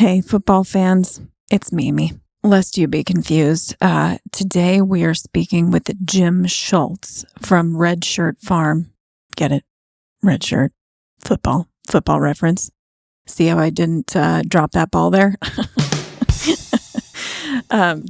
Hey, football fans, it's Mimi. Lest you be confused, today we are speaking with Jim Schultz from Red Shirt Farm. Get it? Red shirt. Football reference. See how I didn't drop that ball there?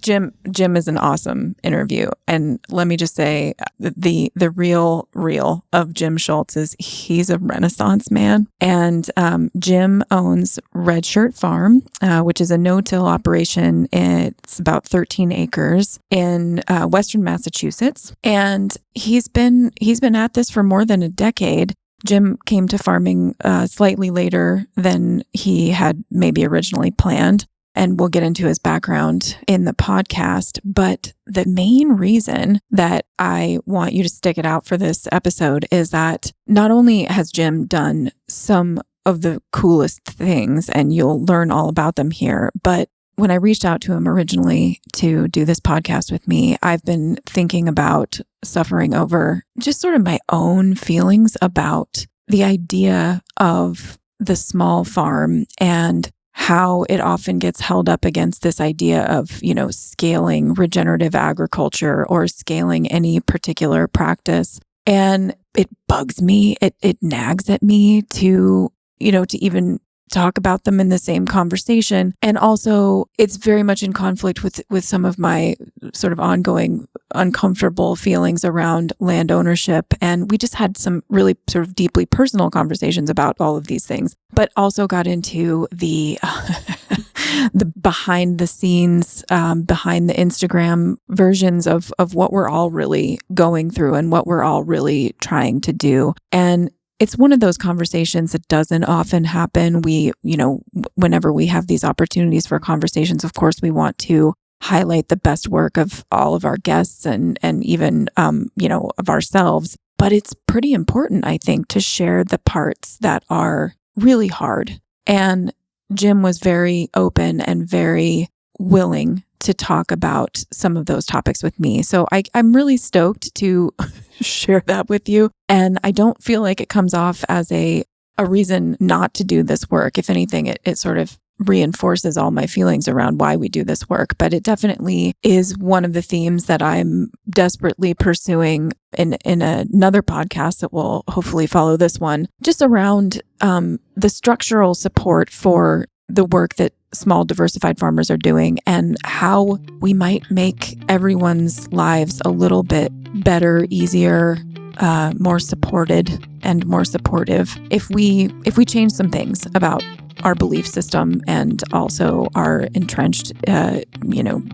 Jim is an awesome interview. And let me just say, the real of Jim Schultz is he's a Renaissance man. And Jim owns Red Shirt Farm, which is a no-till operation. It's about 13 acres in western Massachusetts. And he's been at this for more than a decade. Jim came to farming slightly later than he had maybe originally planned. And we'll get into his background in the podcast. But the main reason that I want you to stick it out for this episode is that not only has Jim done some of the coolest things, and you'll learn all about them here, but when I reached out to him originally to do this podcast with me, I've been thinking about suffering over just sort of my own feelings about the idea of the small farm and how it often gets held up against this idea of, scaling regenerative agriculture or scaling any particular practice. And it bugs me. It nags at me to even talk about them in the same conversation. And also it's very much in conflict with some of my sort of ongoing uncomfortable feelings around land ownership. And we just had some really sort of deeply personal conversations about all of these things, but also got into the the behind the scenes, behind the Instagram versions of what we're all really going through and what we're all really trying to do. And it's one of those conversations that doesn't often happen. We, whenever we have these opportunities for conversations, of course, we want to highlight the best work of all of our guests and even, of ourselves. But it's pretty important, I think, to share the parts that are really hard. And Jim was very open and very willing to talk about some of those topics with me. So I'm really stoked to share that with you. And I don't feel like it comes off as a reason not to do this work. If anything, it sort of reinforces all my feelings around why we do this work. But it definitely is one of the themes that I'm desperately pursuing in another podcast that will hopefully follow this one, just around the structural support for the work that small diversified farmers are doing and how we might make everyone's lives a little bit better, easier, more supported and more supportive if we change some things about our belief system and also our entrenched,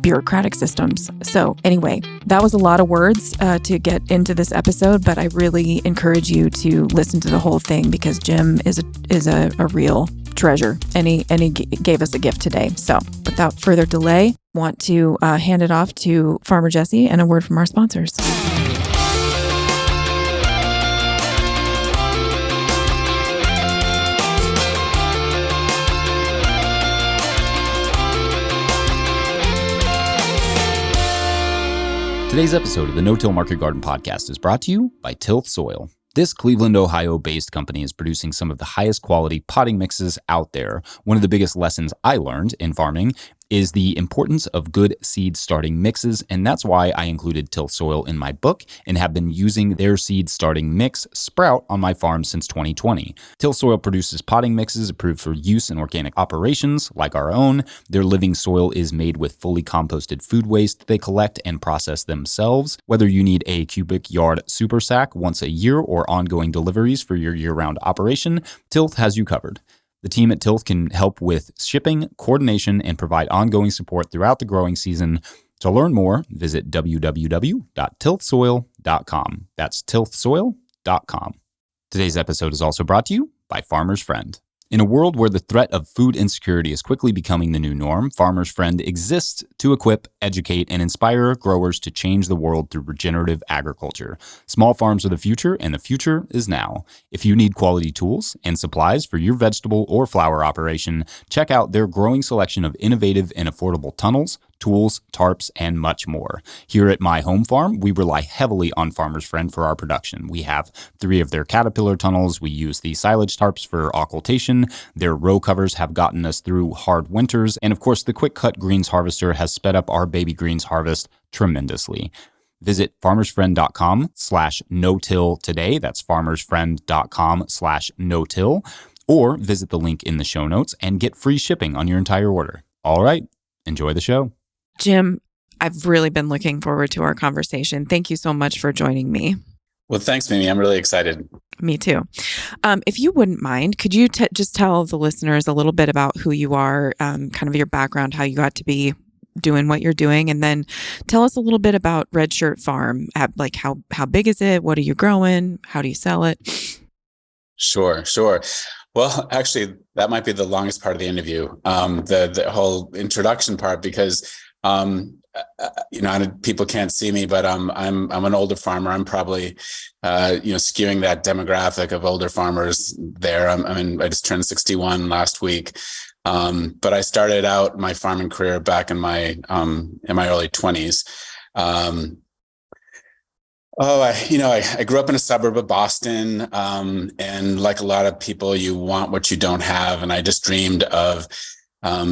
bureaucratic systems. So anyway, that was a lot of words to get into this episode, but I really encourage you to listen to the whole thing because Jim is a real treasure, and he gave us a gift today. So without further delay, want to hand it off to Farmer Jesse and a word from our sponsors. Today's episode of the No-Till Market Garden Podcast is brought to you by Tilth Soil. This Cleveland, Ohio-based company is producing some of the highest quality potting mixes out there. One of the biggest lessons I learned in farming is the importance of good seed starting mixes, and that's why I included Tilth Soil in my book and have been using their seed starting mix, Sprout, on my farm since 2020. Tilth Soil produces potting mixes approved for use in organic operations like our own. Their living soil is made with fully composted food waste they collect and process themselves. Whether you need a cubic yard super sack once a year or ongoing deliveries for your year-round operation, Tilth has you covered. The team at Tilth can help with shipping, coordination, and provide ongoing support throughout the growing season. To learn more, visit www.tilthsoil.com. That's tilthsoil.com. Today's episode is also brought to you by Farmer's Friend. In a world where the threat of food insecurity is quickly becoming the new norm, Farmer's Friend exists to equip, educate, and inspire growers to change the world through regenerative agriculture. Small farms are the future, and the future is now. If you need quality tools and supplies for your vegetable or flower operation, check out their growing selection of innovative and affordable tunnels, tools, tarps, and much more. Here at my home farm, we rely heavily on Farmer's Friend for our production. We have 3 of their Caterpillar tunnels. We use the silage tarps for occultation nutrition. Their row covers have gotten us through hard winters. And of course, the Quick Cut Greens Harvester has sped up our baby greens harvest tremendously. Visit farmersfriend.com/no-till today. That's farmersfriend.com/no-till. Or visit the link in the show notes and get free shipping on your entire order. All right, enjoy the show. Jim, I've really been looking forward to our conversation. Thank you so much for joining me. Well, thanks, Mimi. I'm really excited. Me too. If you wouldn't mind, could you just tell the listeners a little bit about who you are, kind of your background, how you got to be doing what you're doing, and then tell us a little bit about Red Shirt Farm. Like how big is it? What are you growing? How do you sell it? Sure. Well, actually, that might be the longest part of the interview, the whole introduction part, because people can't see me, but I'm an older farmer. I'm probably skewing that demographic of older farmers there. I just turned 61 last week, but I started out my farming career back in my early 20s. I grew up in a suburb of Boston, and like a lot of people, you want what you don't have. And I just dreamed of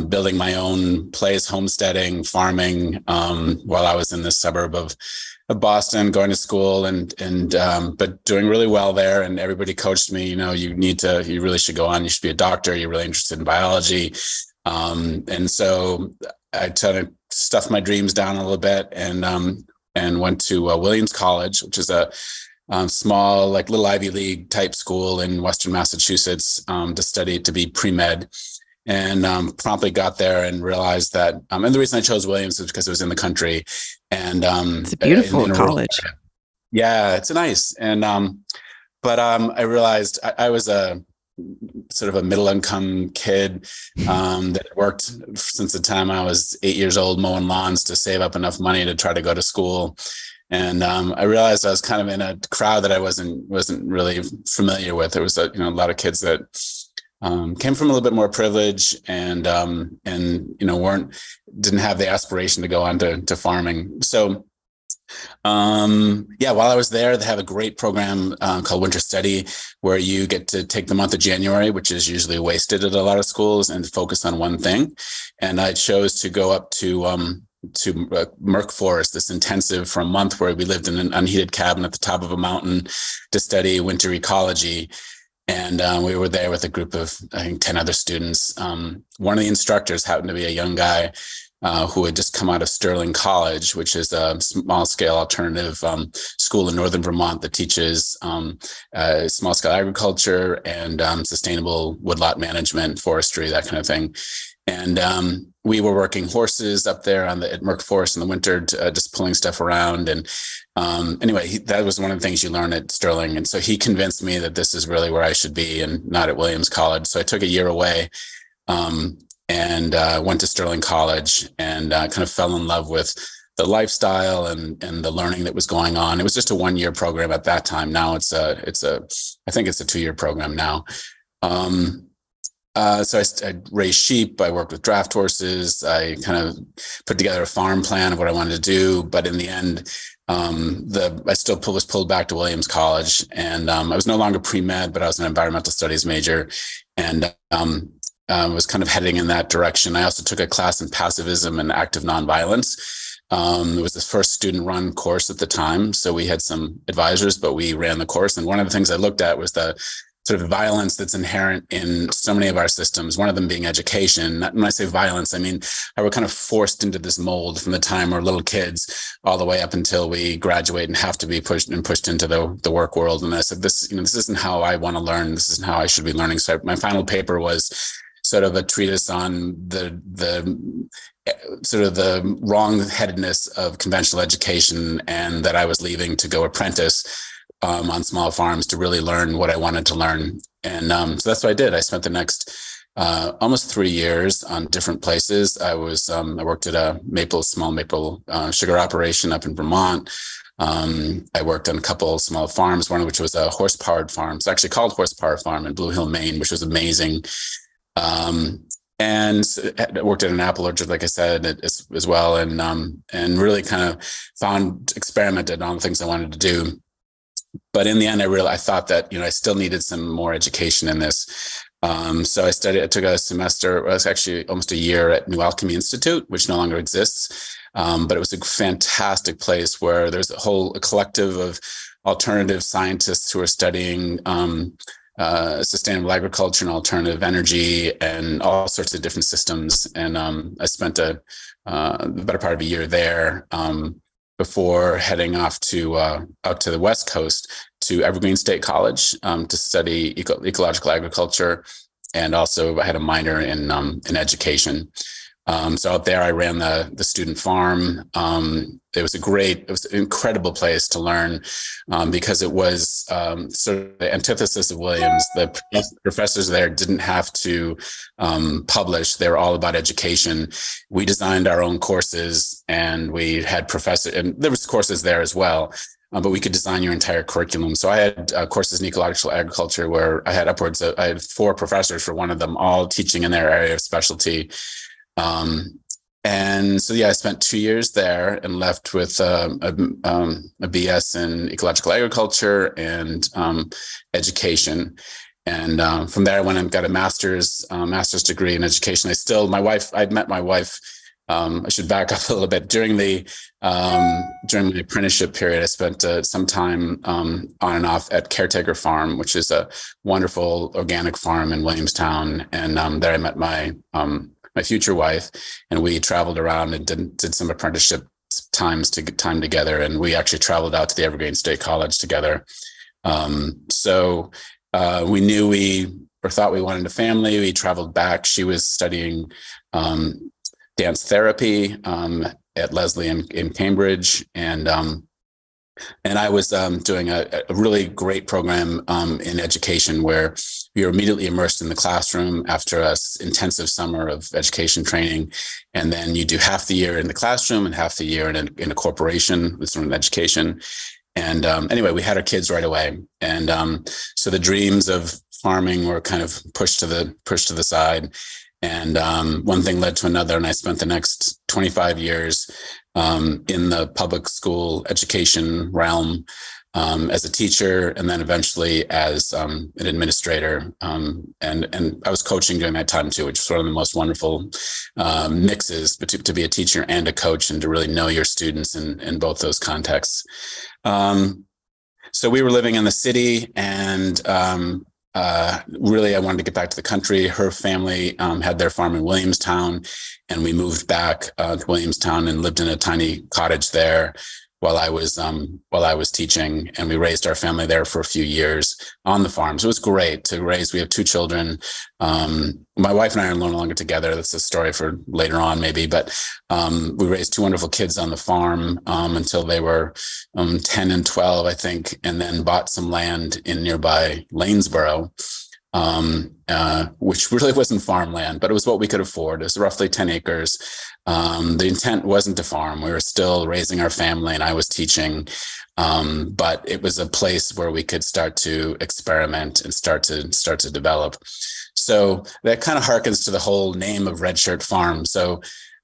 building my own place, homesteading, farming, while I was in this suburb of Boston, going to school but doing really well there. And everybody coached me, you really should go on. You should be a doctor. You're really interested in biology. And so I tried to stuff my dreams down a little bit and went to Williams College, which is a small, like little Ivy League type school in Western Massachusetts, to be pre-med. And promptly got there and realized that, and the reason I chose Williams is because it was in the country. And it's a beautiful college. Yeah, it's nice. And I realized I was a sort of a middle income kid that worked since the time I was 8 years old, mowing lawns to save up enough money to try to go to school. And I realized I was kind of in a crowd that I wasn't really familiar with. There was a lot of kids that came from a little bit more privilege and didn't have the aspiration to go on to farming. So, while I was there, they have a great program called Winter Study, where you get to take the month of January, which is usually wasted at a lot of schools, and focus on one thing. And I chose to go up to Merck Forest, this intensive for a month, where we lived in an unheated cabin at the top of a mountain to study winter ecology. And we were there with a group of, I think, 10 other students. One of the instructors happened to be a young guy who had just come out of Sterling College, which is a small-scale alternative school in northern Vermont that teaches small-scale agriculture and sustainable woodlot management, forestry, that kind of thing. And we were working horses up there at Merck Forest in the winter, just pulling stuff around. And anyway, that was one of the things you learn at Sterling. And so he convinced me that this is really where I should be and not at Williams College. So I took a year away and went to Sterling College and kind of fell in love with the lifestyle and the learning that was going on. It was just a 1-year program at that time. Now I think it's a 2-year program now. So I raised sheep. I worked with draft horses. I kind of put together a farm plan of what I wanted to do. But in the end, I still was pulled back to Williams College, and I was no longer pre-med, but I was an environmental studies major, and was kind of heading in that direction. I also took a class in pacifism and active nonviolence. It was the first student-run course at the time, so we had some advisors, but we ran the course. And one of the things I looked at was the sort of violence that's inherent in so many of our systems, one of them being education. When I say violence, I mean, we're kind of forced into this mold from the time we're little kids all the way up until we graduate and have to be pushed into the work world. And I said, this isn't how I want to learn. This isn't how I should be learning. So my final paper was sort of a treatise on the sort of the wrong-headedness of conventional education, and that I was leaving to go apprentice on small farms to really learn what I wanted to learn. And so that's what I did. I spent the next almost 3 years on different places. I worked at a small maple sugar operation up in Vermont. I worked on a couple of small farms, one of which was a horse-powered farm. It's actually called Horsepower Farm in Blue Hill, Maine, which was amazing. And I worked at an apple orchard, like I said, as well, and really kind of experimented on the things I wanted to do. But in the end, I thought that, I still needed some more education in this. So I took a semester, it was actually almost a year at New Alchemy Institute, which no longer exists. But it was a fantastic place where there's a collective of alternative scientists who are studying sustainable agriculture and alternative energy and all sorts of different systems. And I spent the better part of a year there before heading off to out to the West Coast to Evergreen State College to study ecological agriculture, and also I had a minor in education. So out there, I ran the student farm. It was an incredible place to learn because it was sort of the antithesis of Williams. The professors there didn't have to publish; they were all about education. We designed our own courses, and we had professors, and there was courses there as well. But we could design your entire curriculum. So I had courses in ecological agriculture where I had I had 4 professors for one of them, all teaching in their area of specialty. And so, I spent 2 years there and left with a BS in ecological agriculture and education. And from there, I went and got a master's degree in education. I'd met my wife. I should back up a little bit. During my apprenticeship period, I spent some time on and off at Caretaker Farm, which is a wonderful organic farm in Williamstown. And there I met my future wife, and we traveled around and did some apprenticeship time together. And we actually traveled out to the Evergreen State College together. So we knew thought we wanted a family. We traveled back. She was studying dance therapy at Lesley in Cambridge, and I was doing a really great program in education where we were immediately immersed in the classroom after an intensive summer of education training, and then you do half the year in the classroom and half the year in a corporation with some education. And anyway, we had our kids right away, and so the dreams of farming were kind of pushed to the side. And one thing led to another, and I spent the next 25 years in the public school education realm as a teacher, and then eventually as an administrator. And I was coaching during that time too, which was one of the most wonderful mixes to be a teacher and a coach, and to really know your students in both those contexts. So we were living in the city, and really, I wanted to get back to the country. Her family had their farm in Williamstown, and we moved back to Williamstown and lived in a tiny cottage there while I was teaching. And we raised our family there for a few years on the farm. So it was great to raise. We have 2 children. My wife and I are no longer together. That's a story for later on, maybe. But we raised 2 wonderful kids on the farm until they were 10 and 12, I think, and then bought some land in nearby Lanesboro, which really wasn't farmland, but it was what we could afford. It was roughly 10 acres. The intent wasn't to farm. We were still raising our family, and I was teaching. But it was a place where we could start to experiment and start to develop. So that kind of harkens to the whole name of Redshirt Farm. So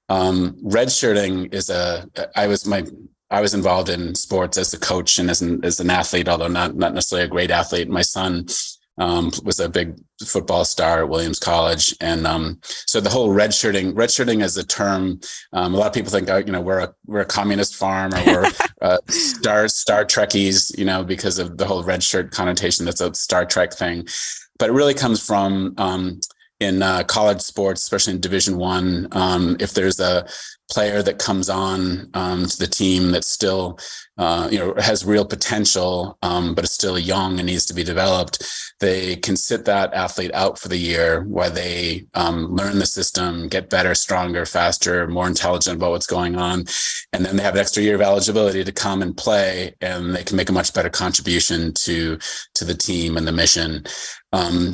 redshirting is I was involved in sports as a coach and as an athlete, although not necessarily a great athlete. My son was a big football star at Williams College. And so the whole redshirting as a term, a lot of people think, we're a communist farm, or we're Star Trekkies, because of the whole red shirt connotation. That's a Star Trek thing. But it really comes from in college sports, especially in Division I, if there's a player that comes on to the team that's still, has real potential, but is still young and needs to be developed, they can sit that athlete out for the year while they learn the system, get better, stronger, faster, more intelligent about what's going on. And then they have an extra year of eligibility to come and play, and they can make a much better contribution to the team and the mission.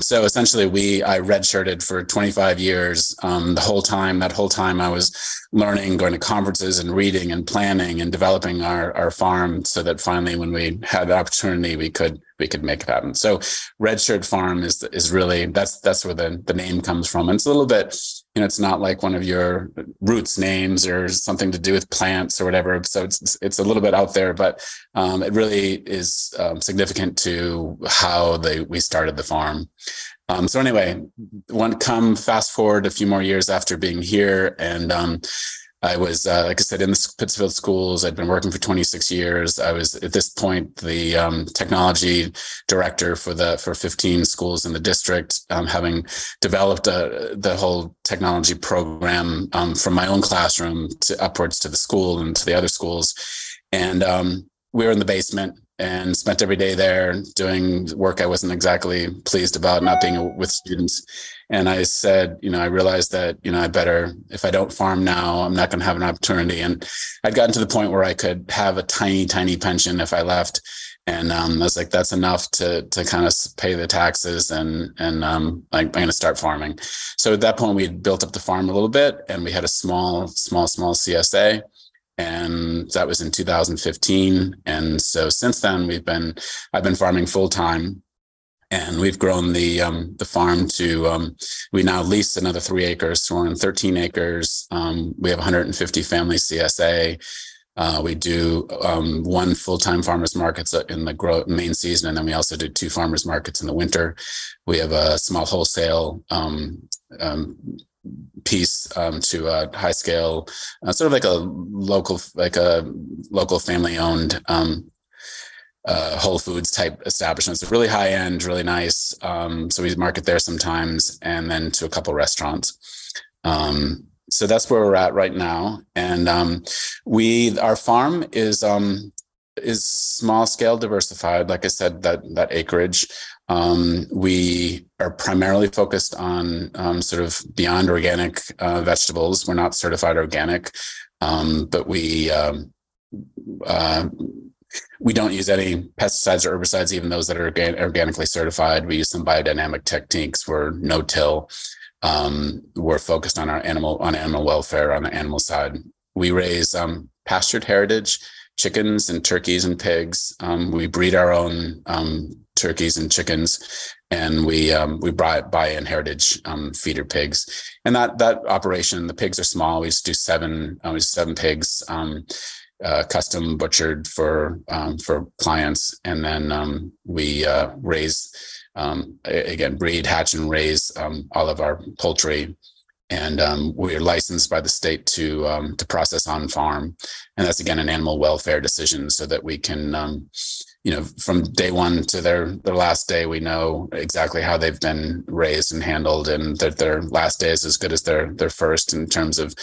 So essentially I redshirted for 25 years. That whole time I was learning, going to conferences and reading and planning and developing our farm, so that finally when we had the opportunity, we could make it happen. So Redshirt Farm is really, that's where the name comes from. And it's a little bit, it's not like one of your roots names or something to do with plants or whatever. So it's a little bit out there, but it really is significant to how we started the farm. So anyway, fast forward a few more years after being here, and I was, like I said, in the Pittsfield schools. I'd been working for 26 years. I was at this point the technology director for 15 schools in the district, having developed the whole technology program from my own classroom to upwards to the school and to the other schools. And we were in the basement and spent every day there doing work I wasn't exactly pleased about, not being with students. And I said, I realized that, I better, if I don't farm now, I'm not going to have an opportunity. And I'd gotten to the point where I could have a tiny, tiny pension if I left. And I was like, that's enough to kind of pay the taxes. And I'm going to start farming. So at that point, we had built up the farm a little bit, and we had a small CSA. And that was in 2015. And so since then, I've been farming full time, and we've grown the farm to, we now lease another 3 acres. So we're on 13 acres. We have 150 family CSA. We do 1 full-time farmers markets in the main season. And then we also do 2 farmers markets in the winter. We have a small wholesale piece to a high scale, sort of like a local family owned Whole Foods type establishment. It's really high end, really nice. So we market there sometimes, and then to a couple restaurants. So that's where we're at right now. And our farm is small scale diversified. Like I said, that acreage. We are primarily focused on sort of beyond organic vegetables. We're not certified organic, but we don't use any pesticides or herbicides, even those that are organically certified. We use some biodynamic techniques. We're no-till. We're focused on animal welfare on the animal side. We raise pastured heritage chickens and turkeys and pigs. We breed our own turkeys and chickens, and we buy in heritage feeder pigs. And that operation, the pigs are small. We just do 7 pigs, custom butchered for clients, and then we raise, again, breed, hatch, and raise all of our poultry. And we're licensed by the state to process on farm, and that's again an animal welfare decision, so that we can, from day one to their last day, we know exactly how they've been raised and handled, and that their last day is as good as their first in terms of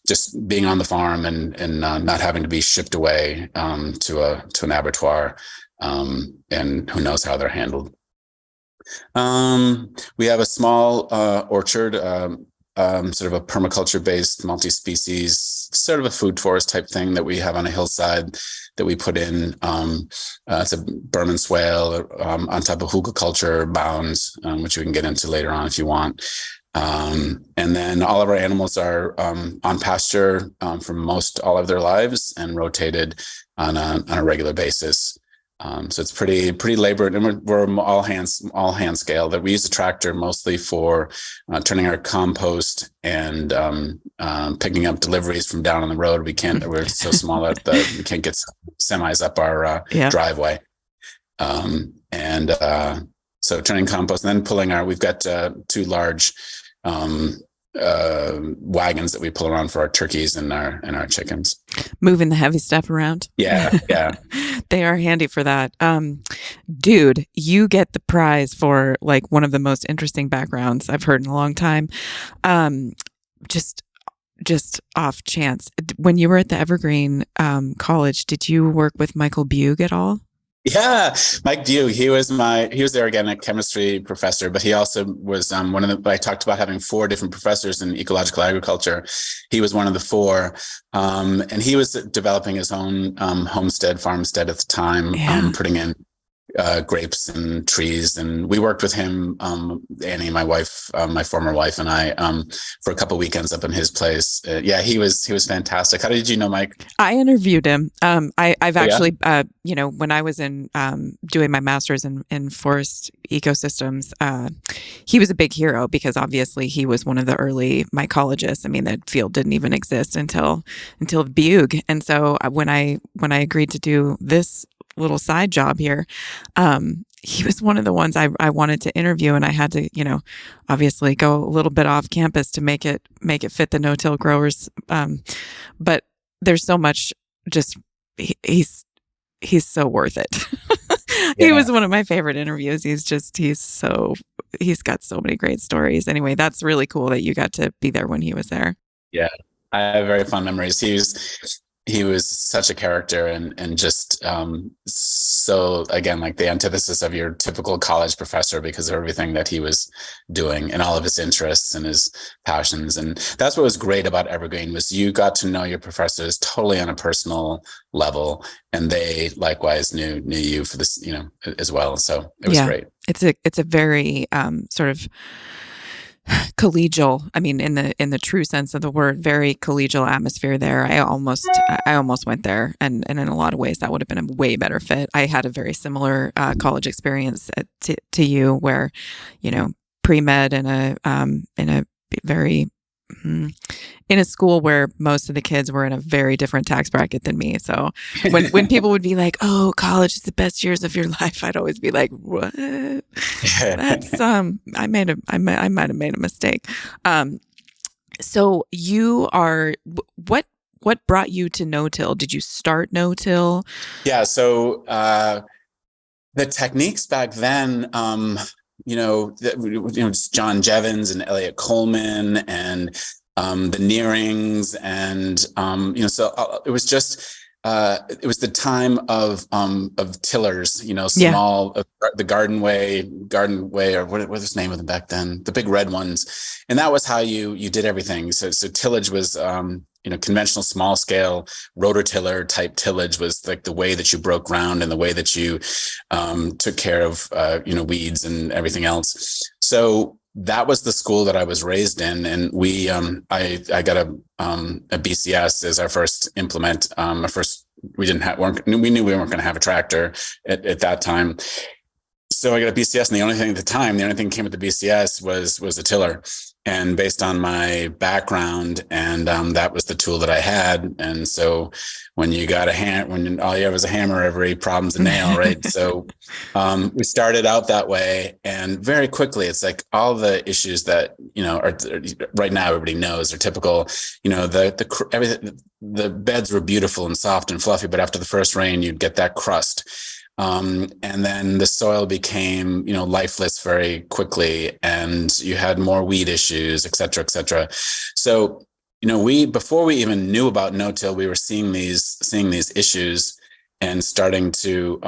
just being on the farm and not having to be shipped away to an abattoir, and who knows how they're handled. We have a small orchard. Sort of a permaculture-based, multi-species, sort of a food forest type thing that we have on a hillside that we put in. It's a Burman swale on top of hugelkultur bounds, which we can get into later on if you want. And then all of our animals are on pasture for most all of their lives and rotated on a regular basis. So it's pretty labor, and we're all hand scale. That we use a tractor mostly for turning our compost and picking up deliveries from down on the road. We're so small that we can't get semis up our driveway. So turning compost and then pulling we've got 2 large wagons that we pull around for our turkeys and our chickens. Moving the heavy stuff around. Yeah. They are handy for that. Dude, you get the prize for like one of the most interesting backgrounds I've heard in a long time. Just off chance, when you were at the Evergreen College, did you work with Michael Bugh at all? Yeah, Mike Bugh. He was the organic chemistry professor, but he also was I talked about having 4 different professors in ecological agriculture. He was one of the 4, and he was developing his own farmstead at the time, putting in grapes and trees, and we worked with him, Annie, my wife, my former wife, and I, for a couple of weekends up in his place. He was fantastic. How did you know Mike? I interviewed him. I've actually, when I was in doing my master's in forest ecosystems, he was a big hero because obviously he was one of the early mycologists. I mean, that field didn't even exist until Bugh, and so when I agreed to do this little side job here. He was one of the ones I wanted to interview, and I had to, obviously go a little bit off campus to make it fit the no-till growers. But there's so much he's so worth it. He was one of my favorite interviews. He's got so many great stories. Anyway, that's really cool that you got to be there when he was there. Yeah, I have very fond memories. He was such a character and just so, again, like the antithesis of your typical college professor because of everything that he was doing and all of his interests and his passions. And that's what was great about Evergreen was you got to know your professors totally on a personal level, and they likewise knew you for this, as well. So it was great. It's a very sort of collegial, I mean, in the true sense of the word, very collegial atmosphere there. I almost went there, and in a lot of ways that would have been a way better fit. I had a very similar college experience to you, where pre-med in a very in a school where most of the kids were in a very different tax bracket than me. So when people would be like, "Oh, college is the best years of your life," I'd always be like, "What? That's I might have made a mistake." So you are what brought you to no-till? Did you start no-till? Yeah. So the techniques back then. John Jevons and Elliot Coleman and the Nearings and so it was just it was the time of tillers, small the garden way or what was the name of them back then, the big red ones, and that was how you did everything. So tillage was conventional small scale rototiller type tillage was like the way that you broke ground and the way that you took care of weeds and everything else. So that was the school that I was raised in, and we I got a BCS as our first implement. We knew we weren't going to have a tractor at that time. So I got a BCS, and the only thing that came with the BCS was a tiller. And based on my background, and that was the tool that I had. And so when you got when all you have is a hammer, every problem's a nail, right? So we started out that way, and very quickly, it's like all the issues that are right now everybody knows are typical. The beds were beautiful and soft and fluffy, but after the first rain, you'd get that crust. And then the soil became, lifeless very quickly, and you had more weed issues, et cetera, et cetera. So, before we even knew about no-till, we were seeing these issues and starting to,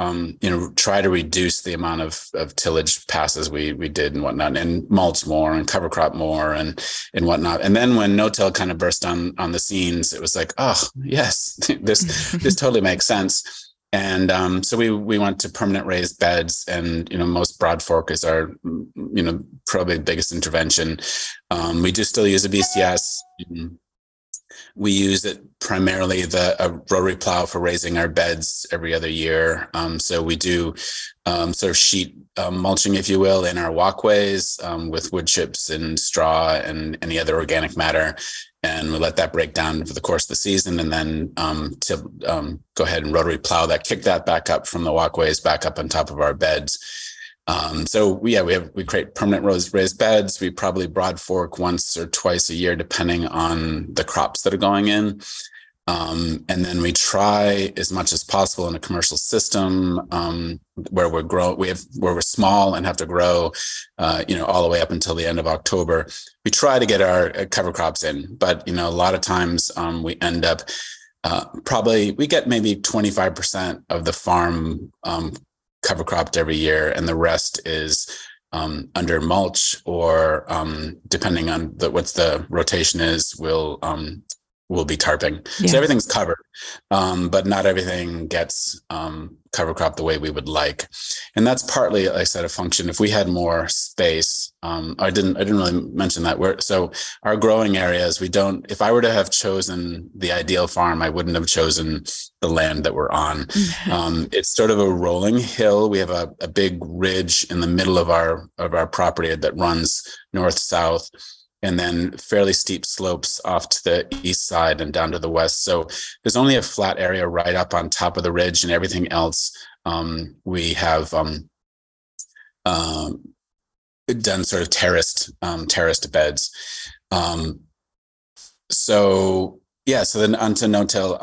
try to reduce the amount of tillage passes we did and whatnot, and mulch more and cover crop more and whatnot. And then when no-till kind of burst on the scenes, it was like, oh yes, this totally makes sense. And so we went to permanent raised beds, and most broad fork is our probably the biggest intervention. We do still use a BCS. We use it primarily a rotary plow for raising our beds every other year. So we do sort of sheet mulching, if you will, in our walkways with wood chips and straw and any other organic matter. And we let that break down for the course of the season, and then go ahead and rotary plow that, kick that back up from the walkways back up on top of our beds. So we create permanent raised beds. We probably broad fork once or twice a year, depending on the crops that are going in. And then we try as much as possible in a commercial system where we're small and have to grow, all the way up until the end of October. We try to get our cover crops in, but a lot of times we end up we get maybe 25% of the farm cover cropped every year, and the rest is under mulch or depending on what the rotation is, will be tarping. Yeah. So everything's covered, but not everything gets cover crop the way we would like. And that's partly, like I said, a function. If we had more space, I didn't really mention that. So our growing areas, if I were to have chosen the ideal farm, I wouldn't have chosen the land that we're on. It's sort of a rolling hill. We have a big ridge in the middle of our property that runs north-south, and then fairly steep slopes off to the east side and down to the west. So there's only a flat area right up on top of the ridge, and everything else We have done sort of terraced beds. So then onto no-till.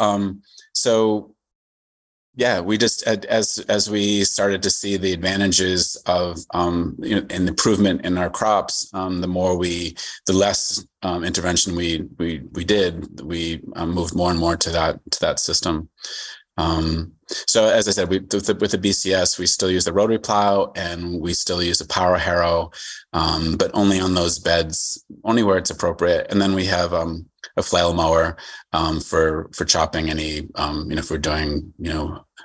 We just, as we started to see the advantages of an improvement in our crops, the less intervention we did, we moved more and more to that system. So as I said, with the BCS, we still use the rotary plow and we still use a power harrow, but only on those beds, only where it's appropriate. And then we have a flail mower for chopping any, if we're doing,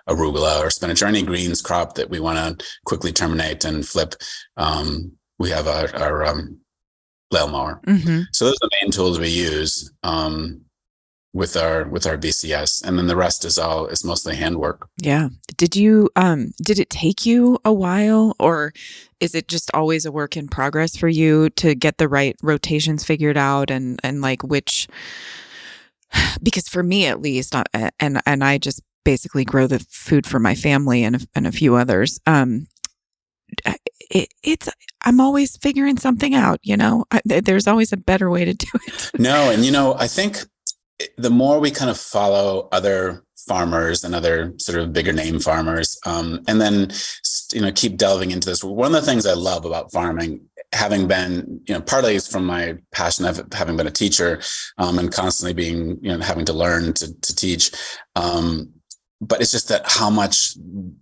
arugula or spinach or any greens crop that we want to quickly terminate and flip. We have our flail mower. Mm-hmm. So those are the main tools we use with our BCS, and then the rest is mostly handwork. Yeah. Did it take you a while, or is it just always a work in progress for you to get the right rotations figured out and like which? Because for me at least, and I just basically grow the food for my family and a few others. I'm always figuring something out. There's always a better way to do it. No, and I think the more we kind of follow other farmers and other sort of bigger name farmers, and then keep delving into this. One of the things I love about farming, having been, partly is from my passion of having been a teacher, and constantly being, having to learn to teach. But it's just that how much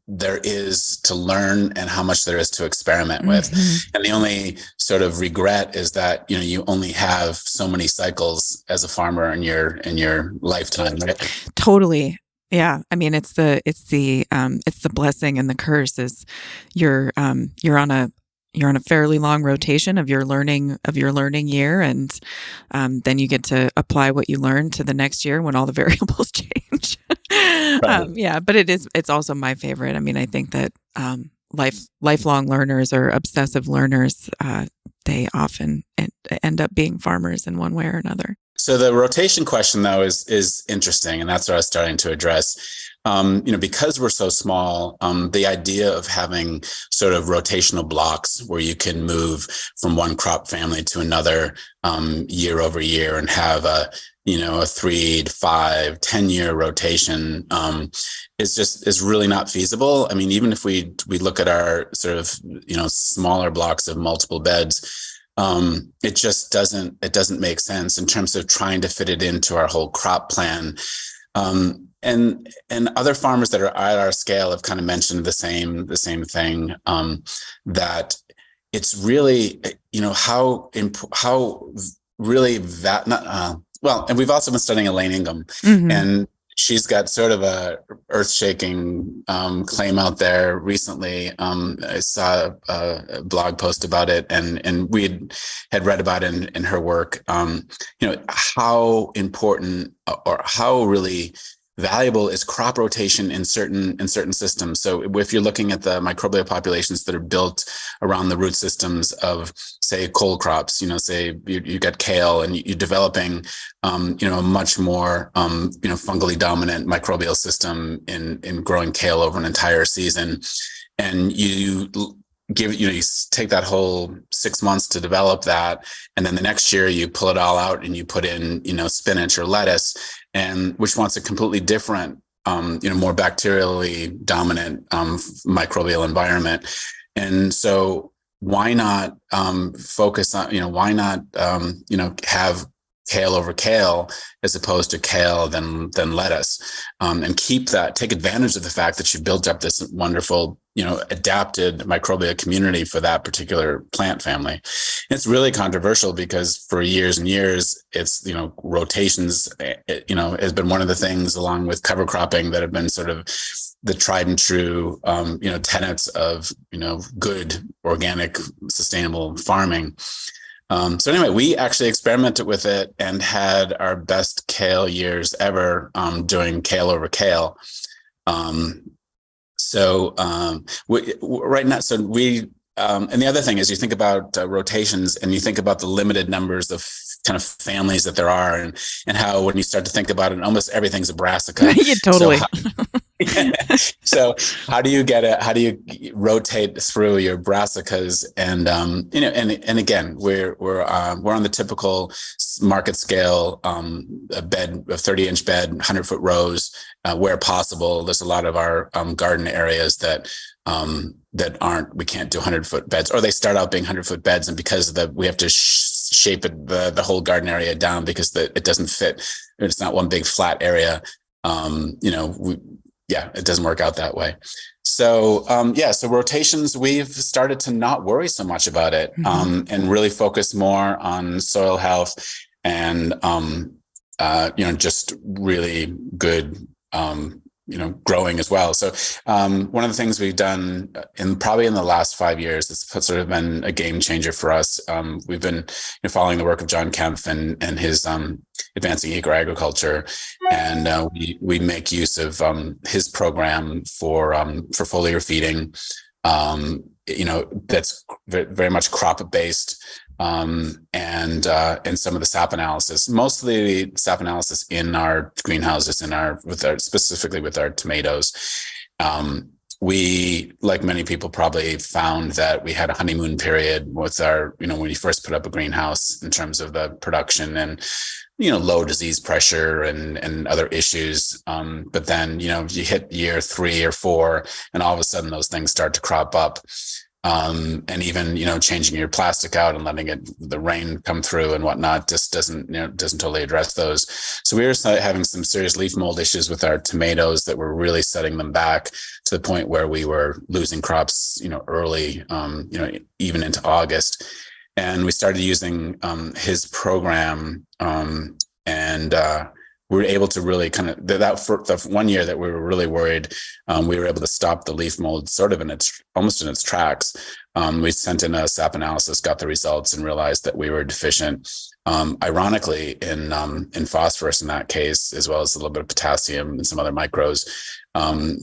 there is to learn and how much there is to experiment with. Mm-hmm. And the only sort of regret is that, you only have so many cycles as a farmer in your lifetime. Right? Totally. Yeah. I mean, it's the blessing and the curse is you're on a fairly long rotation of your learning year. And then you get to apply what you learned to the next year when all the variables change. Right. But it's also my favorite. I mean, I think that lifelong learners or obsessive learners, they often end up being farmers in one way or another. So the rotation question, though, is interesting, and that's what I was starting to address. Because we're so small, the idea of having sort of rotational blocks where you can move from one crop family to another year over year and have a 3 to 5, 10-year rotation is really not feasible. I mean, even if we look at our sort of smaller blocks of multiple beds, it just doesn't make sense in terms of trying to fit it into our whole crop plan. And other farmers that are at our scale have kind of mentioned the same thing, that it's really, how really that not, well, and we've also been studying Elaine Ingham, mm-hmm. and she's got sort of a earth-shaking claim out there recently. I saw a blog post about it, and we had read about it in her work. How important or how really valuable is crop rotation in certain systems. So if you're looking at the microbial populations that are built around the root systems of, say, cold crops, say you got kale and you're developing, a much more, fungally dominant microbial system in growing kale over an entire season. And you take that whole 6 months to develop that. And then the next year you pull it all out and you put in, spinach or lettuce, and which wants a completely different, more bacterially dominant microbial environment. And so why not focus on, why not, have kale over kale as opposed to kale than lettuce, and take advantage of the fact that you've built up this wonderful, adapted microbial community for that particular plant family. It's really controversial because for years and years, it's, rotations, has been one of the things along with cover cropping that have been sort of the tried and true, tenets of, good, organic, sustainable farming. So anyway, we actually experimented with it and had our best kale years ever doing kale over kale. Right now, and the other thing is you think about rotations and you think about the limited numbers of kind of families that there are, and how when you start to think about it, almost everything's a brassica. Yeah, totally. So how do you rotate through your brassicas? And and again, we're on the typical market scale, a 30-inch bed, 100-foot rows, where possible. There's a lot of our garden areas that we can't do 100-foot beds, or they start out being 100-foot beds, and because we have to shape the whole garden area down because it doesn't fit. It's not one big flat area. It doesn't work out that way. So, so rotations, we've started to not worry so much about it, and really focus more on soil health and, just really good, growing as well. So, one of the things we've done in the last 5 years, it's sort of been a game changer for us. We've been following the work of John Kempf and his, advancing acre agriculture. And we make use of his program for foliar feeding. That's very much crop based, and some of the sap analysis, mostly the sap analysis in our greenhouses, specifically with our tomatoes. We, like many people, probably found that we had a honeymoon period with our, when we first put up a greenhouse in terms of the production and, low disease pressure and other issues. But then, you hit year 3 or 4 and all of a sudden those things start to crop up. And even, changing your plastic out and letting the rain come through and whatnot just doesn't totally address those. So we were having some serious leaf mold issues with our tomatoes that were really setting them back to the point where we were losing crops, early, even into August. And we started using his program, and we were able to really kind of, that for the 1 year that we were really worried, we were able to stop the leaf mold sort of almost in its tracks. We sent in a sap analysis, got the results, and realized that we were deficient, ironically, in phosphorus in that case, as well as a little bit of potassium and some other micros.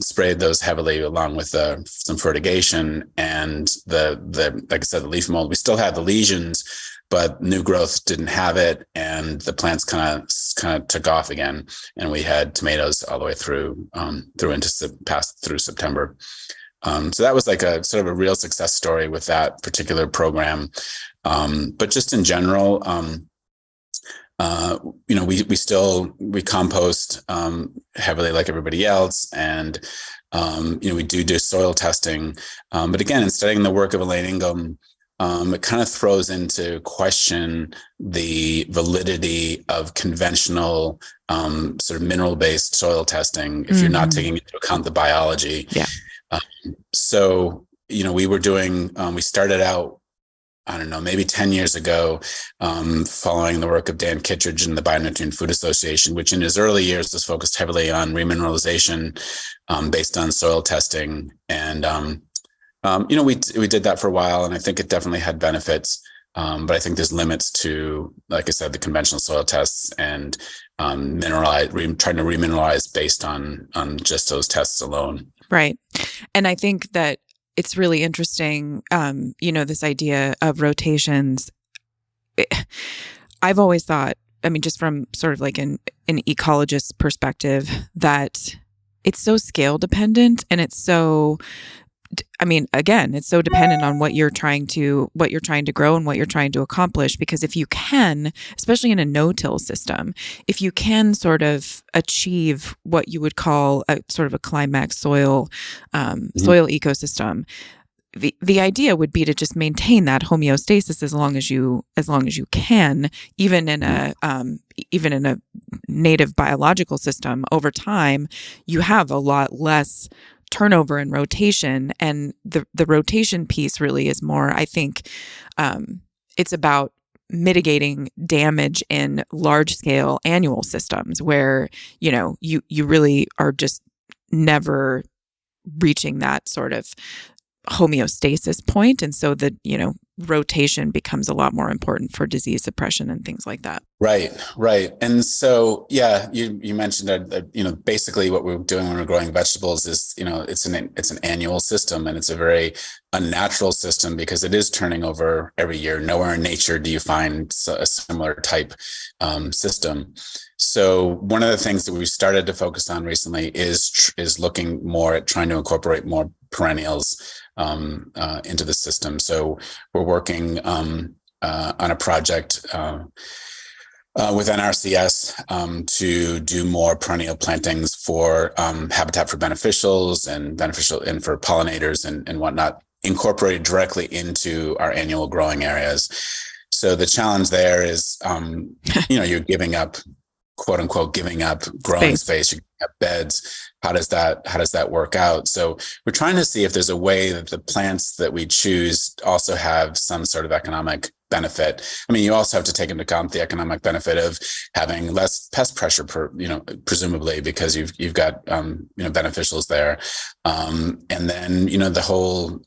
Sprayed those heavily along with some fertigation, and like I said, the leaf mold, we still had the lesions, but new growth didn't have it, and the plants kind of took off again, and we had tomatoes all the way through through September. So that was like a sort of a real success story with that particular program. But just in general, we compost heavily like everybody else, and we do soil testing. But again, in studying the work of Elaine Ingham, it kind of throws into question the validity of conventional sort of mineral-based soil testing if you're not taking into account the biology. Yeah. So, we started out, I don't know, maybe 10 years ago, following the work of Dan Kittredge and the Bionutrient Food Association, which in his early years was focused heavily on remineralization based on soil testing. And, we did that for a while, and I think it definitely had benefits. But I think there's limits to, like I said, the conventional soil tests and trying to remineralize based on just those tests alone. Right. And I think that it's really interesting, this idea of rotations. I've always thought, just from sort of like an ecologist's perspective, that it's so scale dependent, and it's so, it's so dependent on what you're trying to grow and what you're trying to accomplish. Because if you can, especially in a no-till system, if you can sort of achieve what you would call a sort of a climax soil ecosystem, the idea would be to just maintain that homeostasis as long as you can, even in a native biological system. Over time, you have a lot less turnover and rotation, and the rotation piece really is more, I think, it's about mitigating damage in large scale annual systems where you really are just never reaching that sort of homeostasis point. And so that rotation becomes a lot more important for disease suppression and things like that. Right. And so, yeah, you mentioned that, basically what we're doing when we're growing vegetables is, it's an annual system, and it's a very unnatural system because it is turning over every year. Nowhere in nature do you find a similar type system. So one of the things that we've started to focus on recently is looking more at trying to incorporate more perennials into the system. So we're working on a project with NRCS to do more perennial plantings for habitat for beneficials and for pollinators and whatnot, incorporated directly into our annual growing areas. So the challenge there is, you're giving up, quote unquote, giving up growing space, you're giving up beds. How does that work out? So we're trying to see if there's a way that the plants that we choose also have some sort of economic benefit. I mean, you also have to take into account the economic benefit of having less pest pressure, presumably, because you've got beneficials there, and then the whole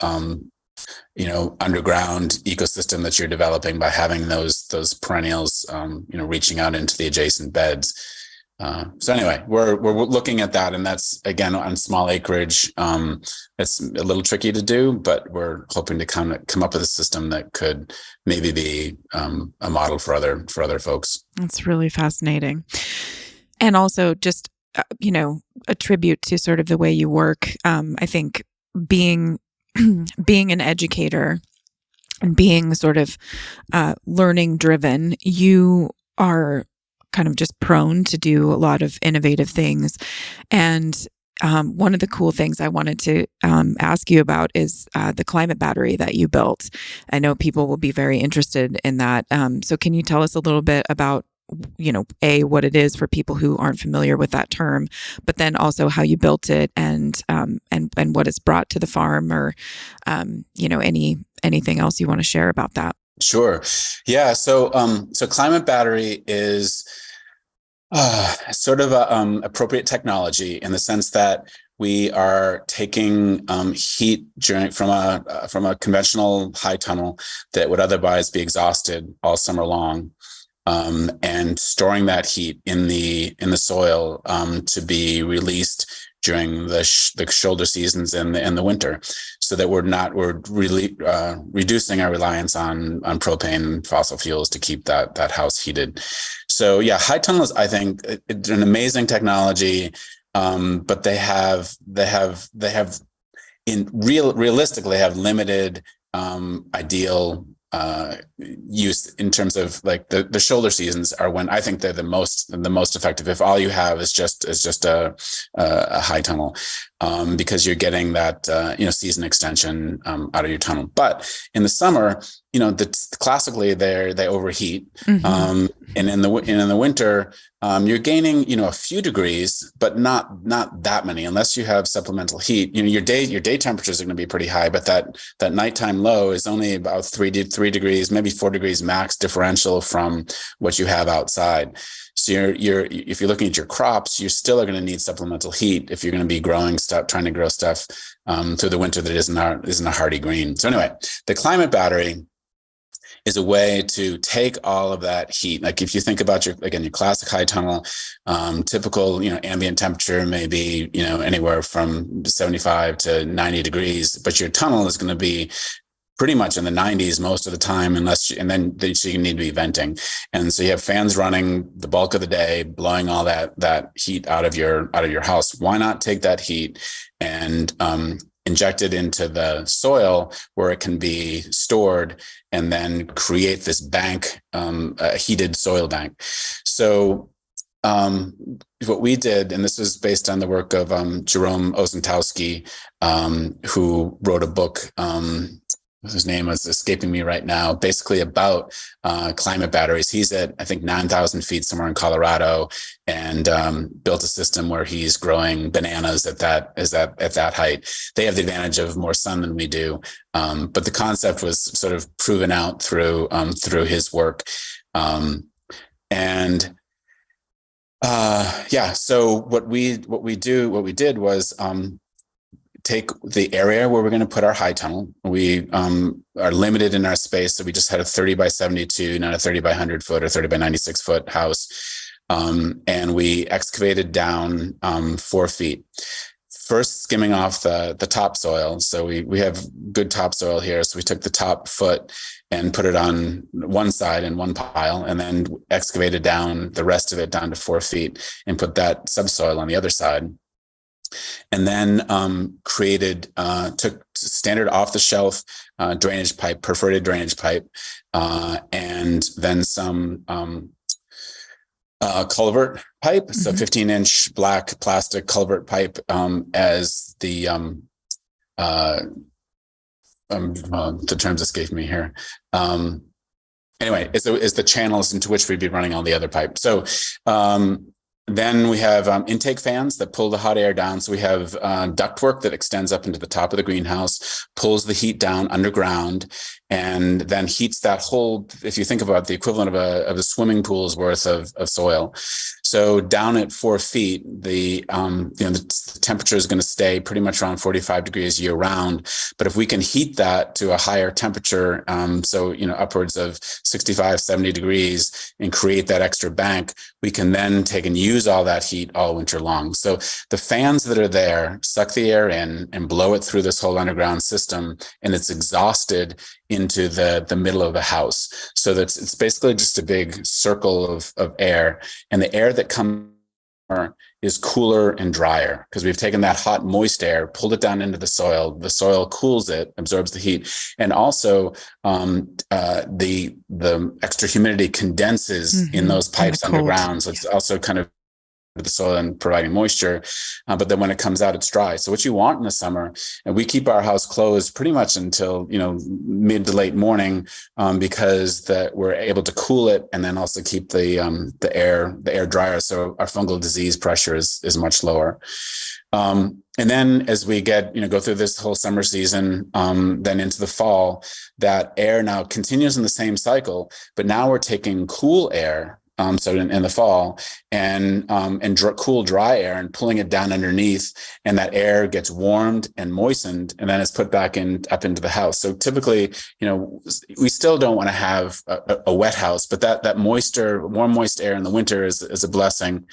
underground ecosystem that you're developing by having those perennials reaching out into the adjacent beds. So anyway, we're looking at that, and that's again on small acreage. It's a little tricky to do, but we're hoping to come up with a system that could maybe be a model for other folks. That's really fascinating, and also just a tribute to sort of the way you work. I think being an educator and being sort of learning driven, you are kind of just prone to do a lot of innovative things. And one of the cool things I wanted to ask you about is the climate battery that you built. I know people will be very interested in that. So can you tell us a little bit about, what it is for people who aren't familiar with that term, but then also how you built it and what it's brought to the farm, or anything else you want to share about that? Sure. Yeah. So climate battery is sort of a appropriate technology in the sense that we are taking heat from a conventional high tunnel that would otherwise be exhausted all summer long, and storing that heat in the soil to be released during the shoulder seasons and the winter, so that we're really reducing our reliance on propane and fossil fuels to keep that house heated. So yeah, high tunnels, I think it's an amazing technology, but they have realistically have limited ideal use in terms of like the shoulder seasons are when I think they're the most effective. If all you have is just a high tunnel, because you're getting that season extension out of your tunnel. But in the summer, classically they overheat, and in the winter, you're gaining a few degrees, but not that many unless you have supplemental heat. Your day temperatures are going to be pretty high, but that nighttime low is only about 3 degrees, maybe 4 degrees max differential from what you have outside. So if you're looking at your crops, you still are going to need supplemental heat if you're going to be trying to grow stuff through the winter that isn't a hardy green. So anyway, the climate battery is a way to take all of that heat. Like if you think about your classic high tunnel, typical, ambient temperature may be, anywhere from 75 to 90 degrees, but your tunnel is going to be pretty much in the 90s most of the time, so you need to be venting. And so you have fans running the bulk of the day, blowing all that heat out of your house. Why not take that heat and inject it into the soil where it can be stored and then create this bank, a heated soil bank. So what we did, and this was based on the work of Jerome Osentowski, who wrote a book, his name is escaping me right now, basically about climate batteries. He's at, I think, 9,000 feet somewhere in Colorado, and built a system where he's growing bananas at that height. They have the advantage of more sun than we do, but the concept was sort of proven out through his work. So what we did was take the area where we're going to put our high tunnel. We are limited in our space, so we just had a 30 by 72, not a 30 by 100 foot or 30 by 96 foot house. And we excavated down 4 feet. First, skimming off the topsoil. So we have good topsoil here. So we took the top foot and put it on one side in one pile, and then excavated down the rest of it down to 4 feet and put that subsoil on the other side. And then took standard off-the-shelf drainage pipe, perforated drainage pipe, and then some culvert pipe, so 15-inch black plastic culvert pipe as the terms escape me here. Anyway, is the channels into which we'd be running all the other pipe. So then we have intake fans that pull the hot air down. So we have ductwork that extends up into the top of the greenhouse, pulls the heat down underground, and then heats that whole, if you think about the equivalent of a swimming pool's worth of soil. So down at 4 feet, the temperature is going to stay pretty much around 45 degrees year round. But if we can heat that to a higher temperature, so upwards of 65, 70 degrees, and create that extra bank, we can then take and use all that heat all winter long. So the fans that are there suck the air in and blow it through this whole underground system, and it's exhausted into the middle of the house. So it's basically just a big circle of air, and the air that comes is cooler and drier because we've taken that hot, moist air, pulled it down into the soil cools it, absorbs the heat, and also the extra humidity condenses in those pipes underground. So it's also kind of the soil and providing moisture, but then when it comes out, it's dry. So what you want in the summer, and we keep our house closed pretty much until mid to late morning, because that we're able to cool it and then also keep the air drier, so our fungal disease pressure is much lower. And then as we go through this whole summer season, then into the fall, that air now continues in the same cycle, but now we're taking cool air. So in the fall, and cool dry air, and pulling it down underneath, and that air gets warmed and moistened, and then it's put back up into the house. So typically, we still don't want to have a wet house, but that warm, moist air in the winter is a blessing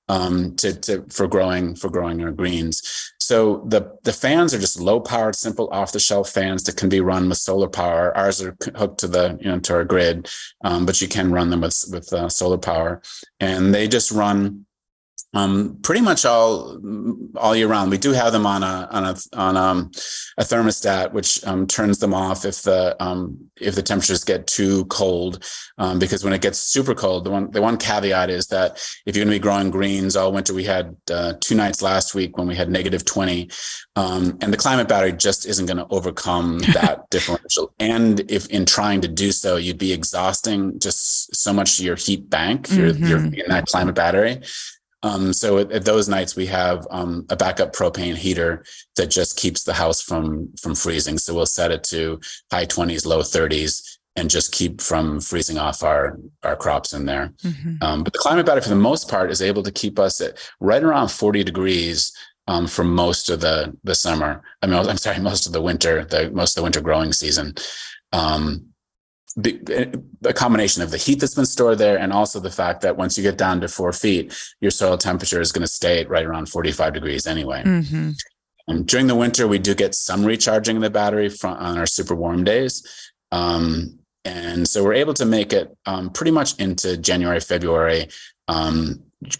for growing our greens. So the fans are just low powered, simple off the shelf fans that can be run with solar power. Ours are hooked to to our grid, but you can run them with solar power, and they just run pretty much all year round. We do have them on a thermostat, which turns them off if the temperatures get too cold, because when it gets super cold, the one caveat is that if you're going to be growing greens all winter, we had 2 nights last week when we had -20, and the climate battery just isn't going to overcome that differential. And if in trying to do so, you'd be exhausting just so much your heat bank, you're in that climate battery. So at those nights, we have a backup propane heater that just keeps the house from freezing. So we'll set it to high 20s, low 30s, and just keep from freezing off our crops in there. But the climate battery, for the most part, is able to keep us at right around 40 degrees for most of the summer. Most of the winter growing season. A combination of the heat that's been stored there, and also the fact that once you get down to 4 feet, your soil temperature is going to stay at right around 45 degrees anyway. During the winter, we do get some recharging of the battery on our super warm days. And so we're able to make it pretty much into January, February,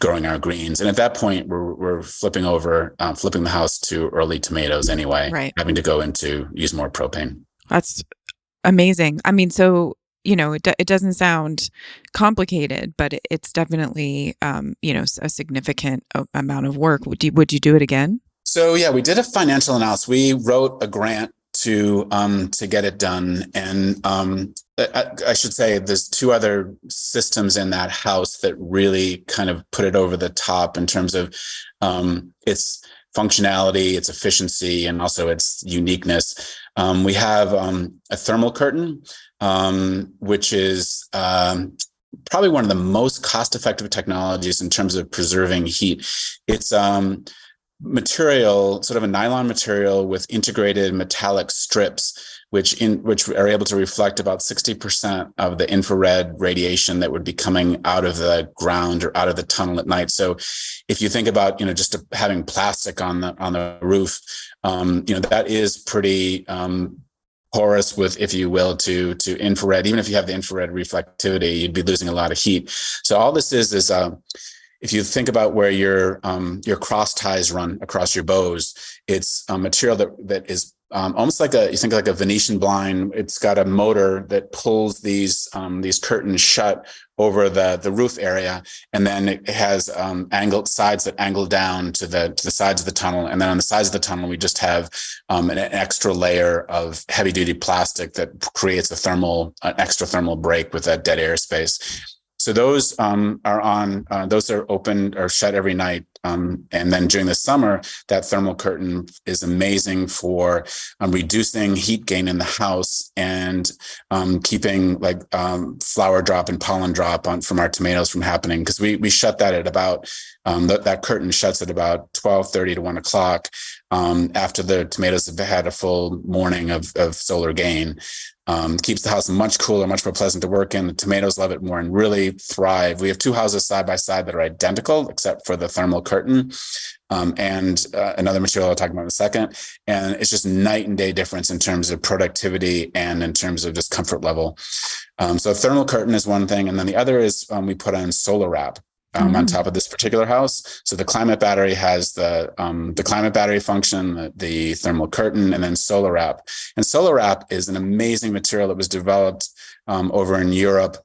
growing our greens. And at that point, we're flipping the house to early tomatoes anyway, right, having to go use more propane. That's amazing. I mean, so, it doesn't sound complicated, but it's definitely, a significant amount of work. Would you do it again? So yeah, we did a financial analysis. We wrote a grant to get it done. And I should say there's 2 other systems in that house that really kind of put it over the top in terms of its functionality, its efficiency, and also its uniqueness. We have a thermal curtain, which is probably one of the most cost-effective technologies in terms of preserving heat. It's material, sort of a nylon material with integrated metallic strips, which are able to reflect about 60% of the infrared radiation that would be coming out of the ground or out of the tunnel at night. So if you think about, just having plastic on the roof, that is pretty porous with, if you will, to infrared. Even if you have the infrared reflectivity, you'd be losing a lot of heat. So all this is if you think about where your cross ties run across your bows, it's a material that is almost like you think like a Venetian blind. It's got a motor that pulls these curtains shut over the roof area, and then it has angled sides that angle down to the sides of the tunnel. And then on the sides of the tunnel, we just have an extra layer of heavy duty plastic that creates an extra thermal break with that dead air space. So those those are open or shut every night. And then during the summer, that thermal curtain is amazing for reducing heat gain in the house and keeping flower drop and pollen drop from our tomatoes from happening. Because we shut that at about, that curtain shuts at about 12:30 to 1 o'clock after the tomatoes have had a full morning of solar gain. Keeps the house much cooler, much more pleasant to work in. The tomatoes love it more and really thrive. We have two houses side by side that are identical, except for the thermal curtain and another material I'll talk about in a second. And it's just night and day difference in terms of productivity and in terms of just comfort level. So thermal curtain is one thing. And then the other is we put on solar wrap. On top of this particular house. So the climate battery has the climate battery function, the thermal curtain, and then solar wrap. And solar wrap is an amazing material that was developed over in Europe.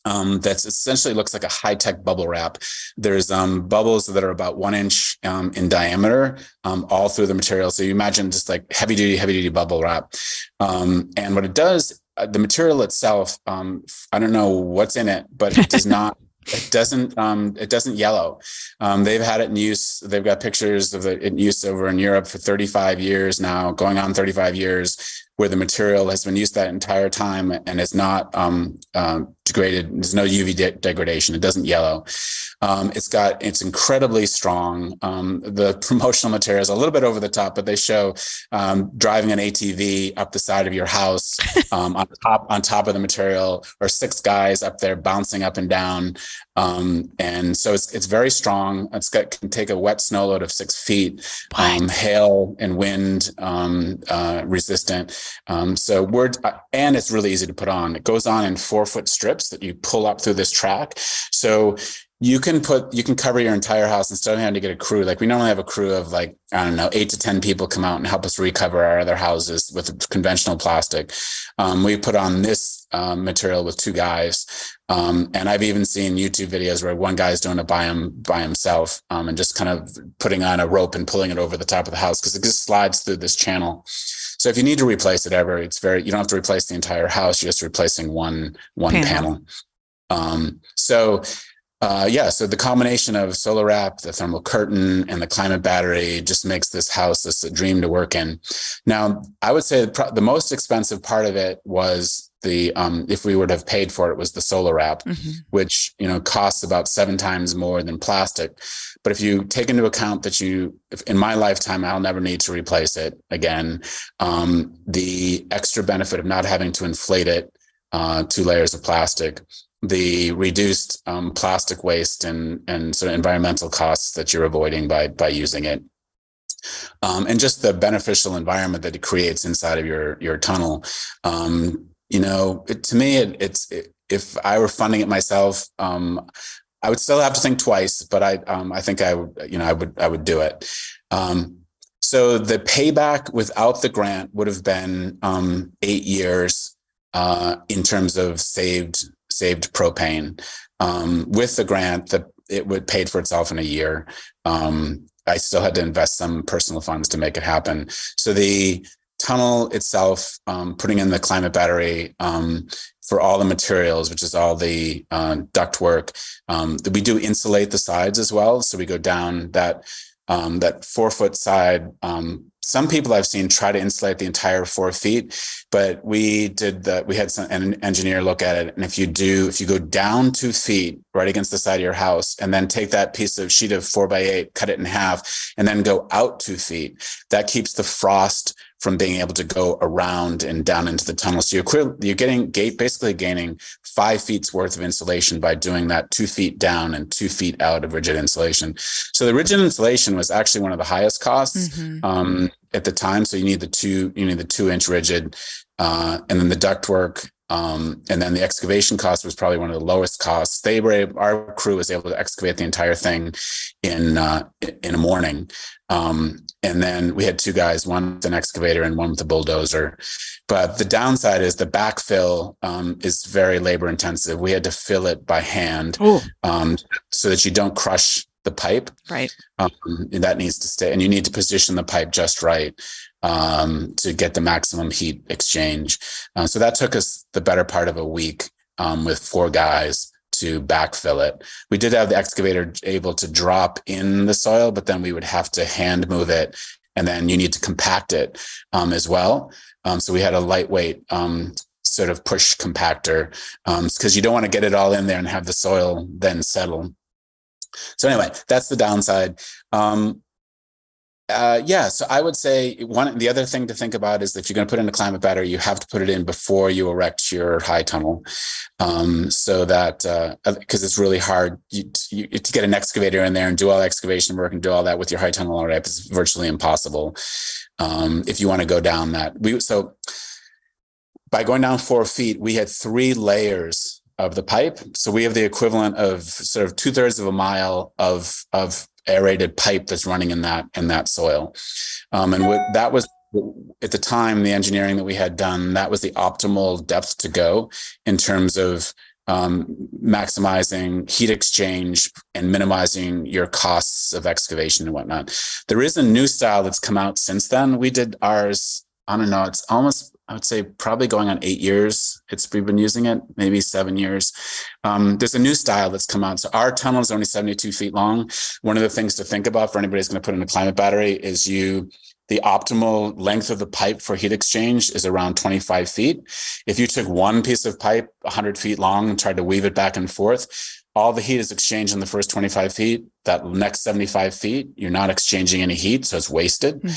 That's essentially looks like a high-tech bubble wrap. There's bubbles that are about 1 inch in diameter all through the material. So you imagine just like heavy duty bubble wrap. And what it does, the material itself, I don't know what's in it, but it does not. It doesn't yellow. They've had it in use. They've got pictures of it in use over in Europe for 35 years now, going on 35 years, where the material has been used that entire time and is not degraded. There's no UV degradation. It doesn't yellow. It's incredibly strong. The promotional material is a little bit over the top, but they show driving an ATV up the side of your house on top of the material, or 6 guys up there bouncing up and down. And so it's very strong. Can take a wet snow load of 6 feet, hail and wind resistant. And it's really easy to put on. It goes on in 4-foot strips that you pull up through this track. So you can cover your entire house instead of having to get a crew. Like we normally have a crew of 8 to 10 people come out and help us recover our other houses with conventional plastic. We put on this material with 2 guys. And I've even seen YouTube videos where one guy's doing it by himself and just kind of putting on a rope and pulling it over the top of the house because it just slides through this channel. So if you need to replace it ever, you don't have to replace the entire house. You're just replacing one panel. So the combination of solar wrap, the thermal curtain, and the climate battery just makes this house a dream to work in. Now, I would say the most expensive part of it was if we would have paid for it, was the solar wrap, which costs about 7 times more than plastic. But if you take into account that in my lifetime, I'll never need to replace it again, the extra benefit of not having to inflate it, 2 layers of plastic, the reduced plastic waste and sort of environmental costs that you're avoiding by using it. And just the beneficial environment that it creates inside of your tunnel. To me, if I were funding it myself, I would still have to think twice, but I think I would do it. So the payback without the grant would have been 8 years in terms of saved propane. With the grant, it would paid for itself in a year. I still had to invest some personal funds to make it happen. So the tunnel itself, putting in the climate battery for all the materials, which is all the duct work, we do insulate the sides as well. So we go down that 4-foot side some people I've seen try to insulate the entire 4 feet, but we had an engineer look at it. And if you go down 2 feet right against the side of your house, and then take that sheet of 4x8, cut it in half, and then go out 2 feet, that keeps the frost from being able to go around and down into the tunnel. So you're basically gaining 5 feet's worth of insulation by doing that 2 feet down and 2 feet out of rigid insulation. So the rigid insulation was actually one of the highest costs at the time. So you need the 2-inch rigid, and then the ductwork. And then the excavation cost was probably one of the lowest costs. Our crew was able to excavate the entire thing in a morning. And then we had 2 guys, one with an excavator and one with a bulldozer. But the downside is the backfill is very labor intensive. We had to fill it by hand so that you don't crush the pipe. Right. That needs to stay, and you need to position the pipe just right to get the maximum heat exchange. So that took us the better part of a week with 4 guys to backfill it. We did have the excavator able to drop in the soil, but then we would have to hand move it, and then you need to compact it as well. So we had a lightweight sort of push compactor because you don't want to get it all in there and have the soil then settle. So anyway, that's the downside. So I would say the other thing to think about is that if you're going to put in a climate battery, you have to put it in before you erect your high tunnel, so that because it's really hard to get an excavator in there and do all the excavation work and do all that with your high tunnel already. It's virtually impossible if you want to go down that. So by going down 4 feet, we had 3 layers of the pipe. So we have the equivalent of sort of 2/3 of a mile of aerated pipe that's running in that soil. And that was, at the time, the engineering that we had done, that was the optimal depth to go in terms of maximizing heat exchange and minimizing your costs of excavation and whatnot. There is a new style that's come out since then. We did ours, I don't know, it's almost, I would say probably going on 8 years. We've been using it, maybe 7 years. There's a new style that's come out. So our tunnel is only 72 feet long. One of the things to think about for anybody who's going to put in a climate battery is the optimal length of the pipe for heat exchange is around 25 feet. If you took one piece of pipe 100 feet long and tried to weave it back and forth, all the heat is exchanged in the first 25 feet. That next 75 feet, you're not exchanging any heat, so it's wasted.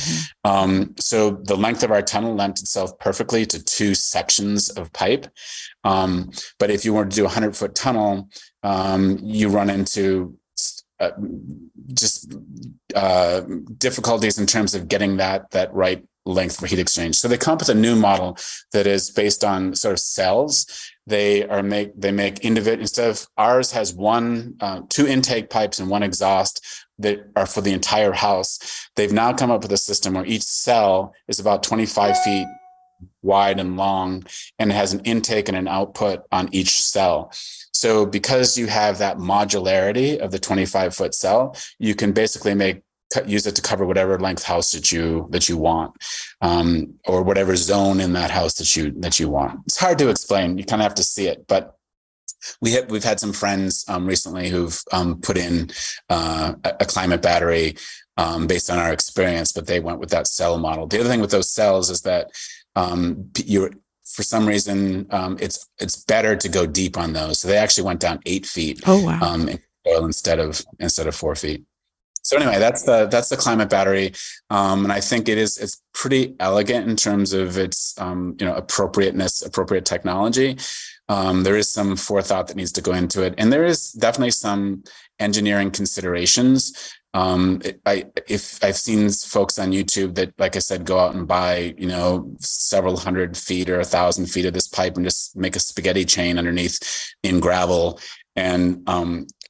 So the length of our tunnel lent itself perfectly to 2 sections of pipe. But if you were to do a 100-foot tunnel, you run into difficulties in terms of getting that right length for heat exchange. So they come up with a new model that is based on sort of cells. They make individual, instead of ours has 2 intake pipes and 1 exhaust that are for the entire house. They've now come up with a system where each cell is about 25 feet wide and long, and it has an intake and an output on each cell. So because you have that modularity of the 25-foot cell, you can basically use it to cover whatever length house that you want, or whatever zone in that house that you want. It's hard to explain. You kind of have to see it, but we've had some friends recently who've put in a climate battery based on our experience, but they went with that cell model. The other thing with those cells is that for some reason it's better to go deep on those. So they actually went down 8 feet. Oh wow! In soil instead of 4 feet. So anyway, that's the climate battery, and I think it's pretty elegant in terms of its appropriate technology. There is some forethought that needs to go into it, and there is definitely some engineering considerations. I've seen folks on YouTube that, like I said, go out and buy several hundred feet or 1,000 feet of this pipe and just make a spaghetti chain underneath in gravel, and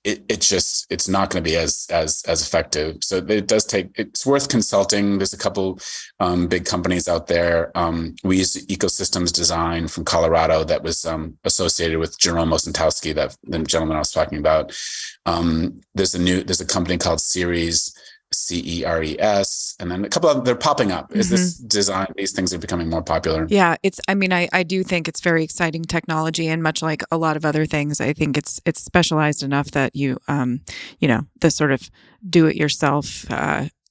it's not going to be as effective. So it's worth consulting. There's a couple big companies out there. We use Ecosystems Design from Colorado that was associated with Jerome Osentowski, that the gentleman I was talking about. There's a company called Ceres, CERES, and then a couple of they're popping up. Is this design? These things are becoming more popular. Yeah, I do think it's very exciting technology, and much like a lot of other things, I think it's specialized enough that you, the sort of do-it-yourself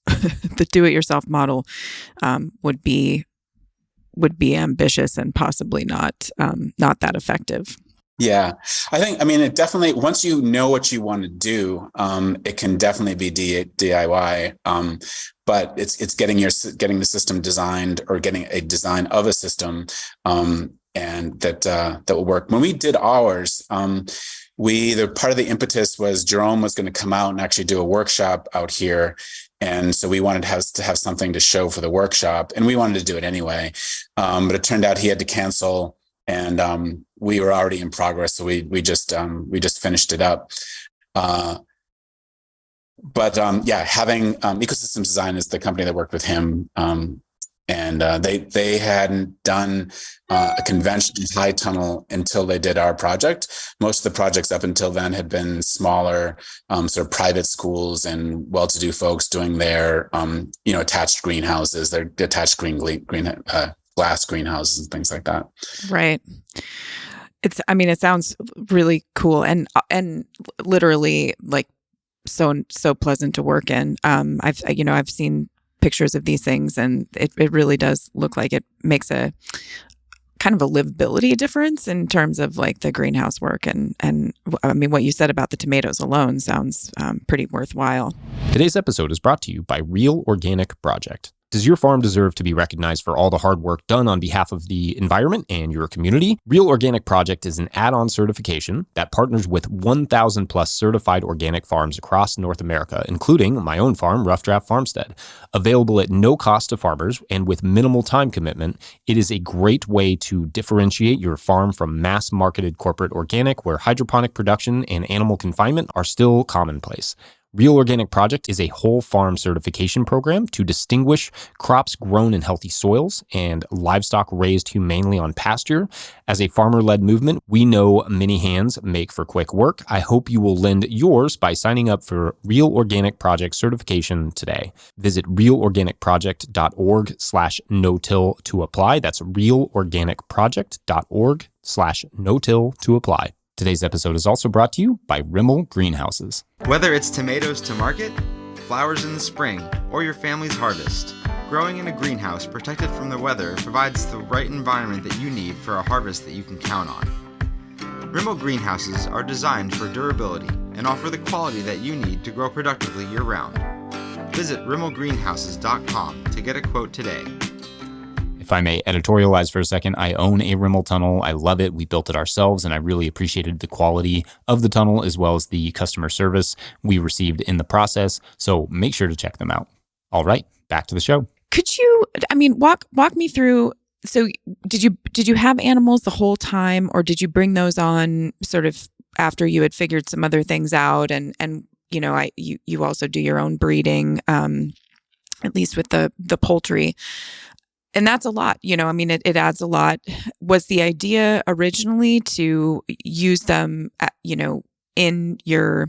the do-it-yourself model would be ambitious and possibly not that effective. Yeah, I mean, it definitely, once you know what you want to do, it can definitely be DIY. But it's getting the system designed, or getting a design of a system, and that will work. When we did ours, the part of the impetus was Jerome was going to come out and actually do a workshop out here. And so we wanted to have something to show for the workshop, and we wanted to do it anyway. But it turned out he had to cancel, and we were already in progress. So we just finished it up. But having Ecosystem Design is the company that worked with him. And they hadn't done a conventional high tunnel until they did our project. Most of the projects up until then had been smaller, sort of private schools and well-to-do folks doing their, attached greenhouses, their attached glass greenhouses and things like that. Right. It sounds really cool and literally like so pleasant to work in. I've seen pictures of these things, and it really does look like it makes a kind of a livability difference in terms of like the greenhouse work. And I mean, what you said about the tomatoes alone sounds pretty worthwhile. Today's episode is brought to you by Real Organic Project. Does your farm deserve to be recognized for all the hard work done on behalf of the environment and your community? Real Organic Project is an add-on certification that partners with 1,000 plus certified organic farms across North America, including my own farm, Rough Draft Farmstead. Available at no cost to farmers and with minimal time commitment, it is a great way to differentiate your farm from mass-marketed corporate organic, where hydroponic production and animal confinement are still commonplace. Real Organic Project is a whole farm certification program to distinguish crops grown in healthy soils and livestock raised humanely on pasture. As a farmer-led movement, we know many hands make for quick work. I hope you will lend yours by signing up for Real Organic Project certification today. Visit realorganicproject.org/no-till to apply. That's realorganicproject.org/no-till to apply. Today's episode is also brought to you by Rimmel Greenhouses. Whether it's tomatoes to market, flowers in the spring, or your family's harvest, growing in a greenhouse protected from the weather provides the right environment that you need for a harvest that you can count on. Rimmel Greenhouses are designed for durability and offer the quality that you need to grow productively year-round. Visit rimmelgreenhouses.com to get a quote today. If I may editorialize for a second, I own a Rimmel tunnel. I love it. We built it ourselves, and I really appreciated the quality of the tunnel as well as the customer service we received in the process. So make sure to check them out. All right, back to the show. Could you, walk me through? So did you have animals the whole time, or did you bring those on sort of after you had figured some other things out? And you also do your own breeding, at least with the poultry. And that's a lot, it adds a lot. Was the idea originally to use them, in your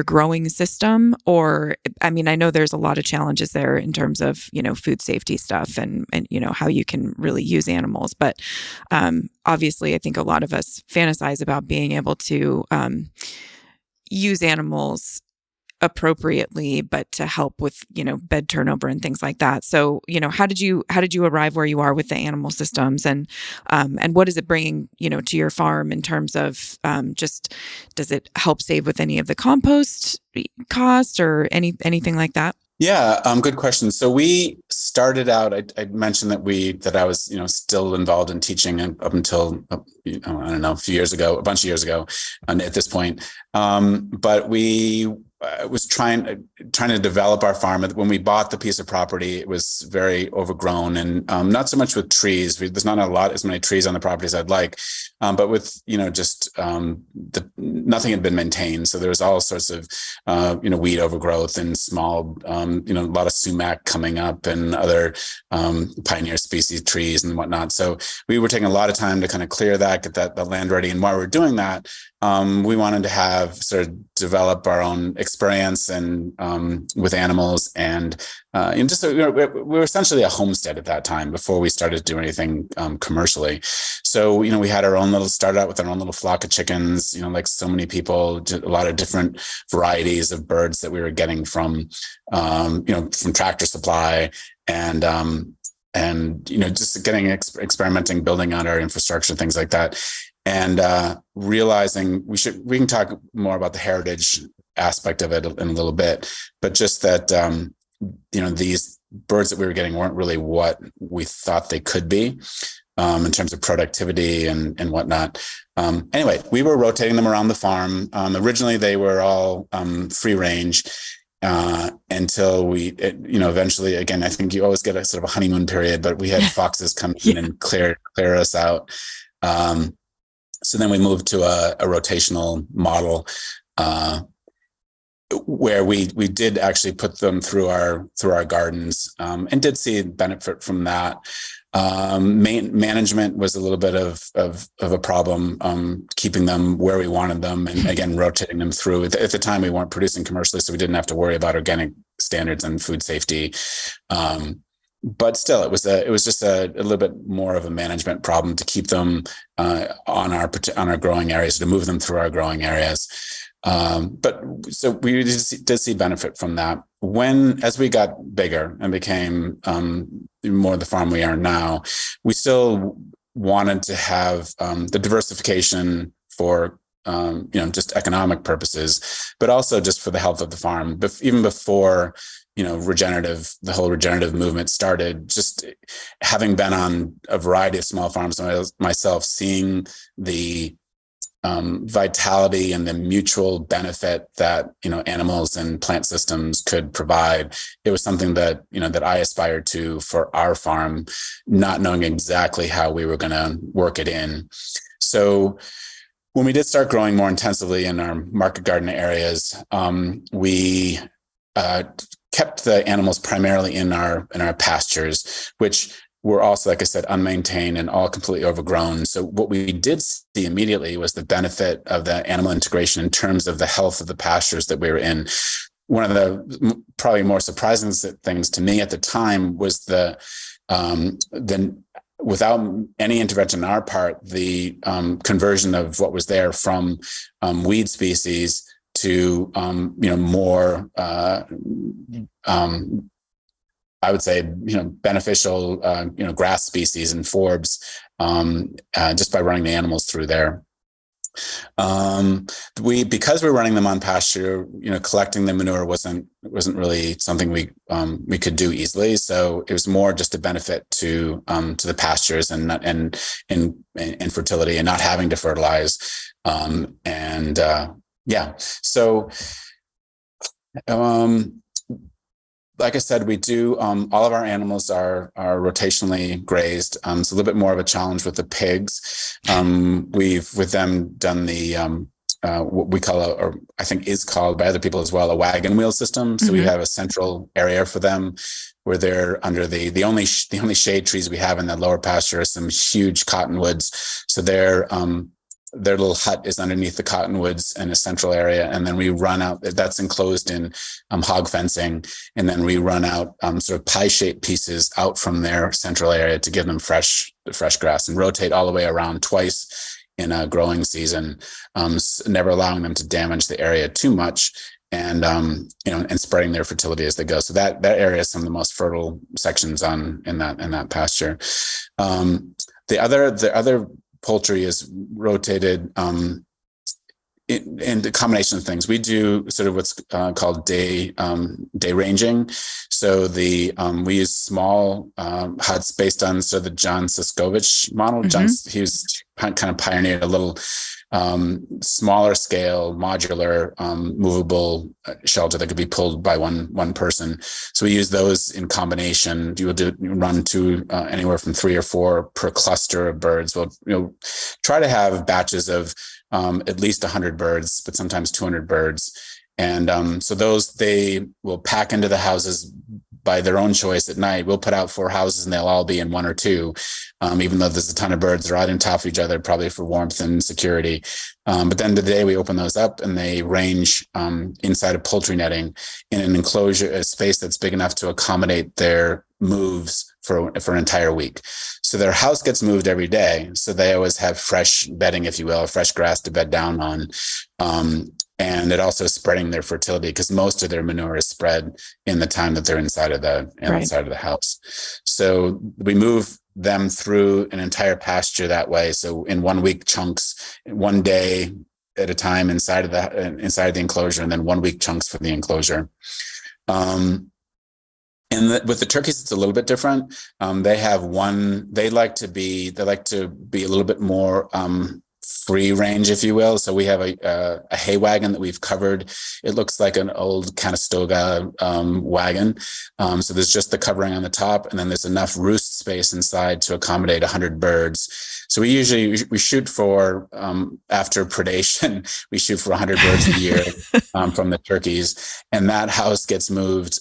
growing system? Or, I know there's a lot of challenges there in terms of, food safety stuff and how you can really use animals. But obviously, I think a lot of us fantasize about being able to use animals appropriately, but to help with, bed turnover and things like that. So, how did you arrive where you are with the animal systems, and what is it bringing, to your farm in terms of, just, does it help save with any of the compost cost or anything like that? Yeah, good question. So we started out, I mentioned that I was, still involved in teaching up until, a bunch of years ago, and at this point. But we was trying to develop our farm. When we bought the piece of property, it was very overgrown, and not so much with trees. There's not as many trees on the property as I'd like, but with nothing had been maintained. So there was all sorts of weed overgrowth and small a lot of sumac coming up and other pioneer species trees and whatnot. So we were taking a lot of time to kind of clear that, get the land ready. And while we were doing that, we wanted to have sort of develop our own experience and with animals, and just we were essentially a homestead at that time before we started to do anything commercially. So we had our own started out with our own little flock of chickens. Like so many people, a lot of different varieties of birds that we were getting from from Tractor Supply, and just getting experimenting, building out our infrastructure, things like that. And realizing we can talk more about the heritage aspect of it in a little bit, but just that these birds that we were getting weren't really what we thought they could be in terms of productivity and whatnot. Anyway, we were rotating them around the farm. Originally, they were all free range. Until we, eventually, again, I think you always get a sort of a honeymoon period, but we had foxes come in and clear us out. So then we moved to a rotational model, where we did actually put them through our gardens, and did see benefit from that. Management was a little bit of a problem, keeping them where we wanted them, and again rotating them through. At the time, we weren't producing commercially, so we didn't have to worry about organic standards and food safety. But still, it was just a little bit more of a management problem to keep them on our growing areas, to move them through our growing areas. But so we did see benefit from that. As we got bigger and became more the farm we are now, we still wanted to have the diversification for just economic purposes, but also just for the health of the farm. Even before the whole regenerative movement started, just having been on a variety of small farms myself, seeing the vitality and the mutual benefit that animals and plant systems could provide, it was something that that I aspired to for our farm, not knowing exactly how we were going to work it in. So when we did start growing more intensively in our market garden areas, we kept the animals primarily in our pastures, which were also, like I said, unmaintained and all completely overgrown. So what we did see immediately was the benefit of the animal integration in terms of the health of the pastures that we were in. One of the probably more surprising things to me at the time was the without any intervention on our part, the conversion of what was there from weed species to more I would say beneficial grass species and forbs, just by running the animals through there. Because we're running them on pasture, collecting the manure wasn't really something we could do easily. So it was more just a benefit to the pastures and fertility, and not having to fertilize. So like I said, we do all of our animals are rotationally grazed. It's a little bit more of a challenge with the pigs. We've with them done the what we call or I think is called by other people as well, a wagon wheel system. So we have a central area for them where they're under the only shade trees we have in the lower pasture are some huge cottonwoods. So their little hut is underneath the cottonwoods in a central area. And then we run out, that's enclosed in hog fencing. And then we run out sort of pie-shaped pieces out from their central area to give them fresh grass, and rotate all the way around twice in a growing season, never allowing them to damage the area too much, and and spreading their fertility as they go. So that area is some of the most fertile sections in that pasture. The other poultry is rotated in the combination of things. We do sort of what's called day ranging. So we use small huts based on sort of the John Siskovich model. He was kind of pioneered a little smaller scale, modular, movable shelter that could be pulled by one person. So we use those in combination. You would run to anywhere from 3 or 4 per cluster of birds. We'll try to have batches of at least 100 birds, but sometimes 200 birds. And so those, they will pack into the houses by their own choice at night. We'll put out 4 houses and they'll all be in 1 or 2, even though there's a ton of birds. They're right on top of each other, probably for warmth and security. But then the day we open those up and they range inside of poultry netting in an enclosure, a space that's big enough to accommodate their moves for an entire week. So their house gets moved every day. So they always have fresh bedding, if you will, fresh grass to bed down on. And it also is spreading their fertility, because most of their manure is spread in the time that they're inside of the house. So we move them through an entire pasture that way. So in 1 week chunks, 1 day at a time inside of the enclosure, and then 1 week chunks for the enclosure. With the turkeys, it's a little bit different. They like to be a little bit more free range, if you will. So we have a hay wagon that we've covered. It looks like an old Conestoga wagon. So there's just the covering on the top, and then there's enough roost space inside to accommodate 100 birds. So we shoot for, after predation, we shoot for 100 birds a year from the turkeys. And that house gets moved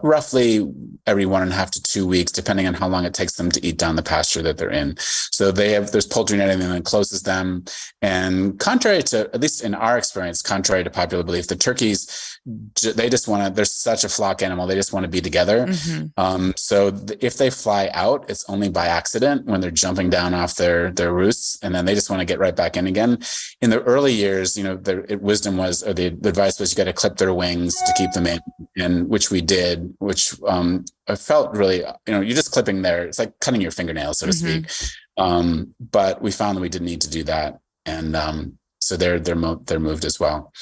roughly every 1.5 to 2 weeks, depending on how long it takes them to eat down the pasture that they're in. So there's poultry netting that encloses them. And contrary to, at least in our experience, contrary to popular belief, the turkeys, they're such a flock animal. They just want to be together. Mm-hmm. If they fly out, it's only by accident when they're jumping down off their roosts, and then they just want to get right back in again. In the early years, the advice was you got to clip their wings to keep them in, and which we did, which I felt really, you're just clipping it's like cutting your fingernails, so to speak. But we found that we didn't need to do that. And so they're moved as well.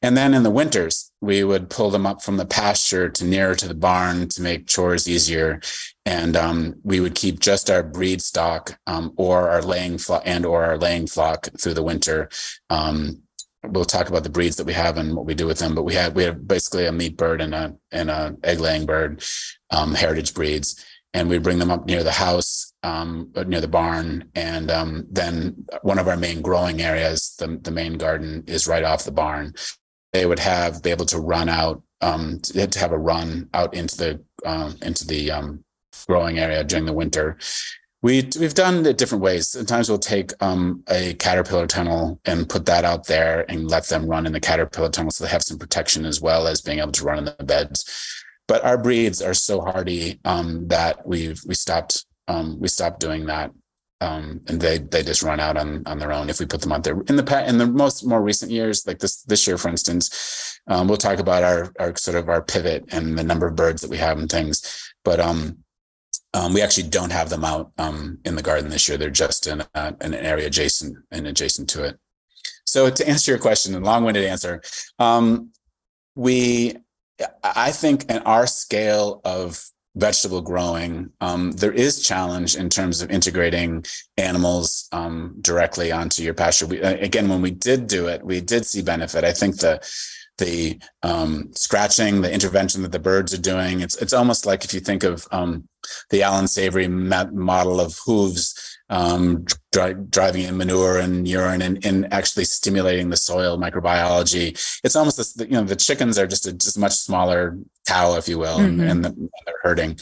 And then in the winters, we would pull them up from the pasture to nearer to the barn to make chores easier. And we would keep just our breed stock or our laying flock through the winter. We'll talk about the breeds that we have and what we do with them. But we have basically a meat bird and a egg laying bird, heritage breeds. And we bring them up near the house, near the barn. And then one of our main growing areas, the main garden, is right off the barn. They would be able to run out, to have a run out into the growing area during the winter. We've done it different ways. Sometimes we'll take a caterpillar tunnel and put that out there and let them run in the caterpillar tunnel, so they have some protection as well as being able to run in the beds. But our breeds are so hardy that we stopped doing that, and they just run out on their own if we put them out there. In the more recent years, like this year, for instance, we'll talk about our sort of our pivot and the number of birds that we have and things. But we actually don't have them out in the garden this year. They're just in an area adjacent to it. So to answer your question, a long-winded answer, I think in our scale of vegetable growing, there is challenge in terms of integrating animals directly onto your pasture. Again, when we did do it, we did see benefit. I think the scratching, the intervention that the birds are doing, it's almost like if you think of the Alan Savory model of hooves, driving in manure and urine and actually stimulating the soil microbiology. It's almost the chickens are just a much smaller cow, if you will, mm-hmm. and they're herding.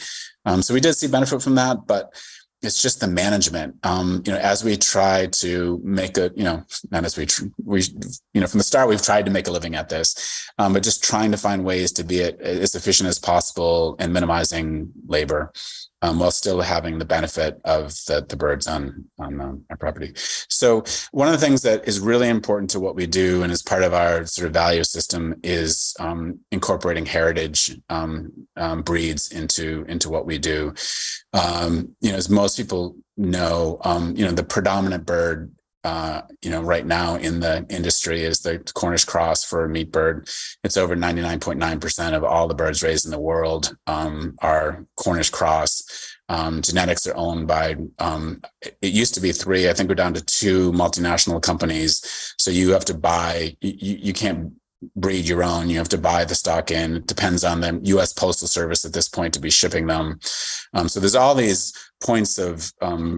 So we did see benefit from that, but it's just the management. As we try to make from the start, we've tried to make a living at this, but just trying to find ways to be as efficient as possible and minimizing labor, while still having the benefit of the birds on our property. So one of the things that is really important to what we do and is part of our sort of value system is incorporating heritage breeds into what we do. As most people know, the predominant bird right now in the industry is the Cornish cross for a meat bird. It's over 99.9% of all the birds raised in the world are Cornish cross. Genetics are owned by, it used to be 3, I think we're down to 2 multinational companies. So you have to buy, you can't breed your own. You have to buy the stock in. It depends on the U.S. Postal Service at this point to be shipping them. So there's all these points of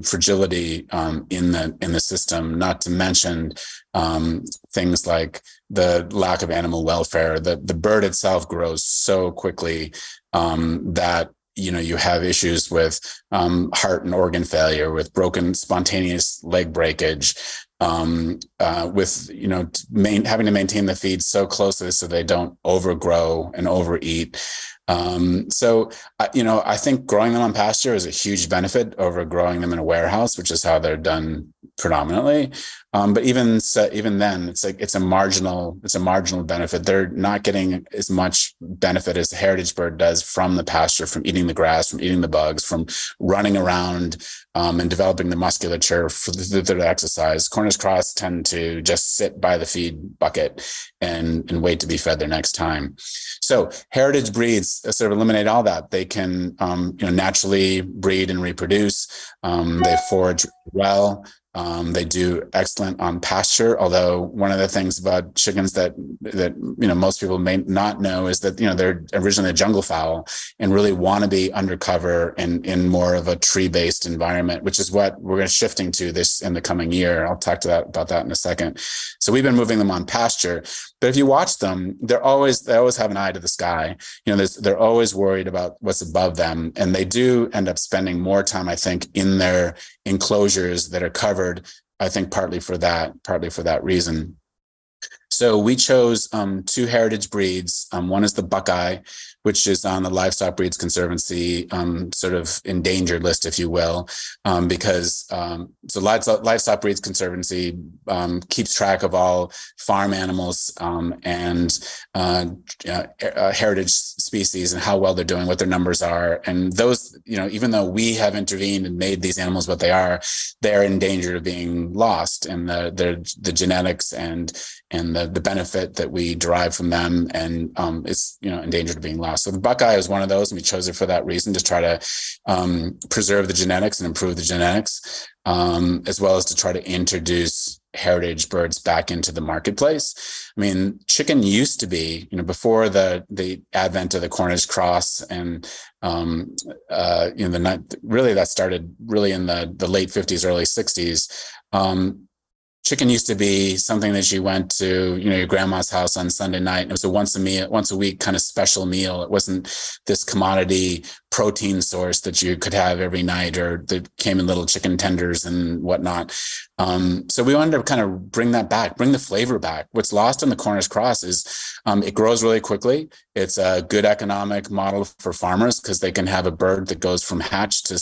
fragility in the system, not to mention things like the lack of animal welfare. The bird itself grows so quickly that you have issues with heart and organ failure, with broken spontaneous leg breakage, with having to maintain the feed so closely so they don't overgrow and overeat. So I think growing them on pasture is a huge benefit over growing them in a warehouse, which is how they're done predominantly. But even then, it's a marginal benefit. They're not getting as much benefit as the heritage bird does from the pasture, from eating the grass, from eating the bugs, from running around and developing the musculature for their exercise. Cornish cross tend to just sit by the feed bucket and wait to be fed their next time. So heritage breeds sort of eliminate all that. They can naturally breed and reproduce. They forage well. They do excellent on pasture. Although one of the things about chickens that most people may not know is that they're originally a jungle fowl and really want to be undercover and in more of a tree-based environment, which is what we're shifting to this in the coming year. I'll talk about that in a second. So we've been moving them on pasture. But if you watch them, they always have an eye to the sky. They're always worried about what's above them, and they do end up spending more time, I think, in their enclosures that are covered. I think partly for that reason. So we chose two heritage breeds. One is the Buckeye, which is on the Livestock Breeds Conservancy sort of endangered list, if you will, because so Livestock Breeds Conservancy keeps track of all farm animals and heritage species and how well they're doing, what their numbers are. And those, even though we have intervened and made these animals what they are in danger of being lost. And the genetics and the benefit that we derive from them and is in danger of being lost. So the Buckeye is one of those, and we chose it for that reason, to try to preserve the genetics and improve the genetics, as well as to try to introduce heritage birds back into the marketplace. I mean, chicken used to be, before the advent of the Cornish cross, and really that started really in the late 50s, early 60s. Chicken used to be something that you went to, your grandma's house on Sunday night. And it was a once a week kind of special meal. It wasn't this commodity protein source that you could have every night, or that came in little chicken tenders and whatnot. So we wanted to kind of bring that back, bring the flavor back. What's lost in the Cornish cross is it grows really quickly. It's a good economic model for farmers because they can have a bird that goes from hatch to,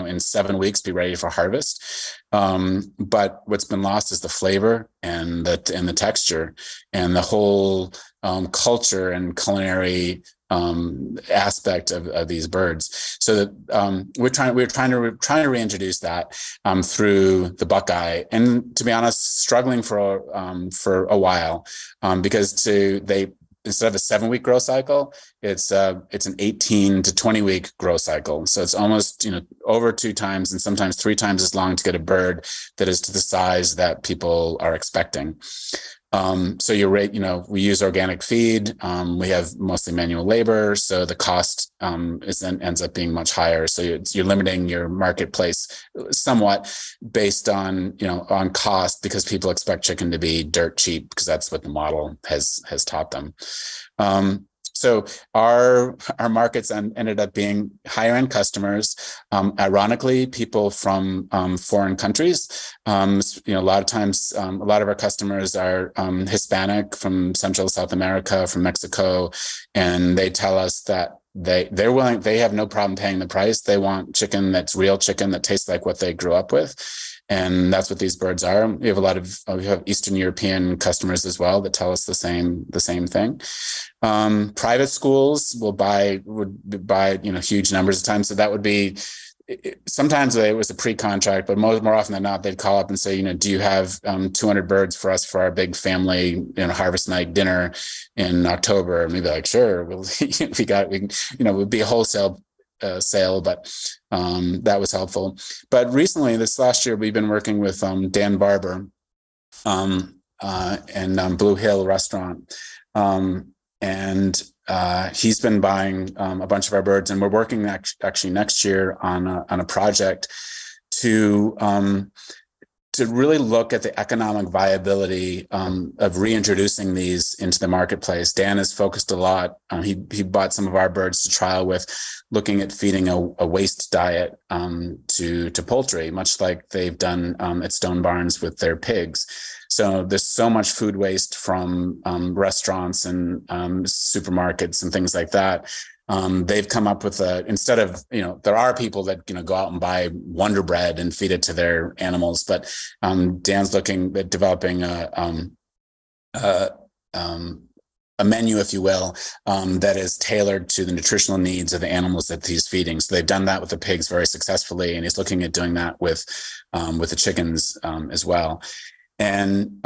in 7 weeks, be ready for harvest. But what's been lost is the flavor and the texture and the whole culture and culinary aspect of these birds. So that we're trying to reintroduce that through the Buckeye, and to be honest, struggling for a while because instead of a 7-week growth cycle, it's an 18 to 20 week growth cycle. So it's almost over 2 times and sometimes 3 times as long to get a bird that is to the size that people are expecting. So we use organic feed. We have mostly manual labor, so the cost ends up being much higher. So you're limiting your marketplace somewhat based on cost, because people expect chicken to be dirt cheap because that's what the model has taught them. So our markets ended up being higher end customers. Ironically, people from foreign countries. A lot of times, a lot of our customers are Hispanic, from Central South America, from Mexico, and they tell us that they're willing. They have no problem paying the price. They want chicken that's real chicken that tastes like what they grew up with. And that's what these birds are. We have Eastern European customers as well that tell us the same thing. Private schools would buy huge numbers of times. So that would be, sometimes it was a pre-contract, but more often than not, they'd call up and say, do you have 200 birds for us for our big family harvest night dinner in October? And we'd be like, sure, it would be a wholesale sale, but that was helpful. But recently, this last year, we've been working with Dan Barber and Blue Hill Restaurant. And he's been buying a bunch of our birds, and we're working actually next year on a project to really look at the economic viability of reintroducing these into the marketplace. Dan has focused a lot. He bought some of our birds to trial with, looking at feeding a waste diet to poultry, much like they've done at Stone Barns with their pigs. So there's so much food waste from restaurants and supermarkets and things like that. They've come up with instead of, there are people that, go out and buy Wonder Bread and feed it to their animals, but Dan's looking at developing a menu, if you will, that is tailored to the nutritional needs of the animals that he's feeding. So they've done that with the pigs very successfully, and he's looking at doing that with the chickens as well. And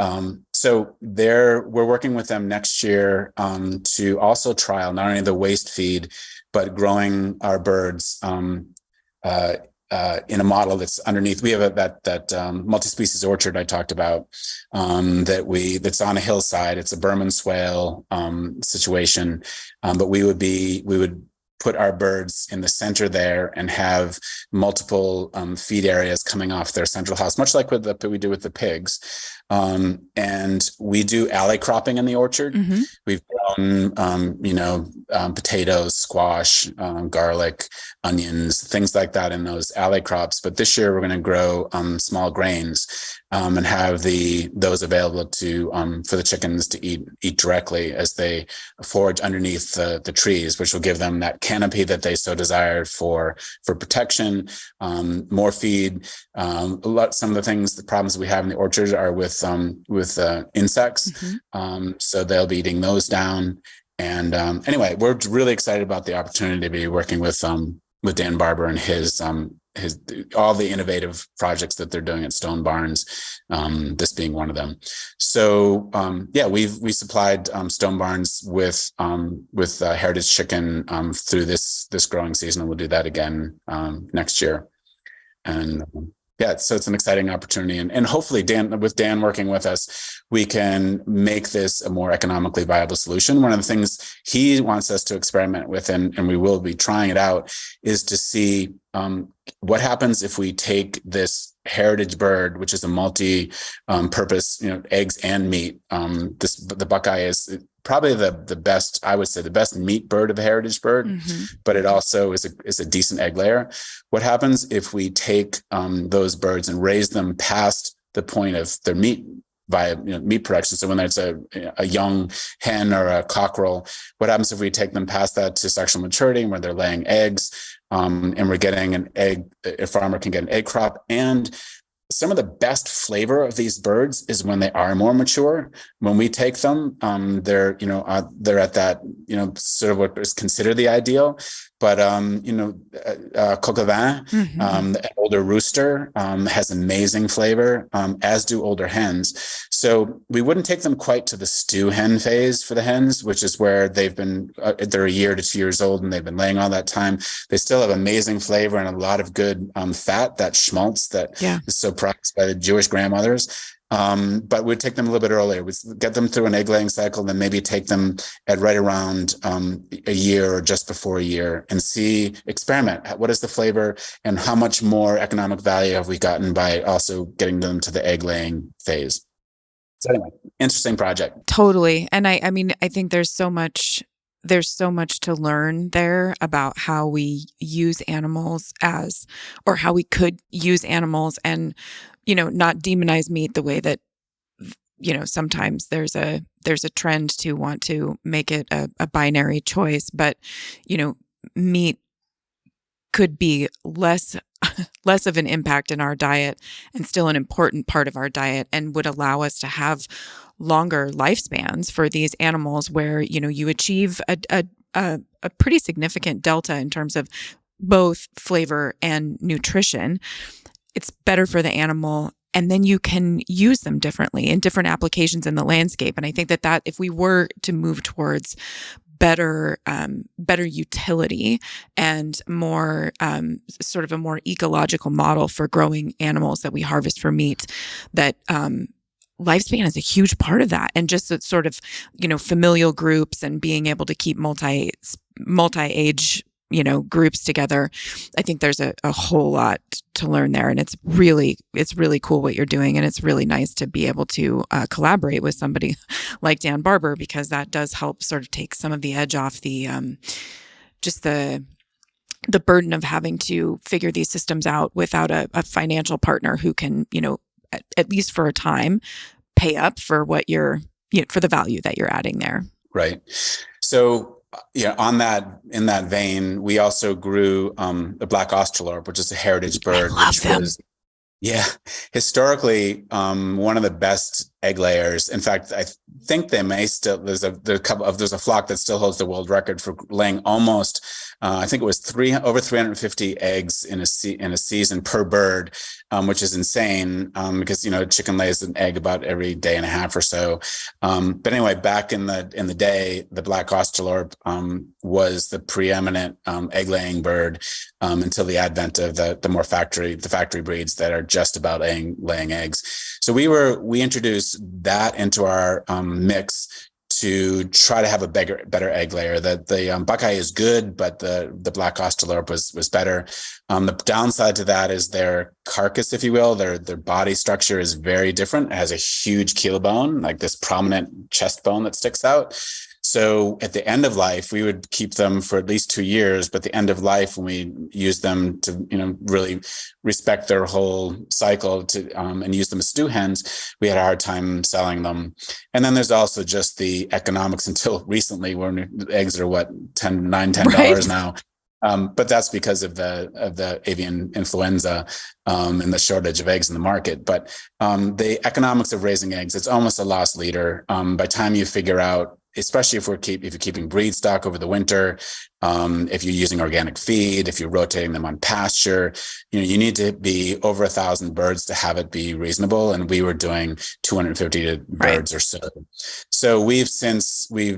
so we're working with them next year to also trial not only the waste feed, but growing our birds in a model that's underneath. We have that multi-species orchard I talked about that's on a hillside. It's a Burman swale situation, but we would put our birds in the center there and have multiple feed areas coming off their central house, much like we do with the pigs. And we do alley cropping in the orchard. Mm-hmm. We've grown, potatoes, squash, garlic, onions, things like that in those alley crops. But this year we're going to grow small grains and have those available for the chickens to eat directly as they forage underneath the trees, which will give them that canopy that they so desire for protection, more feed. Some of the problems we have in the orchard are with insects. Mm-hmm. So they'll be eating those down. And anyway, we're really excited about the opportunity to be working with Dan Barber and his all the innovative projects that they're doing at Stone Barns, this being one of them. So we supplied Stone Barns with heritage chicken through this growing season, and we'll do that again next year. And so it's an exciting opportunity, and hopefully with Dan working with us, we can make this a more economically viable solution. One of the things he wants us to experiment with, and we will be trying it out, is to see what happens if we take this heritage bird, which is a multi-purpose, eggs and meat. The buckeye is probably the best, I would say, the best meat bird of a heritage bird, mm-hmm. but it also is a decent egg layer. What happens if we take those birds and raise them past the point of their meat via meat production? So when there's a young hen or a cockerel, what happens if we take them past that to sexual maturity, where they're laying eggs, and we're getting a farmer can get an egg crop? And some of the best flavor of these birds is when they are more mature. When we take them, they're at that, sort of what is considered the ideal. But, coq au vin, mm-hmm. An older rooster, has amazing flavor, as do older hens. So we wouldn't take them quite to the stew hen phase for the hens, which is where they've been, they're a year to 2 years old and they've been laying all that time. They still have amazing flavor and a lot of good fat, that schmaltz that is so prized by the Jewish grandmothers. But we'd take them a little bit earlier. We'd get them through an egg laying cycle, then maybe take them at right around a year or just before a year and experiment. What is the flavor and how much more economic value have we gotten by also getting them to the egg laying phase? So anyway, interesting project. Totally. And I mean, I think there's so much to learn there about how we use animals or how we could use animals and, not demonize meat the way that, sometimes there's a trend to want to make it a binary choice, but, meat could be less of an impact in our diet and still an important part of our diet, and would allow us to have longer lifespans for these animals where, you achieve a pretty significant delta in terms of both flavor and nutrition. It's better for the animal, and then you can use them differently in different applications in the landscape. And I think that if we were to move towards better utility and more sort of a more ecological model for growing animals that we harvest for meat, that lifespan is a huge part of that. And just that sort of, familial groups and being able to keep multi-age, groups together. I think there's a whole lot to learn there. And it's really cool what you're doing. And it's really nice to be able to collaborate with somebody like Dan Barber, because that does help sort of take some of the edge off the, just the burden of having to figure these systems out without a financial partner who can, at least for a time, pay up for what for the value that you're adding there. Right. So, in that vein, we also grew the black australorp, which is a heritage bird, which was historically one of the best egg layers. In fact, I think they may still. There's a flock that still holds the world record for laying almost. I think it was over 350 eggs in a season per bird, which is insane because chicken lays an egg about every day and a half or so. But anyway, back in the day, the black australorp was the preeminent egg laying bird until the advent of the factory breeds that are just about laying eggs. So we introduced that into our mix to try to have a better egg layer. The Buckeye is good, but the black australorp was better. The downside to that is their carcass, if you will, their body structure is very different. It has a huge keel bone, like this prominent chest bone that sticks out. So at the end of life, we would keep them for at least 2 years, but the end of life, when we use them to, really respect their whole cycle and use them as stew hens, we had a hard time selling them. And then there's also just the economics until recently, when eggs are $10 now. But that's because of the avian influenza and the shortage of eggs in the market. But the economics of raising eggs, it's almost a lost leader. By the time you figure out, especially if you're keeping breed stock over the winter, if you're using organic feed, if you're rotating them on pasture, you need to be over 1,000 birds to have it be reasonable. And we were doing 250 birds or so. So we've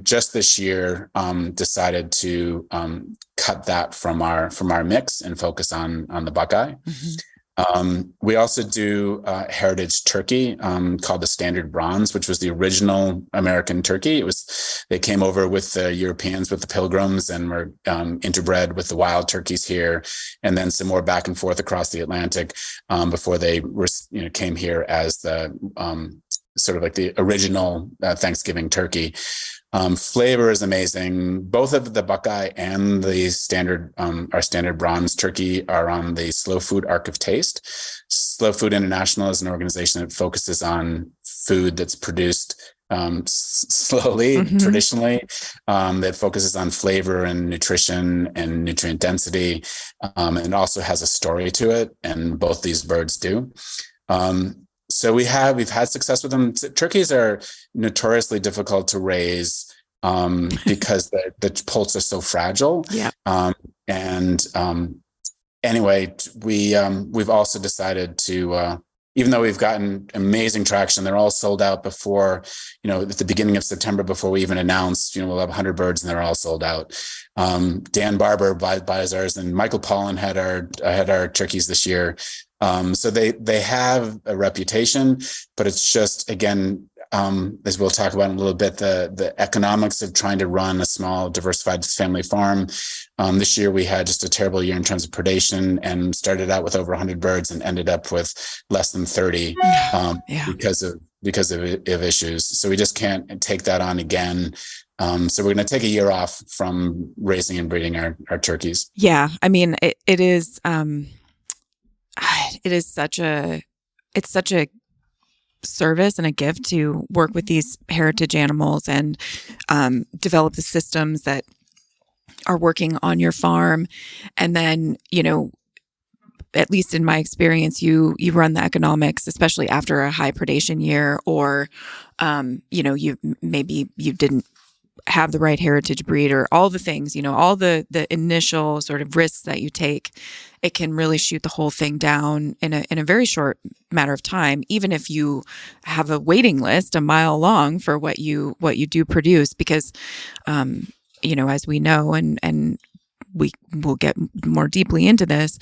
just this year decided to cut that from our mix and focus on the Buckeye. Mm-hmm. We also do heritage turkey called the Standard Bronze, which was the original American turkey. They came over with the Europeans, with the Pilgrims, and were interbred with the wild turkeys here, and then some more back and forth across the Atlantic before they came here as the sort of like the original Thanksgiving turkey. Flavor is amazing. Both of the Buckeye and the our standard bronze turkey are on the Slow Food Arc of Taste. Slow Food International is an organization that focuses on food that's produced slowly, mm-hmm. traditionally, that focuses on flavor and nutrition and nutrient density, and also has a story to it. And both these birds do. So we've had success with them. Turkeys are notoriously difficult to raise because the poults are so fragile. Yeah. Anyway, we've also decided to, even though we've gotten amazing traction, they're all sold out before, at the beginning of September, before we even announced, we'll have 100 birds and they're all sold out. Dan Barber buys ours, and Michael Pollan had our turkeys this year. So they have a reputation, but it's just, again, as we'll talk about in a little bit, the economics of trying to run a small diversified family farm. This year we had just a terrible year in terms of predation, and started out with over 100 birds and ended up with less than 30 because of issues. So we just can't take that on again. So we're going to take a year off from raising and breeding our turkeys. Yeah, I mean, it is such a service and a gift to work with these heritage animals and develop the systems that are working on your farm. And then, at least in my experience, you run the economics, especially after a high predation year, or, you didn't have the right heritage breed, or all the things, all the initial sort of risks that you take. It can really shoot the whole thing down in a very short matter of time, even if you have a waiting list a mile long for what you do produce, because, as we know, and we will get more deeply into this,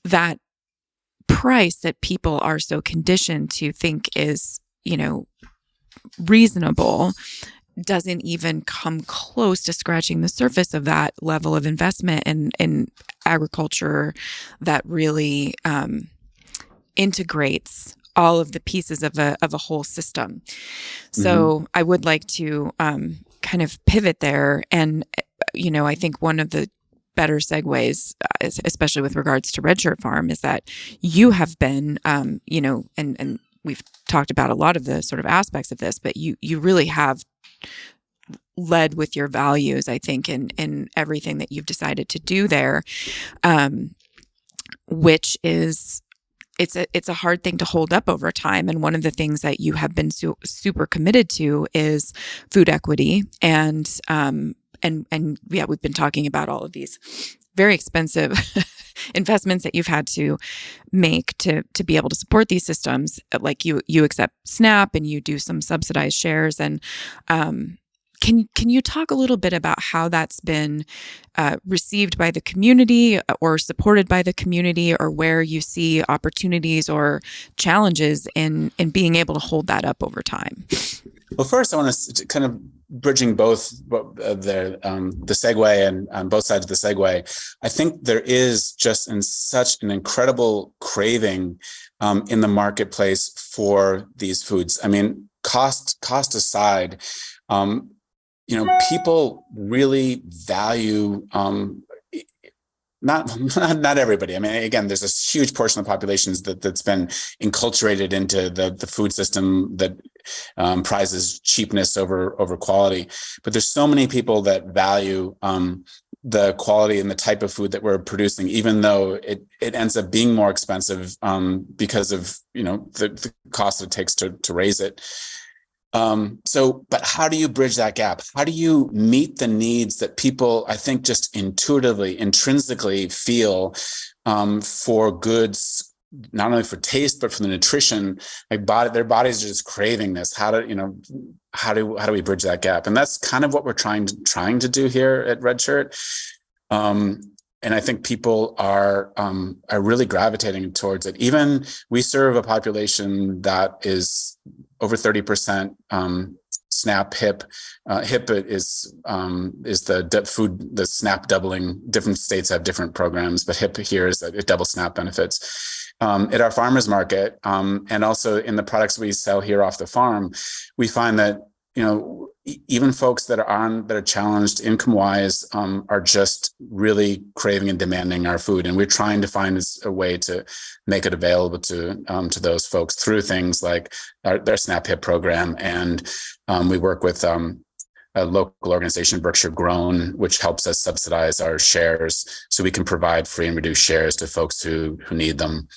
that price that people are so conditioned to think is, reasonable doesn't even come close to scratching the surface of that level of investment in agriculture that really integrates all of the pieces of a whole system. So I would like to kind of pivot there. And, I think one of the better segues, especially with regards to Red Shirt Farm, is that you have been, and we've talked about a lot of the sort of aspects of this, but you really have led with your values, I think, in everything that you've decided to do there, which is, it's a hard thing to hold up over time. And one of the things that you have been super committed to is food equity. And yeah, we've been talking about all of these very expensive investments that you've had to make to be able to support these systems. Like you accept SNAP and you do some subsidized shares. And can you talk a little bit about how that's been received by the community or supported by the community, or where you see opportunities or challenges in being able to hold that up over time? Well, first, I want to kind of bridging both the segue and on both sides of the segue. I think there is just such an incredible craving in the marketplace for these foods. I mean, cost aside, people really value. Not everybody. I mean, again, there's a huge portion of populations that's been enculturated into the food system that prizes cheapness over quality. But there's so many people that value the quality and the type of food that we're producing, even though it ends up being more expensive because of the cost that it takes to raise it. But how do you bridge that gap? How do you meet the needs that people, I think, just intuitively, intrinsically feel for goods, not only for taste, but for the nutrition? Their bodies are just craving this. How do we bridge that gap? And that's kind of what we're trying to do here at Red Shirt. And I think people are really gravitating towards it. Even we serve a population that is over 30% SNAP HIP. HIP is the food, the SNAP doubling. Different states have different programs, but HIP here is that it doubles SNAP benefits. At our farmers market, and also in the products we sell here off the farm, we find that even folks that are challenged income-wise are just really craving and demanding our food, and we're trying to find a way to make it available to those folks through things like their SNAP HIP program, and we work with a local organization, Berkshire Grown, which helps us subsidize our shares so we can provide free and reduced shares to folks who need them,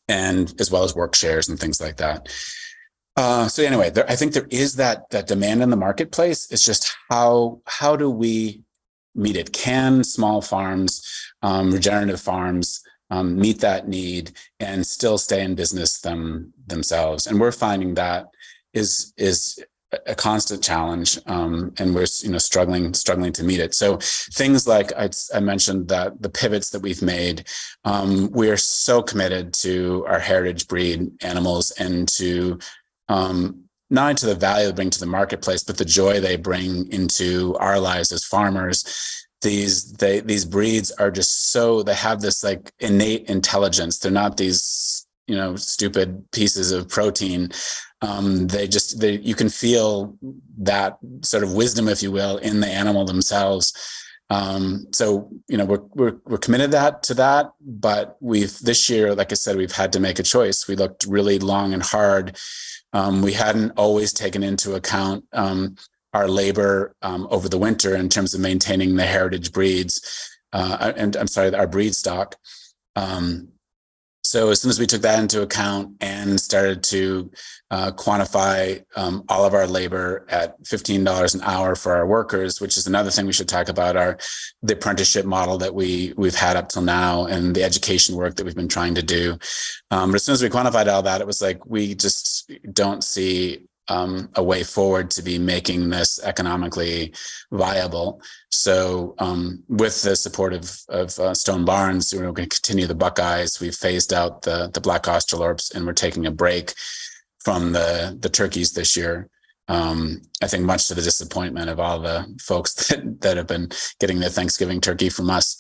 and as well as work shares and things like that. So anyway, I think there is that demand in the marketplace. It's just how do we meet it? Can small farms, regenerative farms, meet that need and still stay in business themselves? And we're finding that is a constant challenge, and we're struggling to meet it. So things like I mentioned that the pivots that we've made, we are so committed to our heritage breed animals and to not only to the value they bring to the marketplace, but the joy they bring into our lives as farmers. These breeds are just they have this like innate intelligence. They're not these, stupid pieces of protein. You can feel that sort of wisdom, if you will, in the animal themselves. So, we're committed to that, but this year, like I said, we've had to make a choice. We looked really long and hard. We hadn't always taken into account our labor over the winter in terms of maintaining the heritage breeds, our breed stock. So as soon as we took that into account and started to quantify all of our labor at $15 an hour for our workers, which is another thing we should talk about, the apprenticeship model that we've had up till now and the education work that we've been trying to do. But as soon as we quantified all that, it was like, we just don't see a way forward to be making this economically viable. So with the support of Stone Barns, we're going to continue the Buckeyes. We've phased out the Black Australorps, and we're taking a break from the turkeys this year. I think much to the disappointment of all the folks that have been getting their Thanksgiving turkey from us.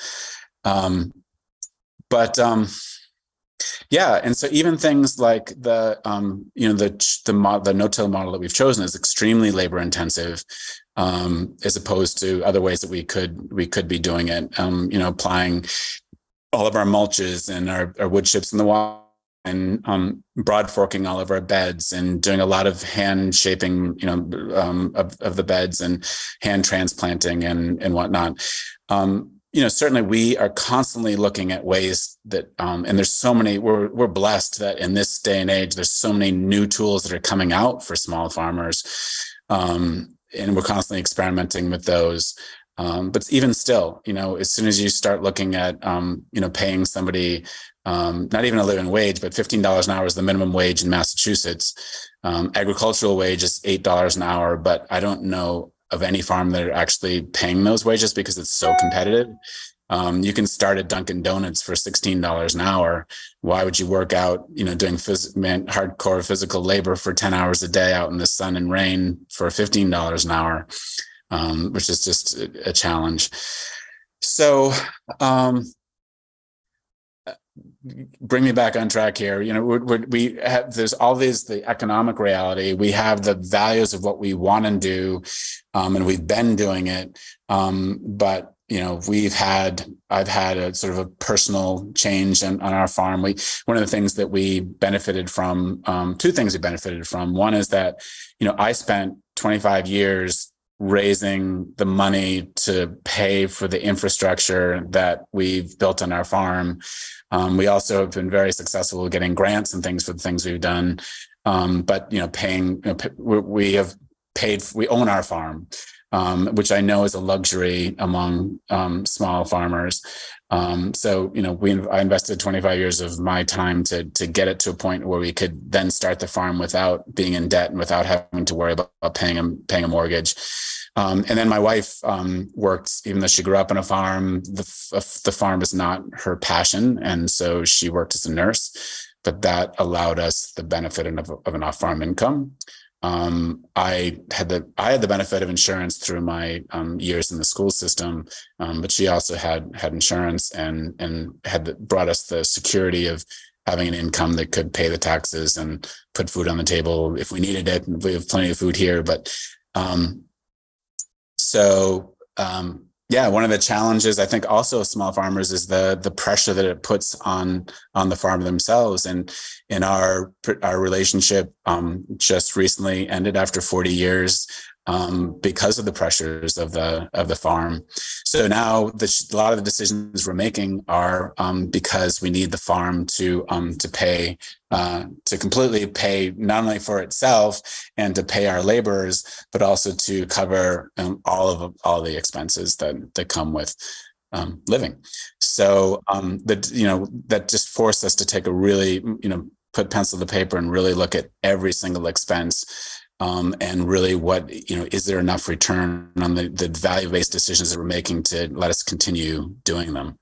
Yeah, and so even things like the no-till model that we've chosen is extremely labor intensive, as opposed to other ways that we could be doing it. Applying all of our mulches and our wood chips in the water, and broad forking all of our beds, and doing a lot of hand shaping, of the beds, and hand transplanting and whatnot. Certainly we are constantly looking at ways that, and there's so many, we're blessed that in this day and age, there's so many new tools that are coming out for small farmers. And we're constantly experimenting with those. But even still, as soon as you start looking at, paying somebody, not even a living wage, but $15 an hour is the minimum wage in Massachusetts. Agricultural wage is $8 an hour, but I don't know of any farm that are actually paying those wages because it's so competitive. You can start at Dunkin' Donuts for $16 an hour. Why would you work out, doing hardcore physical labor for 10 hours a day out in the sun and rain for $15 an hour, which is just a challenge. So, bring me back on track here. We have, there's all the economic reality. We have the values of what we want to do, and we've been doing it. But I've had a sort of a personal change on our farm. One of the things that we benefited from, two things we benefited from. One is that, I spent 25 years raising the money to pay for the infrastructure that we've built on our farm. We also have been very successful getting grants and things for the things we've done. But paying, we own our farm, which I know is a luxury among small farmers. So I invested 25 years of my time to get it to a point where we could then start the farm without being in debt and without having to worry about paying a mortgage. And then my wife worked, even though she grew up on a farm, the farm is not her passion. And so she worked as a nurse, but that allowed us the benefit of an off-farm income. I had the benefit of insurance through my years in the school system, but she also had insurance and brought us the security of having an income that could pay the taxes and put food on the table if we needed it. We have plenty of food here, but one of the challenges I think also of small farmers is the pressure that it puts on the farm themselves. And in our relationship just recently ended after 40 years because of the pressures of the farm. So now a lot of the decisions we're making are because we need the farm to pay, to completely pay not only for itself and to pay our laborers, but also to cover all the expenses that come with living. So that just forced us to take a really, put pencil to paper and really look at every single expense. And really is there enough return on the value-based decisions that we're making to let us continue doing them?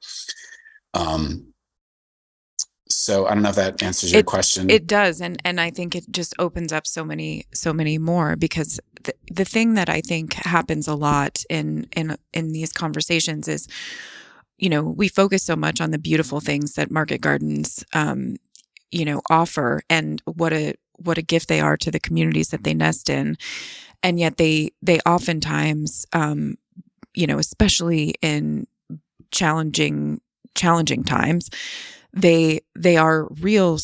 So I don't know if that answers your question. It does. And I think it just opens up so many more, because the thing that I think happens a lot in these conversations is, we focus so much on the beautiful things that market gardens, offer, and what a gift they are to the communities that they nest in. And yet they oftentimes, especially in challenging times, they are real